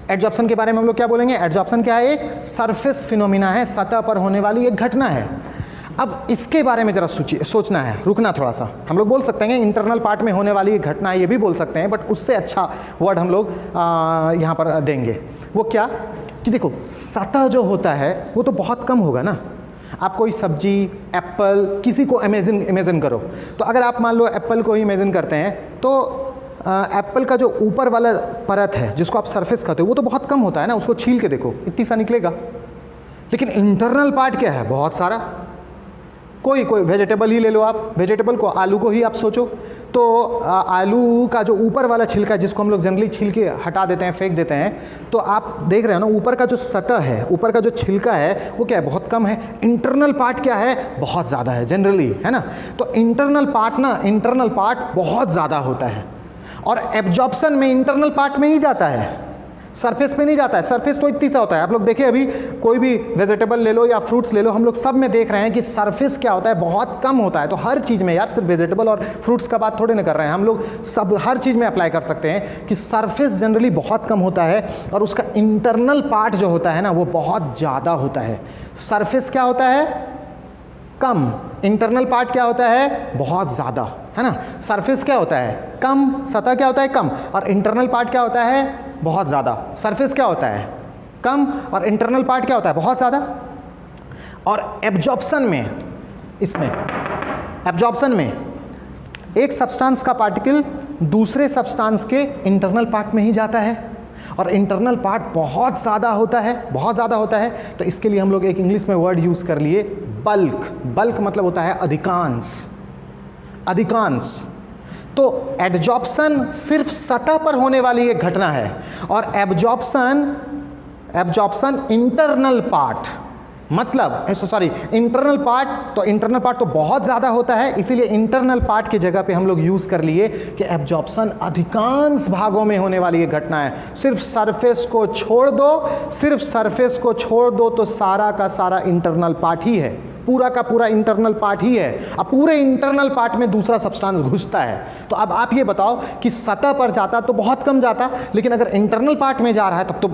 एडजॉर्प्शन के बारे में हम लोग क्या बोलेंगे? एडजॉर्प्शन क्या है? एक सरफेस फिनोमिना है, सतह पर होने वाली एक घटना है। अब इसके बारे में जरा सोचना है, रुकना थोड़ा सा। हम लोग बोल सकते हैं इंटरनल पार्ट में होने वाली एक घटना है, ये भी बोल सकते हैं, बट उससे अच्छा वर्ड हम लोग यहाँ पर देंगे। वो क्या कि देखो, सतह जो होता है वो तो बहुत कम होगा ना। आप कोई सब्जी, एप्पल, किसी को इमेजिन करो। तो अगर आप मान लो एप्पल को ही इमेजिन करते हैं तो एप्पल का जो ऊपर वाला परत है जिसको आप सरफेस कहते हो वो तो बहुत कम होता है ना, उसको छील के देखो इतनी सा निकलेगा। लेकिन इंटरनल पार्ट क्या है, बहुत सारा। कोई वेजिटेबल ही ले लो आप, वेजिटेबल को, आलू को ही आप सोचो, तो आलू का जो ऊपर वाला छिलका है जिसको हम लोग जनरली छील के हटा देते हैं, फेंक देते हैं, तो आप देख रहे हो ना ऊपर का जो सतह है, ऊपर का जो छिलका है वो क्या है, बहुत कम है। इंटरनल पार्ट क्या है, बहुत ज़्यादा है जनरली, है ना। तो इंटरनल पार्ट बहुत ज़्यादा होता है और एब्जॉर्प्शन में इंटरनल पार्ट में ही जाता है, सरफेस पे नहीं जाता है। सरफेस तो इतनी सा होता है, आप लोग देखिए अभी कोई भी वेजिटेबल ले लो या फ्रूट्स ले लो, हम लोग सब में देख रहे हैं कि सरफेस क्या होता है, बहुत कम होता है। तो हर चीज़ में यार, सिर्फ वेजिटेबल और फ्रूट्स का बात थोड़ी ना कर रहे हैं हम लोग, सब हर चीज़ में अप्लाई कर सकते हैं कि सरफेस जनरली बहुत कम होता है और उसका इंटरनल पार्ट जो होता है ना वो बहुत ज़्यादा होता है। सरफेस क्या होता है, कम, इंटरनल पार्ट क्या होता है, बहुत ज़्यादा, है ना। सरफेस क्या होता है, कम, सतह क्या होता है, कम, और इंटरनल पार्ट क्या होता है, बहुत ज़्यादा। सरफेस क्या होता है, कम, और इंटरनल पार्ट क्या होता है, बहुत ज़्यादा। और एब्जॉर्प्शन में, इसमें एब्जॉर्प्शन में एक सब्सटेंस का पार्टिकल दूसरे सब्सटेंस के इंटरनल पार्ट में ही जाता है और इंटरनल पार्ट बहुत ज़्यादा होता है, बहुत ज़्यादा होता है। तो इसके लिए हम लोग एक इंग्लिश में वर्ड यूज़ कर लिए, बल्क। बल्क मतलब होता है अधिकांश, अधिकांश। तो एब्जॉर्प्शन सिर्फ सतह पर होने वाली एक घटना है और एब्जॉर्प्शन इंटरनल पार्ट, मतलब सॉरी इंटरनल पार्ट, तो इंटरनल पार्ट तो बहुत ज़्यादा होता है, इसीलिए इंटरनल पार्ट की जगह पे हम लोग यूज़ कर लिए कि एब्जॉर्प्शन अधिकांश भागों में होने वाली एक घटना है। सिर्फ सरफेस को छोड़ दो, सिर्फ सरफेस को छोड़ दो तो सारा का सारा इंटरनल पार्ट ही है, पूरा का पूरा इंटरनल पार्ट ही है। अब पूरे इंटरनल पार्ट में दूसरा सब्सटेंस घुसता है। तो अब आप ये बताओ कि सतह पर जाता तो बहुत कम जाता, लेकिन अगर इंटरनल पार्ट में जा रहा है तब तो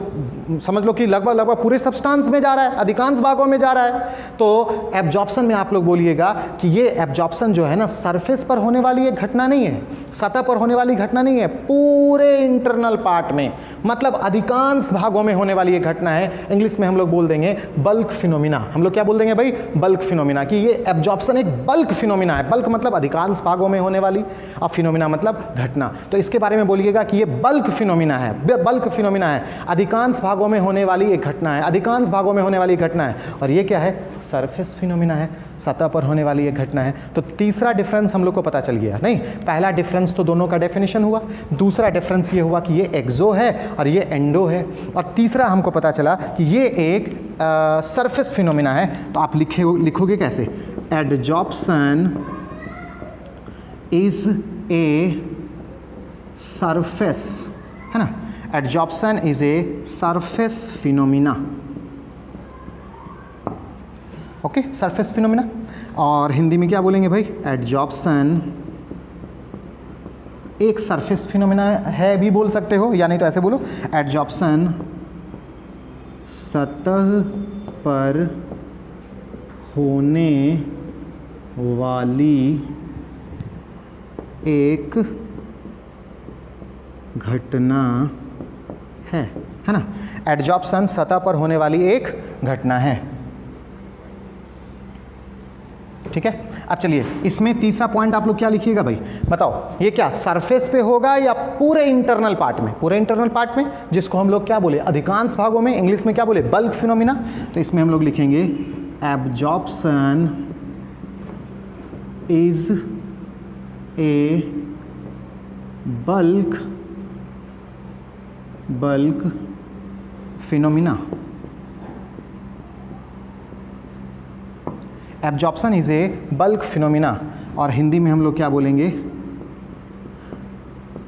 समझ लो कि लगभग पूरे सब्सटेंस में जा रहा है, अधिकांश भागों में जा रहा है। तो एब्जॉर्प्शन में आप लोग बोलिएगा कि ये एब्जॉर्प्शन जो है ना सरफेस पर होने वाली एक घटना नहीं है, सतह पर होने वाली घटना नहीं है, पूरे इंटरनल पार्ट में, मतलब अधिकांश भागों में होने वाली एक घटना है। इंग्लिश में हम लोग बोल देंगे बल्क फिनोमिना। हम लोग क्या बोल देंगे भाई, बल्क फिनोमिना, कि ये एब्जॉर्प्शन एक बल्क फिनोमिना है। बल्क मतलब अधिकांश भागों में होने वाली, और फिनोमिना मतलब घटना। तो इसके बारे में बोलिएगा कि ये बल्क फिनोमिना है, बल्क फिनोमिना है, अधिकांश भागों में होने वाली एक घटना है, अधिकांश भागों में होने वाली घटना है। और ये क्या है, सरफेस फिनोमिना है, सतह पर होने वाली एक घटना है। तो तीसरा डिफरेंस हम लोग को पता चल गया। नहीं, पहला डिफरेंस तो दोनों का डेफिनेशन हुआ, दूसरा डिफरेंस ये हुआ कि ये एक्सो है और ये एंडो है, और तीसरा हमको पता चला कि ये एक सरफेस फिनोमिना है। तो आप लिखोगे कैसे, एडजॉर्प्शन इज ए सरफेस, है ना, adsorption is a surface phenomena. Okay, surface phenomena. और हिंदी में क्या बोलेंगे भाई, एडजॉर्प्शन एक सरफेस फिनोमिना है भी बोल सकते हो, या नहीं तो ऐसे बोलो, एडजॉर्प्शन सतह पर होने वाली एक घटना है ना। एडजॉर्प्शन सतह पर होने वाली एक घटना है। ठीक है, अब चलिए इसमें तीसरा पॉइंट आप लोग क्या लिखिएगा भाई, बताओ, ये क्या सरफेस पे होगा या पूरे इंटरनल पार्ट में? पूरे इंटरनल पार्ट में, जिसको हम लोग क्या बोले, अधिकांश भागों में, इंग्लिश में क्या बोले, बल्क फिनोमिना। तो इसमें हम लोग लिखेंगे absorption is a bulk phenomena. Absorption is a bulk phenomena, और हिंदी में हम लोग क्या बोलेंगे,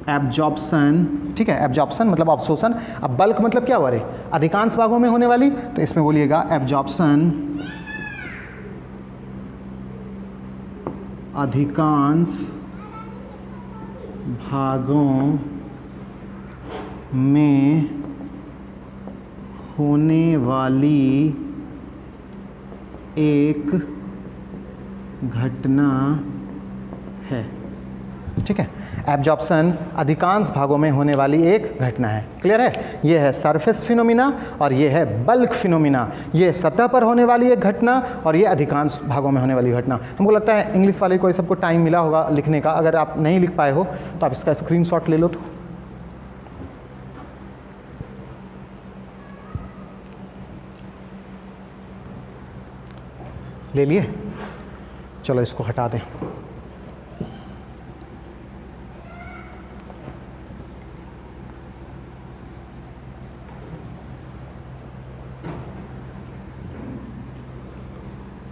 एब्जॉर्प्शन। ठीक है, एब्जॉर्प्शन मतलब अवशोषण। अब बल्क मतलब क्या हुआ रे, अधिकांश भागों में होने वाली, तो इसमें बोलिएगा एब्जॉर्प्शन अधिकांश भागों में होने वाली एक घटना है। ठीक है। एब्जॉर्प्शन अधिकांश भागों में होने वाली एक घटना है। क्लियर है? ये है सरफेस फिनोमिना और ये है बल्क फिनोमिना। ये सतह पर होने वाली एक घटना और ये अधिकांश भागों में होने वाली घटना। हमको लगता है इंग्लिश वाले को सबको टाइम मिला होगा लिखने का। अगर आप नहीं लिख पाए हो तो आप इसका स्क्रीनशॉट ले लो। तो ले लिए? चलो इसको हटा दें।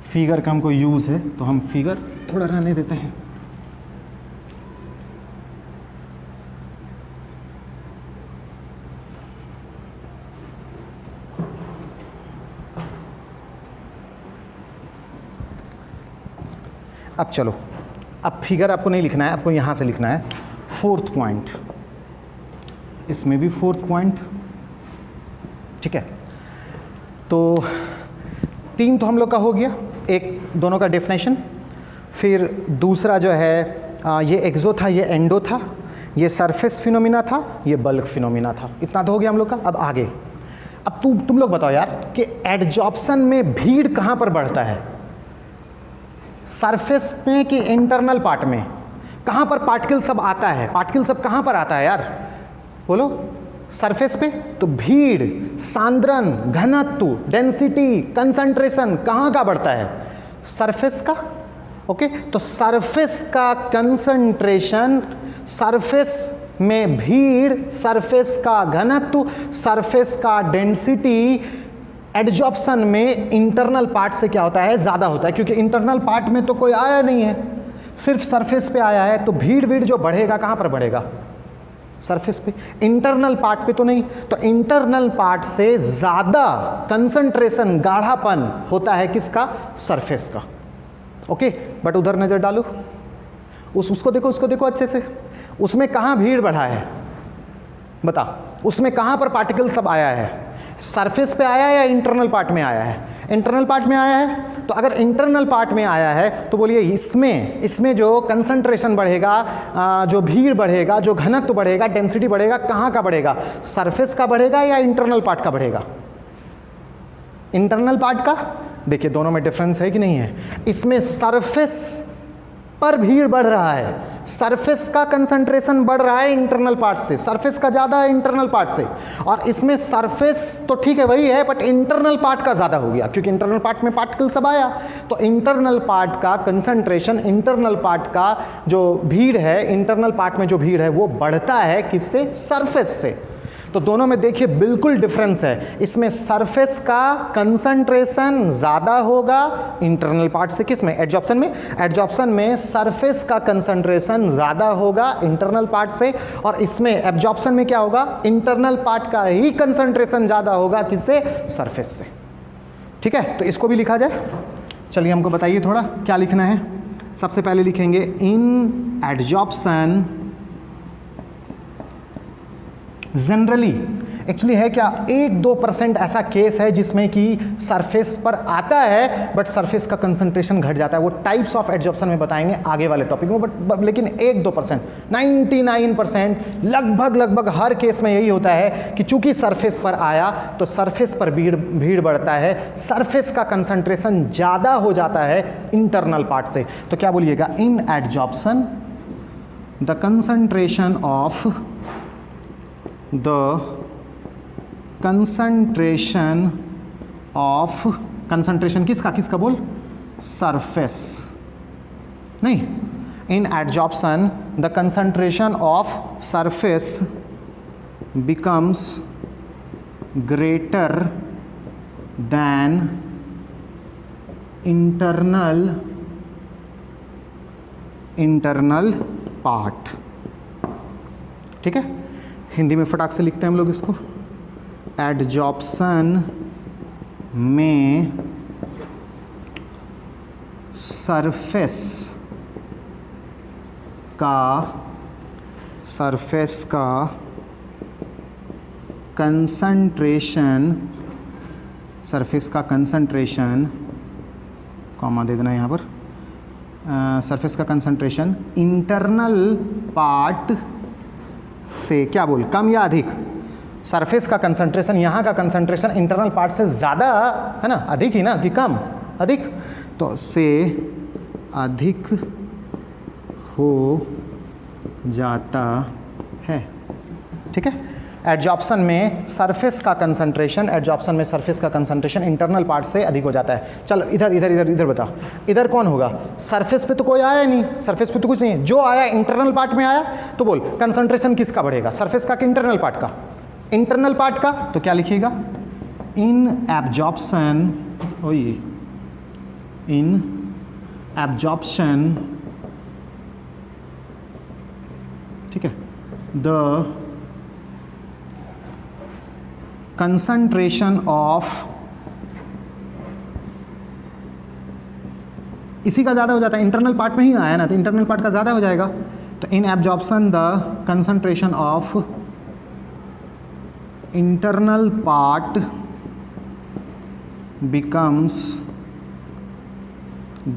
फिगर का हमको यूज़ है तो हम फिगर थोड़ा रहने देते हैं। अब चलो, अब फिगर आपको नहीं लिखना है, आपको यहाँ से लिखना है फोर्थ पॉइंट। इसमें भी फोर्थ पॉइंट। ठीक है, तो 3 तो हम लोग का हो गया, एक दोनों का डेफिनेशन। फिर दूसरा जो है ये एक्सो था, ये एंडो था, ये सरफेस फिनोमिना था, ये बल्क फिनोमिना था। इतना तो हो गया हम लोग का। अब आगे, अब तुम लोग बताओ यार कि एडजॉर्प्शन में भीड़ कहाँ पर बढ़ता है? सरफेस में कि इंटरनल पार्ट में? कहाँ पर पार्टिकल सब आता है? पार्टिकल सब कहाँ पर आता है यार? बोलो। सरफेस पे। तो भीड़, सांद्रण, घनत्व, डेंसिटी, कंसंट्रेशन कहाँ का बढ़ता है? सरफेस का। ओके, तो सरफेस का कंसंट्रेशन, सरफेस में भीड़, सरफेस का घनत्व, सरफेस का डेंसिटी एडजॉर्प्शन में इंटरनल पार्ट से क्या होता है? ज़्यादा होता है, क्योंकि इंटरनल पार्ट में तो कोई आया नहीं है, सिर्फ सरफेस पे आया है। तो भीड़ जो बढ़ेगा कहाँ पर बढ़ेगा? सरफेस पे। इंटरनल पार्ट पे तो नहीं। तो इंटरनल पार्ट से ज़्यादा कंसंट्रेशन, गाढ़ापन होता है किसका? सरफेस का। ओके, बट उधर नज़र डालो, उसको देखो अच्छे से। उसमें कहाँ भीड़ बढ़ा है? बता, उसमें कहाँ पर पार्टिकल सब आया है? सरफेस पे आया है या इंटरनल पार्ट में आया है? इंटरनल पार्ट में आया है। तो अगर इंटरनल पार्ट में आया है तो बोलिए इसमें जो कंसंट्रेशन बढ़ेगा, जो भीड़ बढ़ेगा, जो घनत्व बढ़ेगा, डेंसिटी बढ़ेगा, कहाँ का बढ़ेगा? सरफेस का बढ़ेगा या इंटरनल पार्ट का बढ़ेगा? इंटरनल पार्ट का। देखिए दोनों में डिफरेंस है कि नहीं है? इसमें सरफेस पर भीड़ बढ़ रहा है, सरफेस का कंसंट्रेशन बढ़ रहा है इंटरनल पार्ट से, सरफेस का ज़्यादा है इंटरनल पार्ट से। और इसमें सरफेस तो ठीक है वही है, बट इंटरनल पार्ट का ज़्यादा हो गया, क्योंकि इंटरनल पार्ट में पार्टिकल सब आया। तो इंटरनल पार्ट का कंसंट्रेशन, इंटरनल पार्ट का जो भीड़ है, इंटरनल पार्ट में जो भीड़ है वो बढ़ता है किससे? सरफेस से। तो दोनों में देखिए बिल्कुल डिफरेंस है। इसमें सरफेस का कंसंट्रेशन ज़्यादा होगा इंटरनल पार्ट से। किस में? एडजॉर्प्शन में। एडजॉर्प्शन में सरफेस का कंसंट्रेशन ज़्यादा होगा इंटरनल पार्ट से, और इसमें एब्जॉर्प्शन में क्या होगा? इंटरनल पार्ट का ही कंसंट्रेशन ज़्यादा होगा किससे? सरफेस से। ठीक है, तो इसको भी लिखा जाए। चलिए हमको बताइए थोड़ा क्या लिखना है। सबसे पहले लिखेंगे इन एडजॉर्प्शन जनरली। एक्चुअली है क्या, 1-2% ऐसा केस है जिसमें कि सरफेस पर आता है बट सरफेस का कंसंट्रेशन घट जाता है। वो टाइप्स ऑफ एडजॉर्प्शन में बताएंगे आगे वाले टॉपिक में, बट लेकिन 1-2%, 99% लगभग हर केस में यही होता है कि चूंकि सरफेस पर आया तो सरफेस पर भीड़ बढ़ता है, सरफेस का कंसंट्रेशन ज़्यादा हो जाता है इंटरनल पार्ट से। तो क्या बोलिएगा? In adsorption the concentration of concentration किसका बोल? सरफेस नहीं। In adsorption the concentration of surface becomes greater than internal part. ठीक है, हिंदी में फटाक से लिखते हैं हम लोग इसको। एडजॉर्प्शन में सरफेस का कंसंट्रेशन, कॉमा दे देना यहाँ पर, सरफेस का कंसंट्रेशन इंटरनल पार्ट से क्या बोल कम या अधिक, सरफेस का कंसंट्रेशन, यहाँ का कंसंट्रेशन इंटरनल पार्ट से ज़्यादा है ना, अधिक ही ना कि कम, अधिक, तो से अधिक हो जाता है। ठीक है, एडजॉर्प्शन में सरफेस का कंसंट्रेशन, एडजॉर्प्शन में सरफेस का कंसंट्रेशन इंटरनल पार्ट से अधिक हो जाता है। चल इधर इधर इधर इधर बता, इधर कौन होगा, सरफेस पे तो कोई आया नहीं, सरफेस पे तो कुछ नहीं है, जो आया इंटरनल पार्ट में आया, तो बोल कंसंट्रेशन किसका बढ़ेगा, सरफेस का कि इंटरनल पार्ट का, इंटरनल पार्ट का, तो क्या लिखिएगा, इन एब्जॉर्प्शन, इन एब्जॉर्प्शन, ठीक है, द कंसंट्रेशन ऑफ, इसी का ज़्यादा हो जाता है, इंटरनल पार्ट में ही आया ना, तो इंटरनल पार्ट का ज़्यादा हो जाएगा, तो इन absorption the concentration of internal part becomes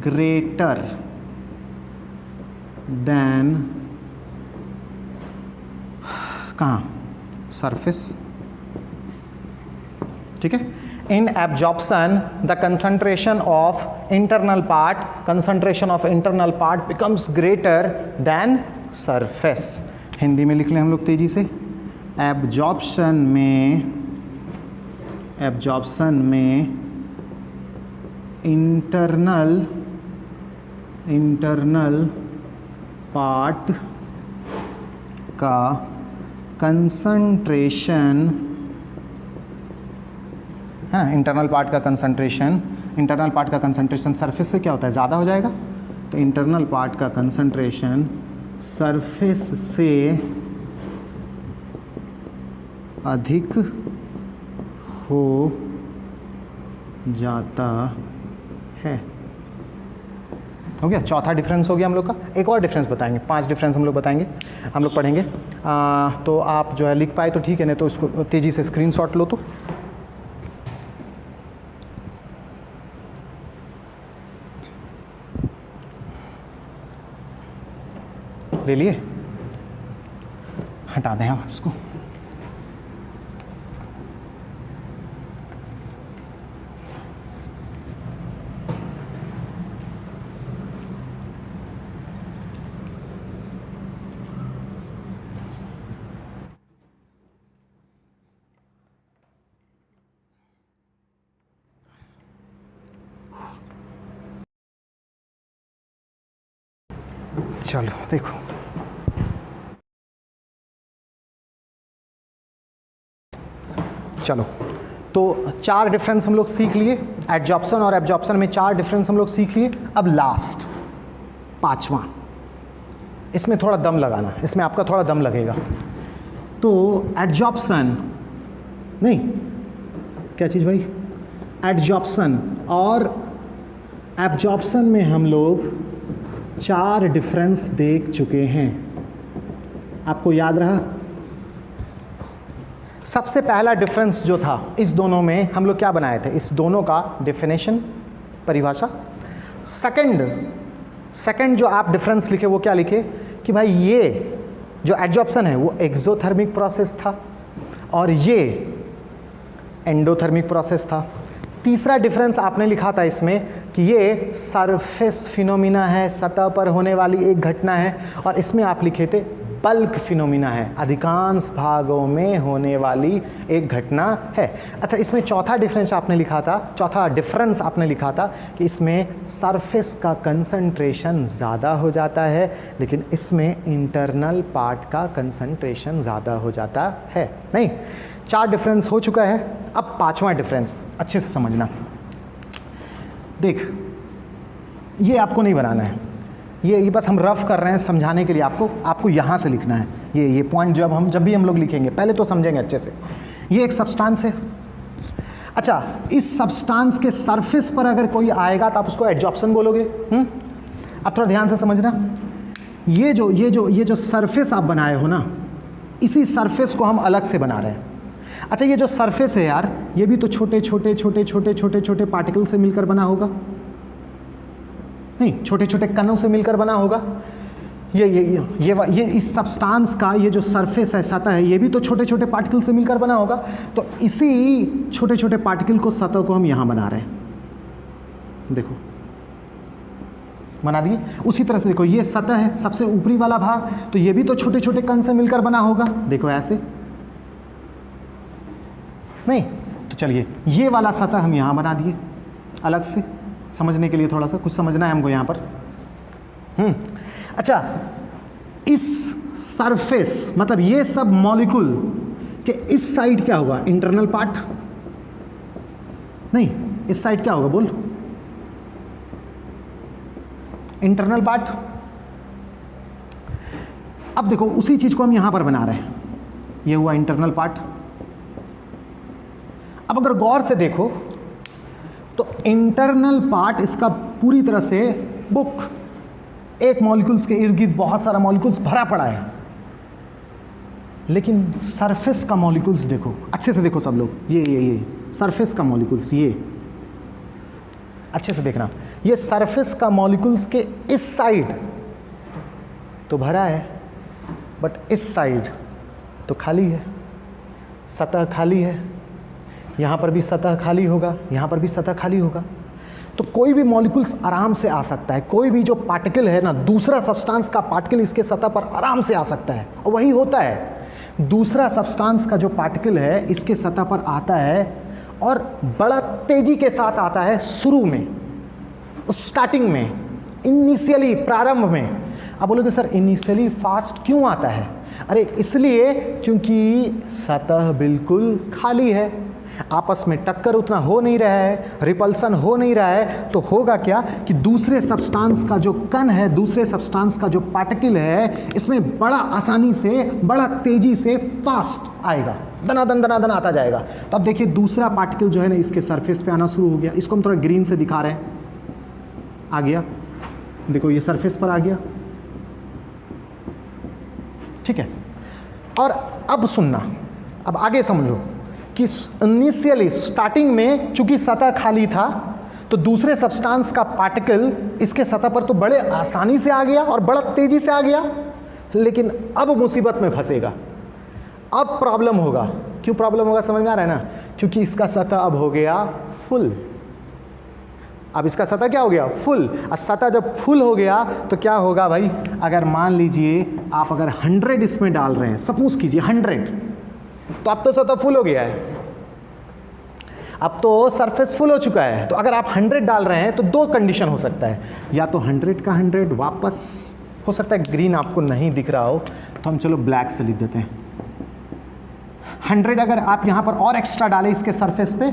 greater then, कहाँ, सरफेस। ठीक है, इन absorption the concentration of internal part, concentration of internal part becomes greater then surface. Hindi में लिख लें हम लोग तेजी से, एब्जॉर्प्शन में इंटरनल पार्ट का कंसंट्रेशन है ना, इंटरनल पार्ट का कंसंट्रेशन सरफेस से क्या होता है, ज़्यादा हो जाएगा, तो इंटरनल पार्ट का कंसंट्रेशन सरफेस से अधिक हो जाता है। हो गया, चौथा डिफरेंस हो गया हम लोग का। एक और डिफरेंस बताएंगे, 5 डिफरेंस हम लोग बताएंगे, हम लोग पढ़ेंगे। तो आप जो है लिख पाए तो ठीक है, नहीं तो इसको तेज़ी से स्क्रीनशॉट लो। तो ले लिए, हटा दें हम इसको। चलो देखो, चलो तो 4 डिफरेंस हम लोग सीख लिए, एडजॉर्प्शन और एब्जॉर्प्शन में 4 डिफरेंस हम लोग सीख लिए। अब लास्ट 5वां, इसमें थोड़ा दम लगाना, इसमें आपका थोड़ा दम लगेगा। तो एडजॉर्प्शन नहीं, क्या चीज़ भाई, एडजॉर्प्शन और एब्जॉर्प्शन में हम लोग 4 डिफरेंस देख चुके हैं, आपको याद रहा। सबसे पहला डिफरेंस जो था, इस दोनों में हम लोग क्या बनाए थे, इस दोनों का डेफिनेशन, परिभाषा। सेकंड जो आप डिफरेंस लिखे वो क्या लिखे कि भाई ये जो एडजॉर्प्शन है वो एक्सोथर्मिक प्रोसेस था और ये एंडोथर्मिक प्रोसेस था। तीसरा डिफरेंस आपने लिखा था इसमें कि ये सरफेस फिनोमिना है, सतह पर होने वाली एक घटना है, और इसमें आप लिखे थे बल्क फिनोमिना है, अधिकांश भागों में होने वाली एक घटना है। अच्छा, इसमें चौथा डिफरेंस आपने लिखा था, चौथा डिफरेंस आपने लिखा था कि इसमें सरफेस का कंसंट्रेशन ज़्यादा हो जाता है, लेकिन इसमें इंटरनल पार्ट का कंसंट्रेशन ज़्यादा हो जाता है। नहीं, 4 डिफरेंस हो चुका है। अब 5वां डिफरेंस अच्छे से समझना। देख, ये आपको नहीं बनाना है, ये बस हम रफ कर रहे हैं समझाने के लिए। आपको यहाँ से लिखना है ये पॉइंट। जब भी हम लोग लिखेंगे पहले तो समझेंगे अच्छे से। ये एक सब्सटेंस है। अच्छा, इस सब्सटेंस के सरफेस पर अगर कोई आएगा तो आप उसको एडजॉर्प्शन बोलोगे। अब थोड़ा ध्यान से समझना, ये जो सरफेस आप बनाए हो ना, इसी सरफेस को हम अलग से बना रहे हैं। अच्छा, ये जो सरफेस है यार, ये भी तो छोटे छोटे पार्टिकल से मिलकर बना होगा, नहीं, छोटे छोटे कणों से मिलकर बना होगा। ये इस सब्सटेंस का ये जो सरफेस है, सतह है, ये भी तो छोटे छोटे पार्टिकल से मिलकर बना होगा। तो इसी छोटे छोटे पार्टिकल को, सतह को हम यहाँ बना रहे हैं, देखो बना दिए। उसी तरह से देखो ये सतह है, सबसे ऊपरी वाला भाग, तो ये भी तो छोटे छोटे कण से मिलकर बना होगा, देखो ऐसे। नहीं तो चलिए ये वाला सतह हम यहाँ बना दिए अलग से, समझने के लिए थोड़ा सा कुछ समझना है हमको यहाँ पर। अच्छा, इस सरफेस मतलब ये सब मॉलिक्यूल के इस साइड क्या होगा? Internal part. नहीं, इस साइड क्या होगा बोल? Internal part. अब देखो उसी चीज को हम यहां पर बना रहे हैं, ये हुआ इंटरनल पार्ट। अब अगर गौर से देखो तो इंटरनल पार्ट इसका पूरी तरह से बुक, एक मॉलिक्यूल्स के इर्द गिर्द बहुत सारा मॉलिक्यूल्स भरा पड़ा है, लेकिन सरफेस का मॉलिक्यूल्स देखो, अच्छे से देखो सब लोग, ये सरफेस का मॉलिक्यूल्स, ये अच्छे से देखना, ये सरफेस का मॉलिक्यूल्स के इस साइड तो भरा है, बट इस साइड तो खाली है, सतह खाली है। यहाँ पर भी सतह खाली होगा, यहाँ पर भी सतह खाली होगा। तो कोई भी मॉलिक्यूल्स आराम से आ सकता है, कोई भी जो पार्टिकल है ना, दूसरा सब्सटेंस का पार्टिकल इसके सतह पर आराम से आ सकता है। और वही होता है, दूसरा सब्सटेंस का जो पार्टिकल है इसके सतह पर आता है और बड़ा तेजी के साथ आता है शुरू में, स्टार्टिंग में, इनिशियली, प्रारंभ में। अब बोलोगे सर इनिशियली फास्ट क्यों आता है? अरे इसलिए क्योंकि सतह बिल्कुल खाली है, आपस में टक्कर उतना हो नहीं रहा है, रिपल्सन हो नहीं रहा है। तो होगा क्या कि दूसरे सब्सटेंस का जो कण है, दूसरे सब्सटेंस का जो पार्टिकल है, इसमें बड़ा आसानी से, बड़ा तेजी से फास्ट आएगा, दनादन आता जाएगा। तो अब देखिए दूसरा पार्टिकल जो है ना इसके सरफेस पे आना शुरू हो गया। इसको हम थोड़ा ग्रीन से दिखा रहे हैं, आ गया, देखो ये सरफेस पर आ गया, ठीक है। और अब सुनना, अब आगे समझ लो कि इनिशियली स्टार्टिंग में चूंकि सतह खाली था, तो दूसरे सब्सटेंस का पार्टिकल इसके सतह पर तो बड़े आसानी से आ गया और बड़ा तेजी से आ गया, लेकिन अब मुसीबत में फंसेगा, अब प्रॉब्लम होगा। क्यों प्रॉब्लम होगा समझ में आ रहा है ना? क्योंकि इसका सतह अब हो गया फुल। अब इसका सतह क्या हो गया? फुल। और सतह जब फुल हो गया तो क्या होगा भाई? अगर मान लीजिए आप अगर 100 इसमें डाल रहे हैं, सपोज कीजिए 100, तो अब तो सतह फुल हो गया है, अब तो सरफेस फुल हो चुका है। तो अगर आप 100 डाल रहे हैं तो दो कंडीशन हो सकता है, या तो 100 का 100 वापस हो सकता है, ग्रीन आपको नहीं दिख रहा हो तो हम चलो ब्लैक से लिख देते हैं। 100 अगर आप यहाँ पर और एक्स्ट्रा डालें इसके सरफेस पे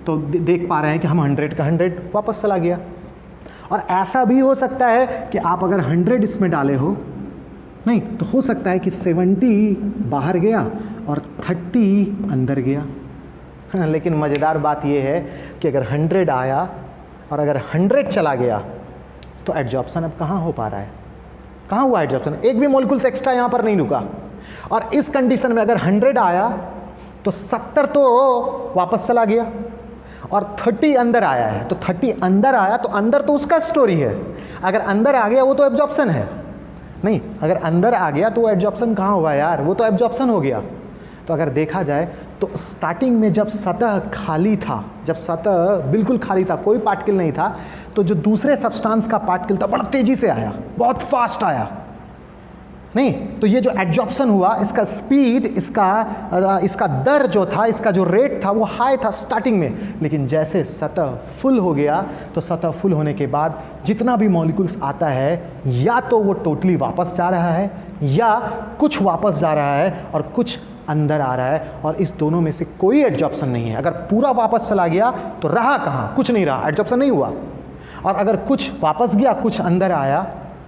तो देख पा रहे हैं कि हम 100 का 100 वापस चला गया। और ऐसा भी हो सकता है कि आप अगर 100 इसमें डाले हो, नहीं तो हो सकता है कि 70 बाहर गया और 30 अंदर गया। हाँ, लेकिन मज़ेदार बात यह है कि अगर 100 आया और अगर 100 चला गया तो एडजॉर्प्शन अब कहाँ हो पा रहा है? कहाँ हुआ एडजॉर्प्शन? एक भी मॉलिक्यूल्स एक्स्ट्रा यहाँ पर नहीं रुका। और इस कंडीशन में अगर 100 आया तो 70 तो वापस चला गया और 30 अंदर आया है, तो 30 अंदर आया तो अंदर तो उसका स्टोरी है। अगर अंदर आ गया वो तो एब्जॉर्प्शन है, नहीं अगर अंदर आ गया तो वो एब्जॉर्प्शन कहाँ हुआ यार? वो तो एब्जॉर्प्शन हो गया। तो अगर देखा जाए तो स्टार्टिंग में जब सतह खाली था, जब सतह बिल्कुल खाली था, कोई पार्टिकल नहीं था, तो जो दूसरे सब्सटेंस का पार्टिकल था बड़ा तेजी से आया, बहुत फास्ट आया, नहीं तो ये जो एडजॉर्प्शन हुआ, इसका स्पीड, इसका दर जो था, इसका जो रेट था वो हाई था स्टार्टिंग में। लेकिन जैसे सतह फुल हो गया तो सतह फुल होने के बाद जितना भी मॉलिक्यूल्स आता है या तो वो टोटली वापस जा रहा है या कुछ वापस जा रहा है और कुछ अंदर आ रहा है, और इस दोनों में से कोई एडजॉर्प्शन नहीं है। अगर पूरा वापस चला गया तो रहा कहाँ? कुछ नहीं रहा, एडजॉर्प्शन नहीं हुआ। और अगर कुछ वापस गया, कुछ अंदर आया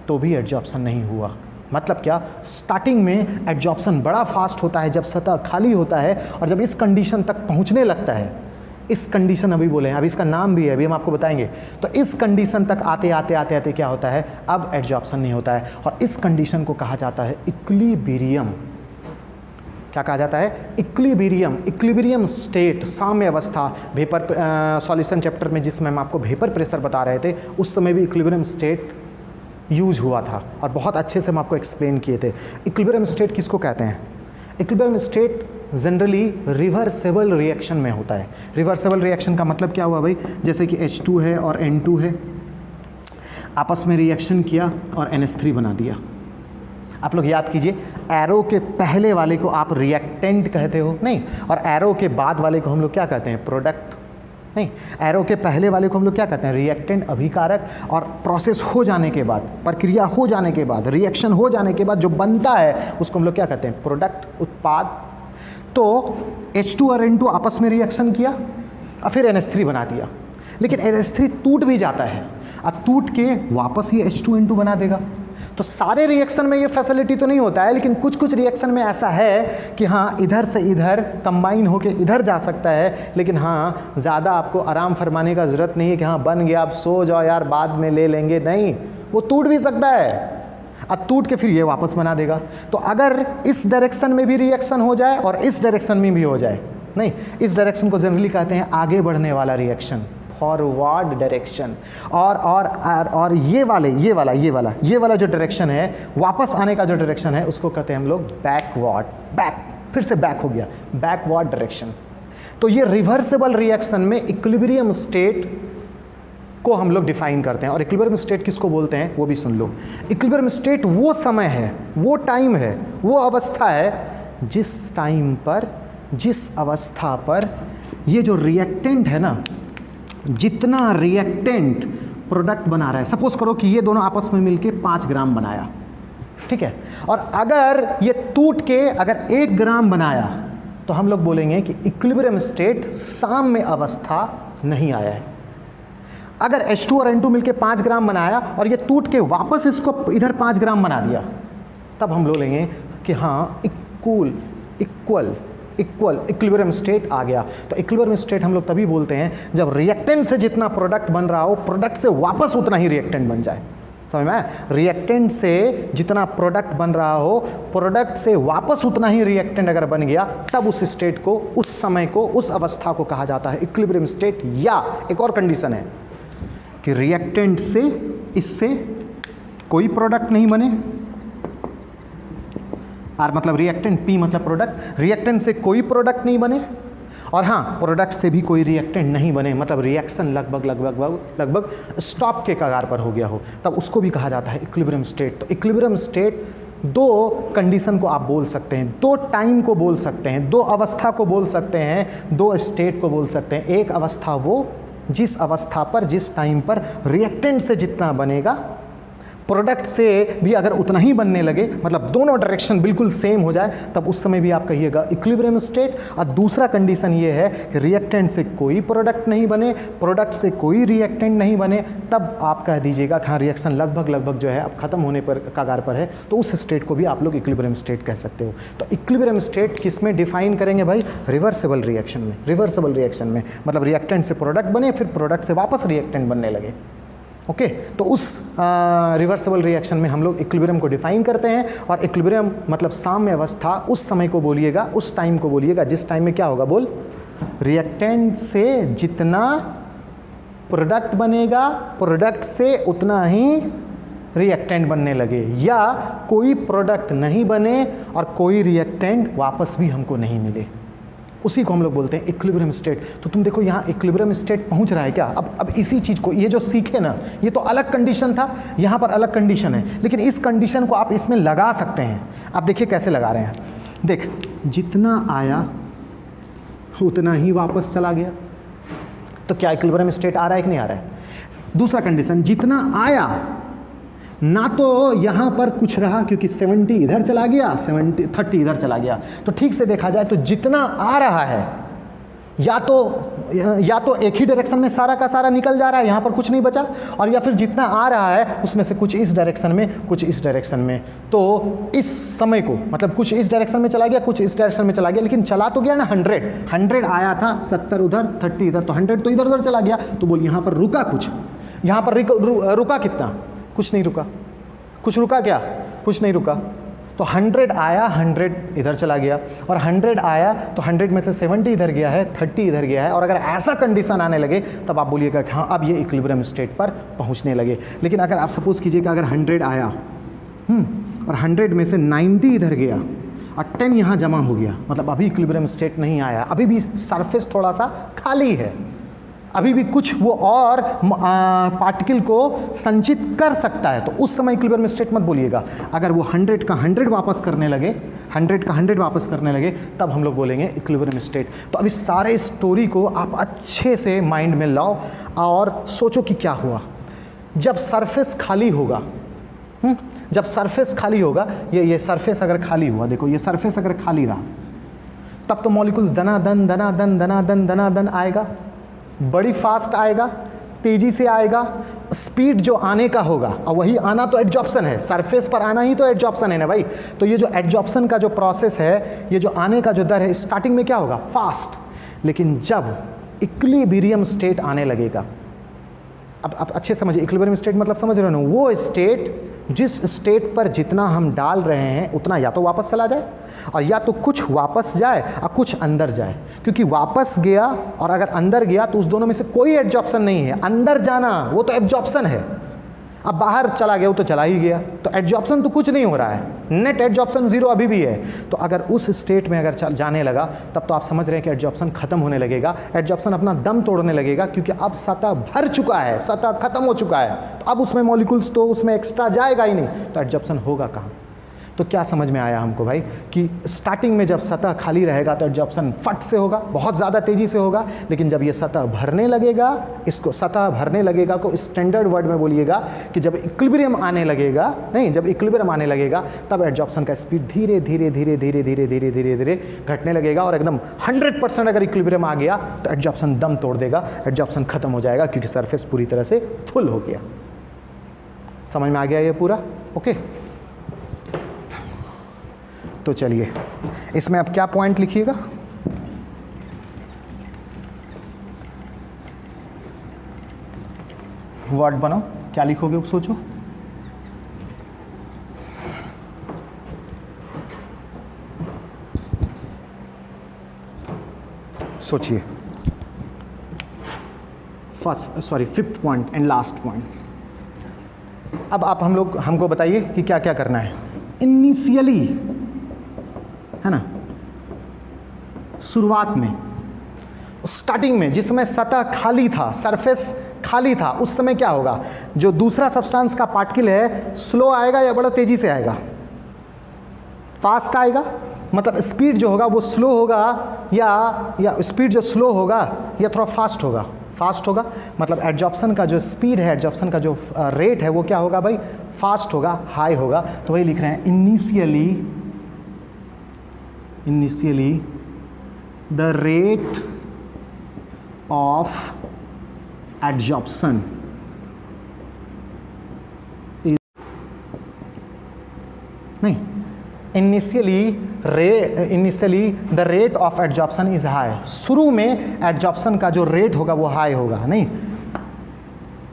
तो भी एडजॉर्प्शन नहीं हुआ। मतलब क्या? स्टार्टिंग में एडजॉर्प्शन बड़ा फास्ट होता है जब सतह खाली होता है, और जब इस कंडीशन तक पहुंचने लगता है, इस कंडीशन अभी बोले हैं, अभी इसका नाम भी है, अभी हम आपको बताएंगे। तो इस कंडीशन तक आते आते क्या होता है? अब एडजॉर्प्शन नहीं होता है, और इस कंडीशन को कहा जाता है इक्विलिब्रियम। क्या कहा जाता है? इक्विलिब्रियम। इक्विलिब्रियम स्टेट, साम्य अवस्था। वेपर सॉल्यूशन चैप्टर में जिसमें हम आपको वेपर प्रेशर बता रहे थे, उस समय भी इक्विलिब्रियम स्टेट यूज हुआ था और बहुत अच्छे से हम आपको एक्सप्लेन किए थे। इक्विलिब्रियम स्टेट किसको कहते हैं? Equilibrium state generally reversible reaction में होता है। रिवर्सेबल रिएक्शन का मतलब क्या हुआ भाई? जैसे कि H2 है और N2 है, आपस में रिएक्शन किया और NH3 बना दिया। आप लोग याद कीजिए, एरो के पहले वाले को आप रिएक्टेंट कहते हो नहीं, और एरो के बाद वाले को हम लोग क्या कहते हैं? प्रोडक्ट नहीं। एरो के पहले वाले को हम लोग क्या कहते हैं? रिएक्टेंट, अभिकारक। और प्रोसेस हो जाने के बाद, प्रक्रिया हो जाने के बाद, रिएक्शन हो जाने के बाद जो बनता है उसको हम लोग क्या कहते हैं? प्रोडक्ट, उत्पाद। तो H2 और N2 आपस में रिएक्शन किया और फिर NH3 बना दिया, लेकिन NH3 टूट भी जाता है और टूट के वापस ये H2N2 बना देगा। तो सारे रिएक्शन में ये फैसिलिटी तो नहीं होता है, लेकिन कुछ कुछ रिएक्शन में ऐसा है कि हाँ इधर से इधर कंबाइन होके इधर जा सकता है, लेकिन हाँ ज़्यादा आपको आराम फरमाने का ज़रूरत नहीं है कि हाँ बन गया आप सो जाओ यार बाद में ले लेंगे, नहीं, वो टूट भी सकता है और टूट के फिर ये वापस बना देगा। तो अगर इस डायरेक्शन में भी रिएक्शन हो जाए और इस डायरेक्शन में भी हो जाए, नहीं, इस डायरेक्शन को जनरली कहते हैं आगे बढ़ने वाला रिएक्शन, फॉरवर्ड डायरेक्शन। और ये वाला जो डायरेक्शन है, वापस आने का जो डायरेक्शन है, उसको कहते हैं हम लोग बैकवर्ड। बैक, फिर से बैक हो गया, बैकवर्ड डायरेक्शन। तो ये रिवर्सेबल रिएक्शन में इक्विलिब्रियम स्टेट को हम लोग डिफाइन करते हैं। और इक्विलिब्रियम स्टेट किसको बोलते हैं वो भी सुन लो। इक्विलिब्रियम स्टेट वो समय है, वो टाइम है, वो अवस्था है जिस टाइम पर, जिस अवस्था पर ये जो रिएक्टेंट है ना, जितना रिएक्टेंट प्रोडक्ट बना रहा है, सपोज करो कि ये दोनों आपस में मिलके 5 ग्राम बनाया, ठीक है, और अगर ये टूट के अगर 1 ग्राम बनाया तो हम लोग बोलेंगे कि इक्विलिब्रियम स्टेट साम्य अवस्था नहीं आया है। अगर H2 और N2 मिलके 5 ग्राम बनाया और ये टूट के वापस इसको इधर 5 ग्राम बना दिया, तब हम बोलेंगे कि हाँ इक्वल इक्विलिब्रियम स्टेट आ गया। तो इक्विलिब्रियम स्टेट हम लोग तभी बोलते हैं जब रिएक्टेंट से जितना प्रोडक्ट बन रहा हो, प्रोडक्ट से वापस उतना ही रिएक्टेंट बन जाए। समझ में आया? रिएक्टेंट से जितना प्रोडक्ट बन रहा हो, प्रोडक्ट से वापस उतना ही रिएक्टेंट अगर बन गया, तब उस स्टेट को, उस समय को, उस अवस्था को कहा जाता है इक्विलिब्रियम स्टेट। या एक और कंडीशन है कि रिएक्टेंट से इससे कोई प्रोडक्ट नहीं बने, आर मतलब रिएक्टेंट, पी मतलब प्रोडक्ट, रिएक्टेंट से कोई प्रोडक्ट नहीं बने, और हाँ प्रोडक्ट से भी कोई रिएक्टेंट नहीं बने, मतलब रिएक्शन लगभग स्टॉप के कगार पर हो गया हो, तब उसको भी कहा जाता है इक्विलिब्रियम स्टेट। तो इक्विलिब्रियम स्टेट 2 कंडीशन को आप बोल सकते हैं, 2 टाइम को बोल सकते हैं, 2 अवस्था को बोल सकते हैं, 2 स्टेट को बोल सकते हैं। एक अवस्था वो जिस अवस्था पर, जिस टाइम पर रिएक्टेंट से जितना बनेगा, प्रोडक्ट से भी अगर उतना ही बनने लगे, मतलब दोनों डायरेक्शन बिल्कुल सेम हो जाए, तब उस समय भी आप कहिएगा इक्विलिब्रियम स्टेट। और दूसरा कंडीशन ये है कि रिएक्टेंट से कोई प्रोडक्ट नहीं बने, प्रोडक्ट से कोई रिएक्टेंट नहीं बने, तब आप कह दीजिएगा कि हाँ रिएक्शन लगभग जो है अब खत्म होने पर कगार पर है, तो उस स्टेट को भी आप लोग इक्विलिब्रियम स्टेट कह सकते हो। तो इक्विलिब्रियम स्टेट किस में डिफाइन करेंगे भाई? रिवर्सेबल रिएक्शन में। रिवर्सेबल रिएक्शन में मतलब रिएक्टेंट से प्रोडक्ट बने, फिर प्रोडक्ट से वापस रिएक्टेंट बनने लगे। ओके, तो उस रिवर्सेबल रिएक्शन में हम लोग इक्विलिब्रियम को डिफाइन करते हैं। और इक्विलिब्रियम मतलब साम्य अवस्था, उस समय को बोलिएगा, उस टाइम को बोलिएगा जिस टाइम में क्या होगा, बोल, रिएक्टेंट से जितना प्रोडक्ट बनेगा, प्रोडक्ट से उतना ही रिएक्टेंट बनने लगे, या कोई प्रोडक्ट नहीं बने और कोई रिएक्टेंट वापस भी हमको नहीं मिले, उसी को हम लोग बोलते हैं इक्विलिब्रियम स्टेट। तो तुम देखो यहाँ इक्विलिब्रियम स्टेट पहुँच रहा है क्या? अब इसी चीज़ को, ये जो सीखे ना, ये तो अलग कंडीशन था, यहाँ पर अलग कंडीशन है, लेकिन इस कंडीशन को आप इसमें लगा सकते हैं। आप देखिए कैसे लगा रहे हैं, देख, जितना आया उतना ही वापस चला गया, तो क्या इक्विलिब्रियम स्टेट आ रहा है कि नहीं आ रहा है? दूसरा कंडीशन, जितना आया ना तो यहाँ पर कुछ रहा, क्योंकि 70 इधर चला गया, 30 इधर चला गया, तो ठीक से देखा जाए तो जितना आ रहा है या तो एक ही डायरेक्शन में सारा का सारा निकल जा रहा है, यहाँ पर कुछ नहीं बचा, और या फिर जितना आ रहा है उसमें से कुछ इस डायरेक्शन में, कुछ इस डायरेक्शन में। तो इस समय को मतलब कुछ इस डायरेक्शन में चला गया, कुछ इस डायरेक्शन में चला गया, लेकिन चला तो गया ना 100 आया था, 70 उधर, 30 इधर, तो 100 तो इधर उधर चला गया। तो बोल यहाँ पर रुका कुछ, यहाँ पर रुका कितना? कुछ नहीं रुका। कुछ रुका क्या? कुछ नहीं रुका। तो 100 आया, 100 इधर चला गया, और 100 आया तो 100 में से 70 इधर गया है, 30 इधर गया है। और अगर ऐसा कंडीशन आने लगे तब आप बोलिएगा कि हाँ अब ये इक्विलिब्रियम स्टेट पर पहुंचने लगे। लेकिन अगर आप सपोज कीजिए कि अगर 100 आया और 100 में से 90 इधर गया और 10 यहाँ जमा हो गया, मतलब अभी इक्विलिब्रियम स्टेट नहीं आया, अभी भी सरफेस थोड़ा सा खाली है, अभी भी कुछ वो और पार्टिकल को संचित कर सकता है, तो उस समय इक्विलिब्रियम स्टेट मत बोलिएगा। अगर वो 100 का 100 वापस करने लगे, 100 का 100 वापस करने लगे, तब हम लोग बोलेंगे इक्विलिब्रियम स्टेट। तो अभी सारे स्टोरी को आप अच्छे से माइंड में लाओ और सोचो कि क्या हुआ जब सरफेस खाली होगा। जब सरफेस खाली होगा, ये सरफेस अगर खाली हुआ, देखो ये सरफेस अगर खाली रहा, तब तो मॉलिक्यूल्स दनादन दनादन दनादन दनादन आएगा, बड़ी फास्ट आएगा, तेजी से आएगा, स्पीड जो आने का होगा, और वही आना तो एडजॉर्प्शन है, सरफेस पर आना ही तो एडजॉर्प्शन है ना भाई। तो ये जो एडजॉर्प्शन का जो प्रोसेस है, ये जो आने का जो दर है, स्टार्टिंग में क्या होगा, फास्ट। लेकिन जब इक्विलिब्रियम स्टेट आने लगेगा, अब अच्छे समझिए, इक्विलिब्रियम स्टेट मतलब समझ रहे हो ना, वो स्टेट जिस स्टेट पर जितना हम डाल रहे हैं उतना या तो वापस चला जाए, और या तो कुछ वापस जाए और कुछ अंदर जाए। क्योंकि वापस गया और अगर अंदर गया तो उस दोनों में से कोई एडजॉर्प्शन नहीं है। अंदर जाना वो तो एब्जॉर्प्शन है, अब बाहर चला गया वो तो चला ही गया, तो एडजॉर्प्शन तो कुछ नहीं हो रहा है, नेट एडजॉर्प्शन 0 अभी भी है। तो अगर उस स्टेट में अगर जाने लगा, तब तो आप समझ रहे हैं कि एडजॉर्प्शन खत्म होने लगेगा, एडजॉर्प्शन अपना दम तोड़ने लगेगा, क्योंकि अब सतह भर चुका है, सतह खत्म हो चुका है, तो अब उसमें मॉलिक्यूल्स तो उसमें एक्स्ट्रा जाएगा ही नहीं, तो एडजॉर्प्शन होगा कहाँ। तो क्या समझ में आया हमको भाई कि स्टार्टिंग में जब सतह खाली रहेगा तो एडजॉर्प्शन फट से होगा, बहुत ज़्यादा तेज़ी से होगा, लेकिन जब ये सतह भरने लगेगा, इसको सतह भरने लगेगा को स्टैंडर्ड वर्ड में बोलिएगा कि जब इक्विलिब्रियम आने लगेगा, नहीं जब इक्विलिब्रियम आने लगेगा तब एडजॉर्प्शन का स्पीड धीरे धीरे धीरे धीरे धीरे धीरे धीरे धीरे घटने लगेगा, और एकदम 100% अगर इक्विलिब्रियम आ गया तो एडजॉर्प्शन दम तोड़ देगा, एडजॉर्प्शन खत्म हो जाएगा, क्योंकि सरफेस पूरी तरह से फुल हो गया। समझ में आ गया ये पूरा? ओके, तो चलिए इसमें अब क्या पॉइंट लिखिएगा, वर्ड बनाओ, क्या लिखोगे सोचो। सोचिए, fifth point and last point. अब आप हमको बताइए कि क्या क्या करना है। इनिशियली है ना, शुरुआत में, स्टार्टिंग में जिसमें सतह खाली था, सरफेस खाली था, उस समय क्या होगा, जो दूसरा सब्सटेंस का पार्टिकल है स्लो आएगा या बड़ा तेजी से आएगा, फास्ट आएगा, मतलब स्पीड जो होगा वो स्लो होगा या स्पीड जो स्लो होगा या थोड़ा फास्ट होगा, फास्ट होगा, मतलब एडजॉर्प्शन का जो स्पीड है, एडजॉर्प्शन का जो रेट है वो क्या होगा भाई, फास्ट होगा, हाई होगा। तो वही लिख रहे हैं, initially the rate of adsorption is, नहीं, initially the rate of adsorption is high. शुरू में एडजॉर्प्शन का जो रेट होगा वो हाई होगा, नहीं,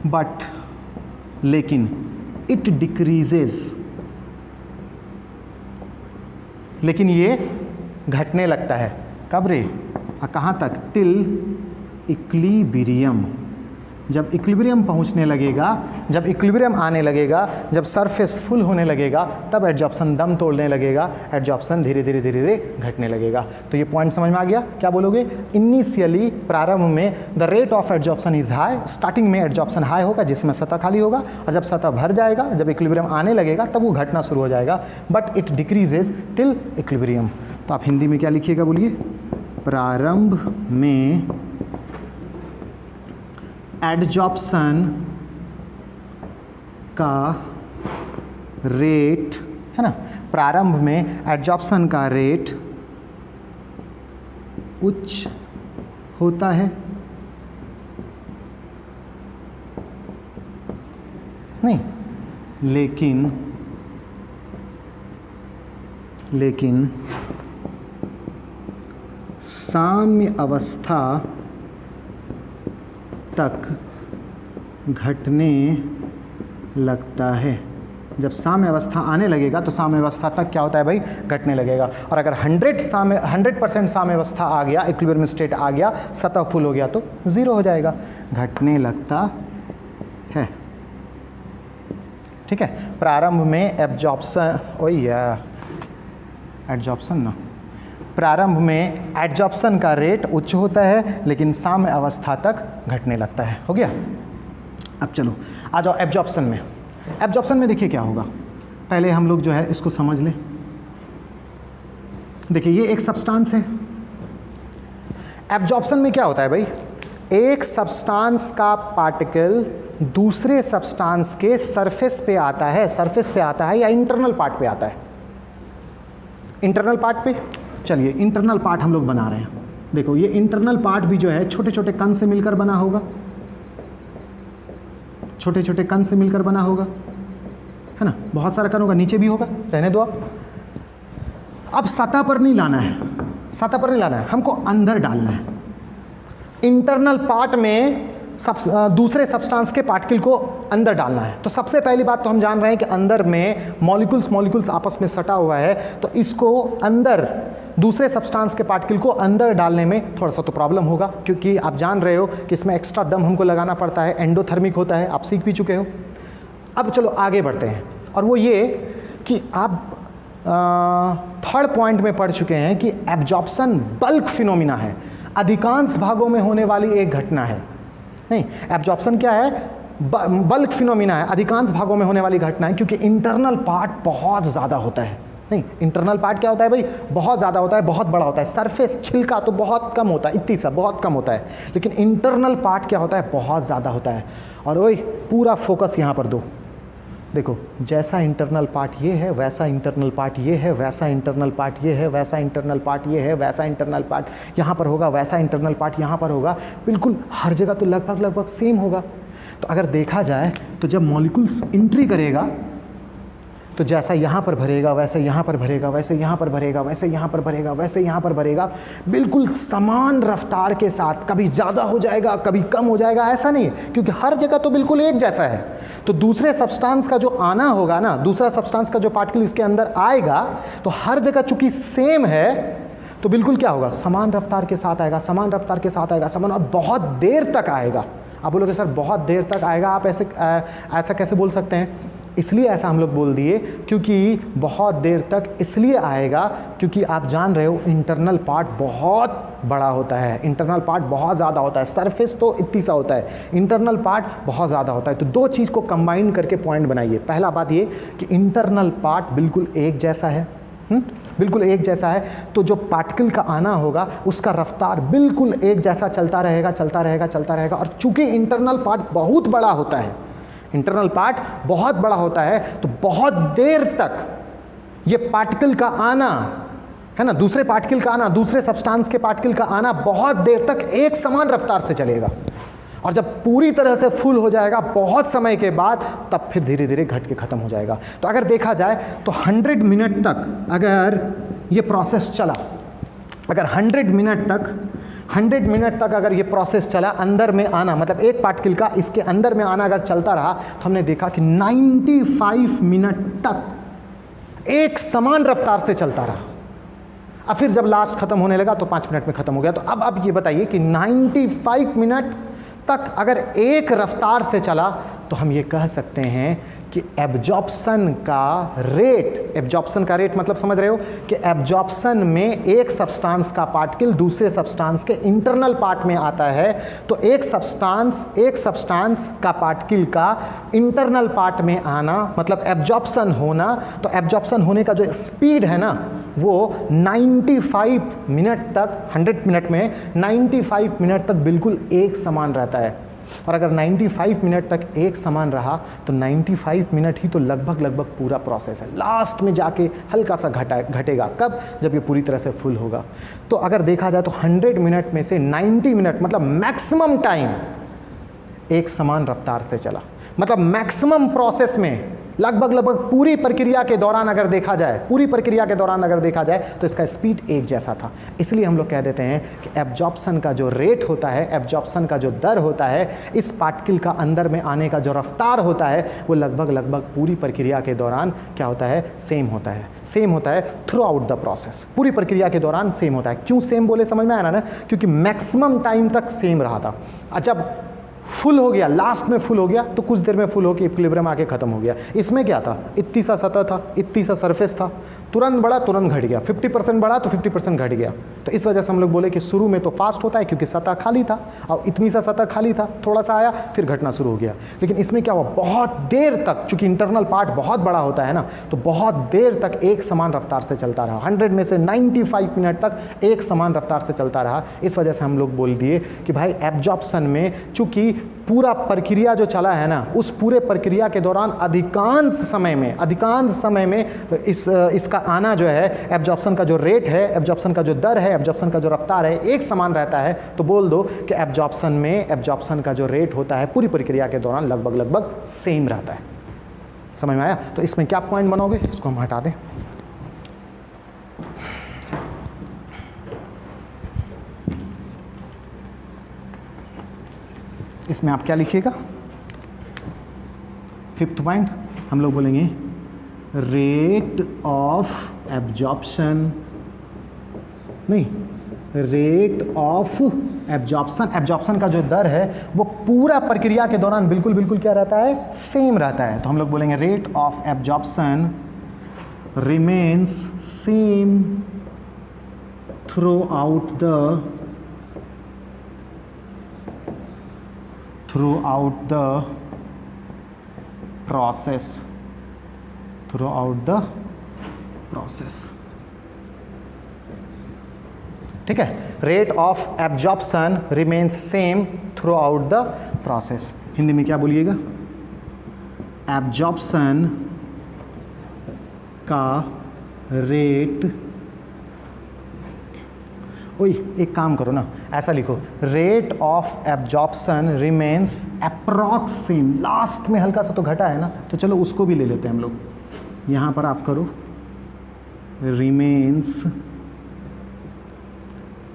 बट लेकिन इट डिक्रीजेस, लेकिन ये घटने लगता है, कब रे, कहाँ तक, टिल इक्विलिब्रियम। जब इक्विलिब्रियम पहुंचने लगेगा, जब इक्विलिब्रियम आने लगेगा, जब सरफेस फुल होने लगेगा, तब एडजॉर्प्शन दम तोड़ने लगेगा, एडजॉर्प्शन धीरे धीरे धीरे धीरे घटने लगेगा। तो ये पॉइंट समझ में आ गया? क्या बोलोगे? इनिशियली, प्रारंभ में, the rate of adsorption is high, starting में एडजॉर्प्शन हाई होगा जिसमें सतह खाली होगा, और जब सतह भर जाएगा, जब इक्विलिब्रियम आने लगेगा, तब वो घटना शुरू हो जाएगा, but it decreases till equilibrium. तो आप हिंदी में क्या लिखिएगा बोलिए? प्रारंभ में एडजॉर्प्शन का रेट, है ना, प्रारंभ में एडजॉर्प्शन का रेट उच्च होता है, नहीं, लेकिन साम्य अवस्था तक घटने लगता है, जब साम्यावस्था आने लगेगा तो साम्यावस्था तक क्या होता है भाई, घटने लगेगा। और अगर 100% साम्यावस्था आ गया, इक्विलिब्रियम स्टेट आ गया, सतह फुल हो गया तो 0 हो जाएगा, घटने लगता है। ठीक है, प्रारंभ में एब्जॉर्प्शन, एडजॉर्प्शन ना, प्रारंभ में एडजॉर्प्शन का रेट उच्च होता है लेकिन साम्य अवस्था तक घटने लगता है। हो गया। अब चलो आ जाओ एब्जॉर्प्शन में। एब्जॉर्प्शन में देखिए क्या होगा, पहले हम लोग जो है इसको समझ लें। देखिए ये एक सब्सटेंस है। एब्जॉर्प्शन में क्या होता है भाई, एक सब्सटेंस का पार्टिकल दूसरे सब्सटेंस के सरफेस पे आता है, सरफेस पे आता है या इंटरनल पार्ट पे आता है। इंटरनल पार्ट पे, चलिए इंटरनल पार्ट हम लोग बना रहे हैं। देखो ये इंटरनल पार्ट भी जो है छोटे छोटे कण से मिलकर बना होगा, छोटे छोटे कण से मिलकर बना होगा, है ना, बहुत सारा कण होगा, नीचे भी होगा, रहने दो आप। अब सतह पर नहीं लाना है, सतह पर नहीं लाना है, हमको अंदर डालना है। इंटरनल पार्ट में दूसरे सब्सटेंस के पार्टिकल को अंदर डालना है। तो सबसे पहली बात तो हम जान रहे हैं कि अंदर में मॉलिक्यूल्स आपस में सटा हुआ है, तो इसको अंदर दूसरे सब्सटेंस के पार्टिकल को अंदर डालने में थोड़ा सा तो प्रॉब्लम होगा, क्योंकि आप जान रहे हो कि इसमें एक्स्ट्रा दम हमको लगाना पड़ता है, एंडोथर्मिक होता है, आप सीख भी चुके हो। अब चलो आगे बढ़ते हैं, और वो ये कि आप थर्ड पॉइंट में पढ़ चुके हैं कि एब्जॉर्प्शन बल्क फिनोमिना है, अधिकांश भागों में होने वाली एक घटना है। नहीं, एब्जॉर्प्शन क्या है, बल्क फिनोमिना है, अधिकांश भागों में होने वाली घटना है, क्योंकि इंटरनल पार्ट बहुत ज़्यादा होता है। नहीं, इंटरनल पार्ट क्या होता है भाई, बहुत ज़्यादा होता है, बहुत बड़ा होता है। सरफेस छिलका तो बहुत कम होता है, इतनी सा बहुत कम होता है, लेकिन इंटरनल पार्ट क्या होता है, बहुत ज़्यादा होता है। और वही पूरा फोकस यहाँ पर दो, देखो जैसा इंटरनल पार्ट ये है, वैसा इंटरनल पार्ट ये है, वैसा इंटरनल पार्ट ये है, वैसा इंटरनल पार्ट ये है, वैसा इंटरनल पार्ट यहाँ पर होगा, वैसा इंटरनल पार्ट यहाँ पर होगा, बिल्कुल हर जगह तो लगभग सेम होगा। तो अगर देखा जाए तो जब मॉलिक्यूल्स एंट्री करेगा तो जैसा यहाँ पर भरेगा वैसे यहाँ पर भरेगा, वैसे यहाँ पर भरेगा, वैसे यहाँ पर भरेगा, वैसे यहाँ पर भरेगा, बिल्कुल समान रफ्तार के साथ, कभी ज़्यादा हो जाएगा कभी कम हो जाएगा, ऐसा नहीं, क्योंकि हर जगह तो बिल्कुल एक जैसा है। तो दूसरे सब्सटेंस का जो आना होगा ना, दूसरा सब्सटेंस का जो पार्टिकल इसके अंदर आएगा, तो हर जगह चूंकि सेम है तो बिल्कुल क्या होगा, समान रफ्तार के साथ आएगा, समान रफ्तार के साथ आएगा, समान, और बहुत देर तक आएगा। आप बोलोगे सर बहुत देर तक आएगा, आप ऐसा कैसे बोल सकते हैं? इसलिए ऐसा हम लोग बोल दिए क्योंकि बहुत देर तक इसलिए आएगा क्योंकि आप जान रहे हो इंटरनल पार्ट बहुत बड़ा होता है, इंटरनल पार्ट बहुत ज़्यादा होता है, सरफेस तो इतनी सा होता है, इंटरनल पार्ट बहुत ज़्यादा होता है। तो दो चीज़ को कंबाइन करके पॉइंट बनाइए। पहला बात ये कि इंटरनल पार्ट बिल्कुल एक जैसा है, बिल्कुल एक जैसा है, तो जो पार्टिकल का आना होगा उसका रफ्तार बिल्कुल एक जैसा चलता रहेगा, चलता रहेगा, चलता रहेगा। और चूंकि इंटरनल पार्ट बहुत बड़ा होता है, इंटरनल पार्ट बहुत बड़ा होता है, तो बहुत देर तक ये पार्टिकल का आना है ना, दूसरे पार्टिकल का आना, दूसरे सब्सटेंस के पार्टिकल का आना बहुत देर तक एक समान रफ्तार से चलेगा। और जब पूरी तरह से फुल हो जाएगा बहुत समय के बाद, तब फिर धीरे धीरे घट के ख़त्म हो जाएगा। तो अगर देखा जाए तो 100 मिनट तक अगर ये प्रोसेस चला, अगर 100 मिनट तक अगर ये प्रोसेस चला, अंदर में आना मतलब एक पार्टिकल का इसके अंदर में आना अगर चलता रहा, तो हमने देखा कि 95 मिनट तक एक समान रफ्तार से चलता रहा। अब फिर जब लास्ट खत्म होने लगा तो 5 मिनट में खत्म हो गया। तो अब ये बताइए कि 95 मिनट तक अगर एक रफ्तार से चला, तो हम ये कह सकते हैं कि एब्जॉर्प्शन का रेट मतलब समझ रहे हो कि एब्जॉर्प्शन में एक सब्सटेंस का पार्टिकल दूसरे सब्सटेंस के इंटरनल पार्ट में आता है, तो एक सब्सटेंस का पार्टिकल का इंटरनल पार्ट में आना मतलब एब्जॉर्प्शन होना, तो एब्जॉर्प्शन होने का जो स्पीड है ना, वो 95 मिनट तक, 100 मिनट में 95 मिनट तक बिल्कुल एक समान रहता है। और अगर 95 मिनट तक एक समान रहा तो 95 मिनट ही तो लगभग पूरा प्रोसेस है। लास्ट में जाके हल्का सा घटेगा, कब? जब ये पूरी तरह से फुल होगा। तो अगर देखा जाए तो 100 मिनट में से 90 मिनट मतलब मैक्सिमम टाइम एक समान रफ्तार से चला, मतलब मैक्सिमम प्रोसेस में लगभग लगभग पूरी प्रक्रिया के दौरान अगर देखा जाए, पूरी प्रक्रिया के दौरान अगर देखा जाए तो इसका स्पीड एक जैसा था। इसलिए हम लोग कह देते हैं कि एब्जॉर्प्शन का जो रेट होता है, एब्जॉर्प्शन का जो दर होता है, इस पार्टिकल का अंदर में आने का जो रफ्तार होता है, वो लगभग लगभग पूरी प्रक्रिया के दौरान क्या होता है, सेम होता है। सेम होता है थ्रू आउट द प्रोसेस, पूरी प्रक्रिया के दौरान सेम होता है। क्यों सेम बोले समझ में आया ना? क्योंकि मैक्सिमम टाइम तक सेम रहा था। जब फुल हो गया, लास्ट में फुल हो गया, तो कुछ देर में फुल होकर इक्विलिब्रियम आके खत्म हो गया। इसमें क्या था, इतनी सा सतह था, इतनी सा सरफेस था, तुरंत बढ़ा तुरंत घट गया, 50% बढ़ा तो 50% घट गया। तो इस वजह से हम लोग बोले कि शुरू में तो फास्ट होता है क्योंकि सतह खाली था, और इतनी सा सतह खाली था, थोड़ा सा आया फिर घटना शुरू हो गया। लेकिन इसमें क्या हुआ, बहुत देर तक, चूंकि इंटरनल पार्ट बहुत बड़ा होता है ना, तो बहुत देर तक एक समान रफ्तार से चलता रहा। 100 में से 95 मिनट तक एक समान रफ्तार से चलता रहा। इस वजह से हम लोग बोल दिए कि भाई एब्जॉर्प्शन में चूंकि पूरा प्रक्रिया जो चला है ना, उस पूरे प्रक्रिया के दौरान अधिकांश समय में इसका आना जो है, एब्जॉर्प्शन का जो रेट है, एब्जॉर्प्शन का जो दर है, एब्जॉर्प्शन का जो रफ्तार है, एक समान रहता है। तो बोल दो कि एब्जॉर्प्शन में एब्जॉर्प्शन का जो रेट होता है पूरी प्रक्रिया के दौरान लगभग लगभग सेम रहता है। समझ में आया? तो इसमें क्या पॉइंट बनोगे, इसको हम हटा दें। इसमें आप क्या लिखिएगा, 5th पॉइंट हम लोग बोलेंगे रेट ऑफ एब्जॉर्प्शन, नहीं, रेट ऑफ एब्जॉर्प्शन। एब्जॉर्प्शन का जो दर है वो पूरा प्रक्रिया के दौरान बिल्कुल बिल्कुल क्या रहता है, सेम रहता है। तो हम लोग बोलेंगे rate of absorption remains same through out the process, ठीक है। Rate of absorption remains same through out the process. Hindi में क्या बोलिएगा, एब्जॉर्प्शन का रेट, ओए एक काम करो ना, ऐसा लिखो, rate of absorption remains approx same. Last में हल्का सा तो घटा है ना, तो चलो उसको भी ले लेते हैं हम लोग। यहाँ पर आप करो रिमेन्स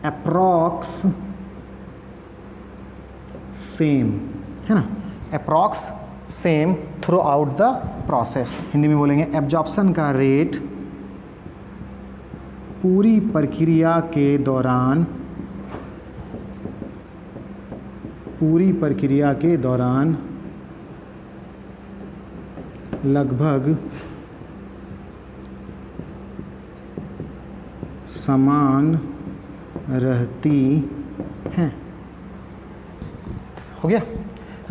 अप्रॉक्स सेम, है ना, approx same through out the process. Hindi में बोलेंगे एब्जॉर्प्शन का रेट पूरी प्रक्रिया के दौरान लगभग समान रहती हैं। हो गया।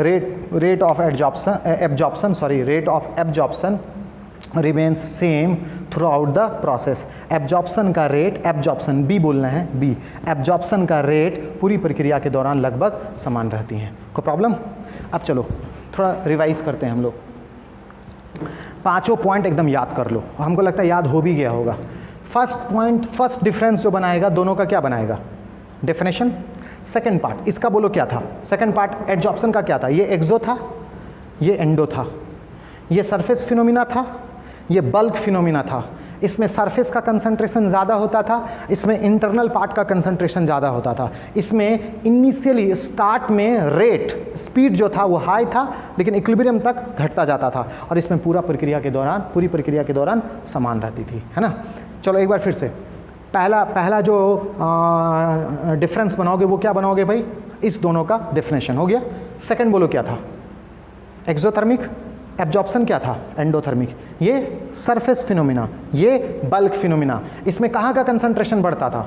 Rate of absorption remains same through out the process. Absorption का रेट, एब्जॉर्प्शन बी बोलना है, बी, एब्जॉर्प्शन का रेट पूरी प्रक्रिया के दौरान लगभग समान रहती हैं। कोई प्रॉब्लम? अब चलो थोड़ा रिवाइज करते हैं हम लोग। पांचों पॉइंट एकदम याद कर लो, हमको लगता है याद हो भी गया होगा। फर्स्ट पॉइंट, फर्स्ट डिफरेंस जो बनाएगा दोनों का क्या बनाएगा, डेफिनेशन। सेकंड पार्ट इसका बोलो क्या था, सेकंड पार्ट एब्जॉर्प्शन का क्या था, ये एक्सो था, ये एंडो था, ये सरफेस फिनोमिना था, ये बल्क फिनोमिना था। इसमें सरफेस का कंसंट्रेशन ज़्यादा होता था, इसमें इंटरनल पार्ट का कंसंट्रेशन ज़्यादा होता था। इसमें इनिशियली स्टार्ट में रेट, स्पीड जो था वो हाई था, लेकिन इक्विलिब्रियम तक घटता जाता था, और इसमें पूरी प्रक्रिया के दौरान समान रहती थी, है ना। चलो एक बार फिर से, पहला जो डिफरेंस बनाओगे वो क्या बनाओगे भाई, इस दोनों का डेफिनेशन हो गया। सेकंड बोलो क्या था, एक्सोथर्मिक। एब्जॉर्प्शन क्या था, एंडोथर्मिक। ये सरफेस फिनोमिना, ये बल्क फिनोमिना। इसमें कहाँ का कंसंट्रेशन बढ़ता था,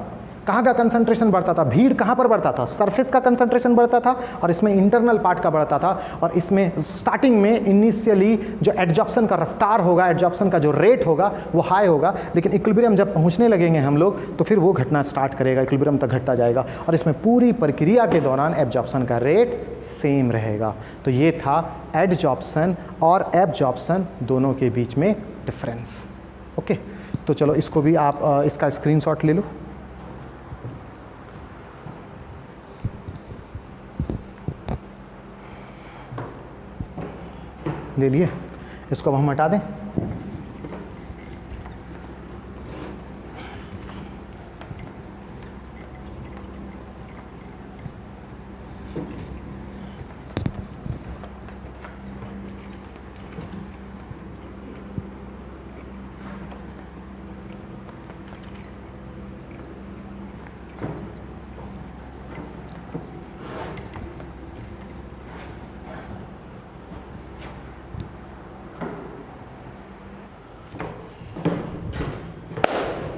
कहाँ का कंसंट्रेशन बढ़ता था, भीड़ कहाँ पर बढ़ता था, सरफेस का कंसंट्रेशन बढ़ता था, और इसमें इंटरनल पार्ट का बढ़ता था। और इसमें स्टार्टिंग में इनिशियली जो एब्जॉर्प्शन का रफ्तार होगा, एब्जॉर्प्शन का जो रेट होगा वो हाई होगा, लेकिन इक्विलिब्रियम जब पहुँचने लगेंगे हम लोग तो फिर वो घटना स्टार्ट करेगा, इक्विलिब्रियम तक घटता जाएगा, और इसमें पूरी प्रक्रिया के दौरान एब्जॉर्प्शन का रेट सेम रहेगा। तो ये था एडजॉर्प्शन और एब्जॉर्प्शन दोनों के बीच में डिफरेंस। ओके, तो चलो इसको भी आप इसका स्क्रीनशॉट ले लो। ले लिए। इसको अब हम हटा दें।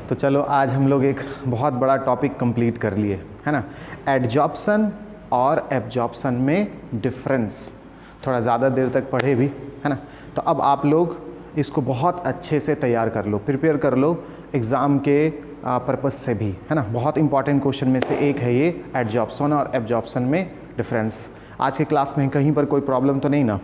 तो चलो आज हम लोग एक बहुत बड़ा टॉपिक कंप्लीट कर लिए, है ना। एडजॉर्प्शन और एब्जॉर्प्शन में डिफरेंस, थोड़ा ज़्यादा देर तक पढ़े भी, है ना। तो अब आप लोग इसको बहुत अच्छे से तैयार कर लो, प्रिपेयर कर लो एग्ज़ाम के पर्पस से भी, है ना। बहुत इंपॉर्टेंट क्वेश्चन में से एक है ये, एडजॉर्प्शन और एब्जॉर्प्शन में डिफरेंस। आज के क्लास में कहीं पर कोई प्रॉब्लम तो नहीं ना।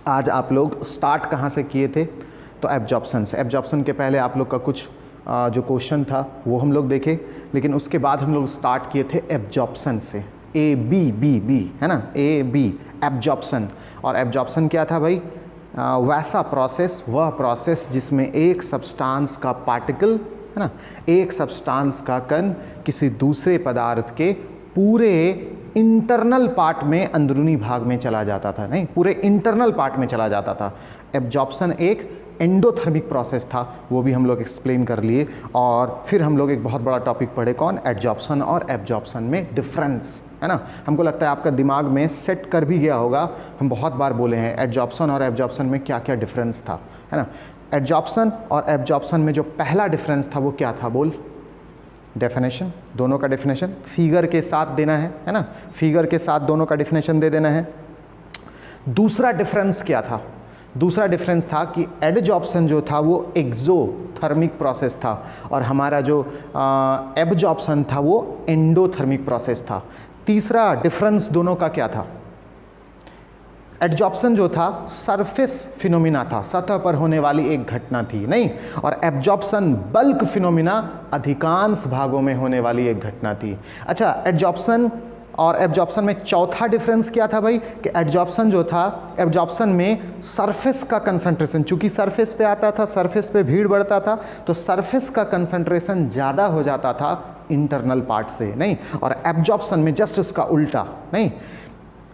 आज आप लोग स्टार्ट कहाँ से किए थे, तो एब्जॉर्प्शन से। एब्जॉर्प्शन के पहले आप लोग का कुछ जो क्वेश्चन था वो हम लोग देखे, लेकिन उसके बाद हम लोग स्टार्ट किए थे एब्जॉर्प्शन से, ए बी बी बी, है ना, ए बी एब्जॉर्प्शन। और एब्जॉर्प्शन क्या था भाई, वैसा प्रोसेस, वह प्रोसेस जिसमें एक सब्सटेंस का पार्टिकल, है ना, एक सब्सटेंस का कण किसी दूसरे पदार्थ के पूरे इंटरनल पार्ट में, अंदरूनी भाग में चला जाता था, नहीं, पूरे इंटरनल पार्ट में चला जाता था। एब्जॉर्प्शन एक एंडोथर्मिक प्रोसेस था, वो भी हम लोग एक्सप्लेन कर लिए। और फिर हम लोग एक बहुत बड़ा टॉपिक पढ़े, कौन, एडजॉर्प्शन और एब्जॉर्प्शन में डिफरेंस, है ना। हमको लगता है आपका दिमाग में सेट कर भी गया होगा, हम बहुत बार बोले हैं एडजॉर्प्शन और एब्जॉर्प्शन में क्या क्या डिफरेंस था, है ना। एडजॉर्प्शन और एब्जॉर्प्शन में जो पहला डिफरेंस था वो क्या था, बोल, डेफिनेशन, दोनों का डेफिनेशन फिगर के साथ देना है ना, फिगर के साथ दोनों का डेफिनेशन दे देना है। दूसरा डिफरेंस क्या था, दूसरा डिफरेंस था कि एडजॉर्प्शन जो था वो एक्सोथर्मिक प्रोसेस था और हमारा जो एब्जॉर्प्शन था वो एंडोथर्मिक प्रोसेस था। तीसरा डिफरेंस दोनों का क्या था, एडजॉर्प्शन जो था सरफेस फिनोमिना था, सतह पर होने वाली एक घटना थी, नहीं, और एब्जॉर्प्शन बल्क फिनोमिना, अधिकांश भागों में होने वाली एक घटना थी। अच्छा, एडजॉर्प्शन और एब्जॉर्प्शन में चौथा डिफरेंस क्या था भाई, कि एडजॉर्प्शन जो था, एब्जॉर्प्शन में सरफेस का कंसंट्रेशन, चूंकि सरफेस पे आता था, सरफेस पे भीड़ बढ़ता था, तो सरफेस का कंसंट्रेशन ज़्यादा हो जाता था इंटरनल पार्ट से, नहीं, और एब्जॉर्प्शन में जस्ट उसका उल्टा, नहीं,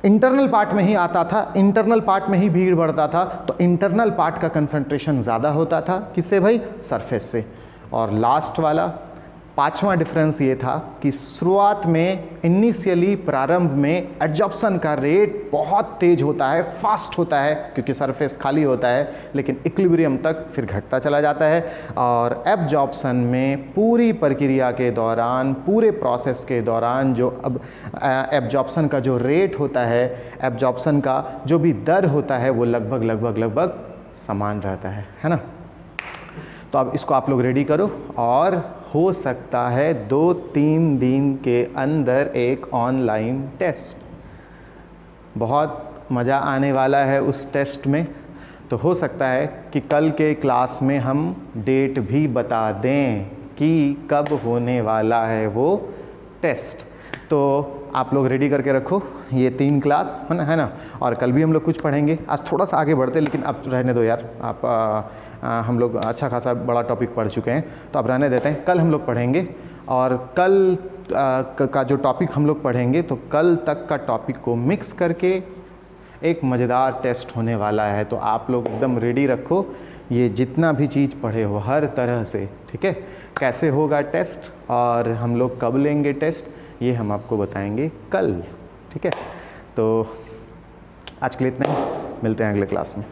इंटरनल पार्ट में ही आता था, इंटरनल पार्ट में ही भीड़ बढ़ता था, तो इंटरनल पार्ट का कंसंट्रेशन ज़्यादा होता था, किससे भाई, सरफेस से। और लास्ट वाला पांचवा डिफरेंस ये था कि शुरुआत में, इनिशियली, प्रारंभ में एडजॉर्प्शन का रेट बहुत तेज होता है, फास्ट होता है, क्योंकि सरफेस खाली होता है, लेकिन इक्विलिब्रियम तक फिर घटता चला जाता है। और एब्जॉर्प्शन में पूरी प्रक्रिया के दौरान, पूरे प्रोसेस के दौरान जो अब एब्जॉर्प्शन का जो रेट होता है, एब्जॉर्प्शन का जो भी दर होता है, वो लगभग समान रहता है ना। तो अब इसको आप लोग रेडी करो, और हो सकता है 2-3 दिन के अंदर एक ऑनलाइन टेस्ट, बहुत मज़ा आने वाला है उस टेस्ट में। तो हो सकता है कि कल के क्लास में हम डेट भी बता दें कि कब होने वाला है वो टेस्ट। तो आप लोग रेडी करके रखो ये 3 क्लास, है ना। और कल भी हम लोग कुछ पढ़ेंगे, आज थोड़ा सा आगे बढ़ते, लेकिन अब रहने दो यार, आप हम लोग अच्छा खासा बड़ा टॉपिक पढ़ चुके हैं, तो अब रहने देते हैं। कल हम लोग पढ़ेंगे, और कल का जो टॉपिक हम लोग पढ़ेंगे, तो कल तक का टॉपिक को मिक्स करके एक मज़ेदार टेस्ट होने वाला है। तो आप लोग एकदम रेडी रखो, ये जितना भी चीज़ पढ़े हो हर तरह से, ठीक है। कैसे होगा टेस्ट और हम लोग कब लेंगे टेस्ट, ये हम आपको बताएंगे कल, ठीक है। तो आज के लिए इतना ही, मिलते हैं अगले क्लास में।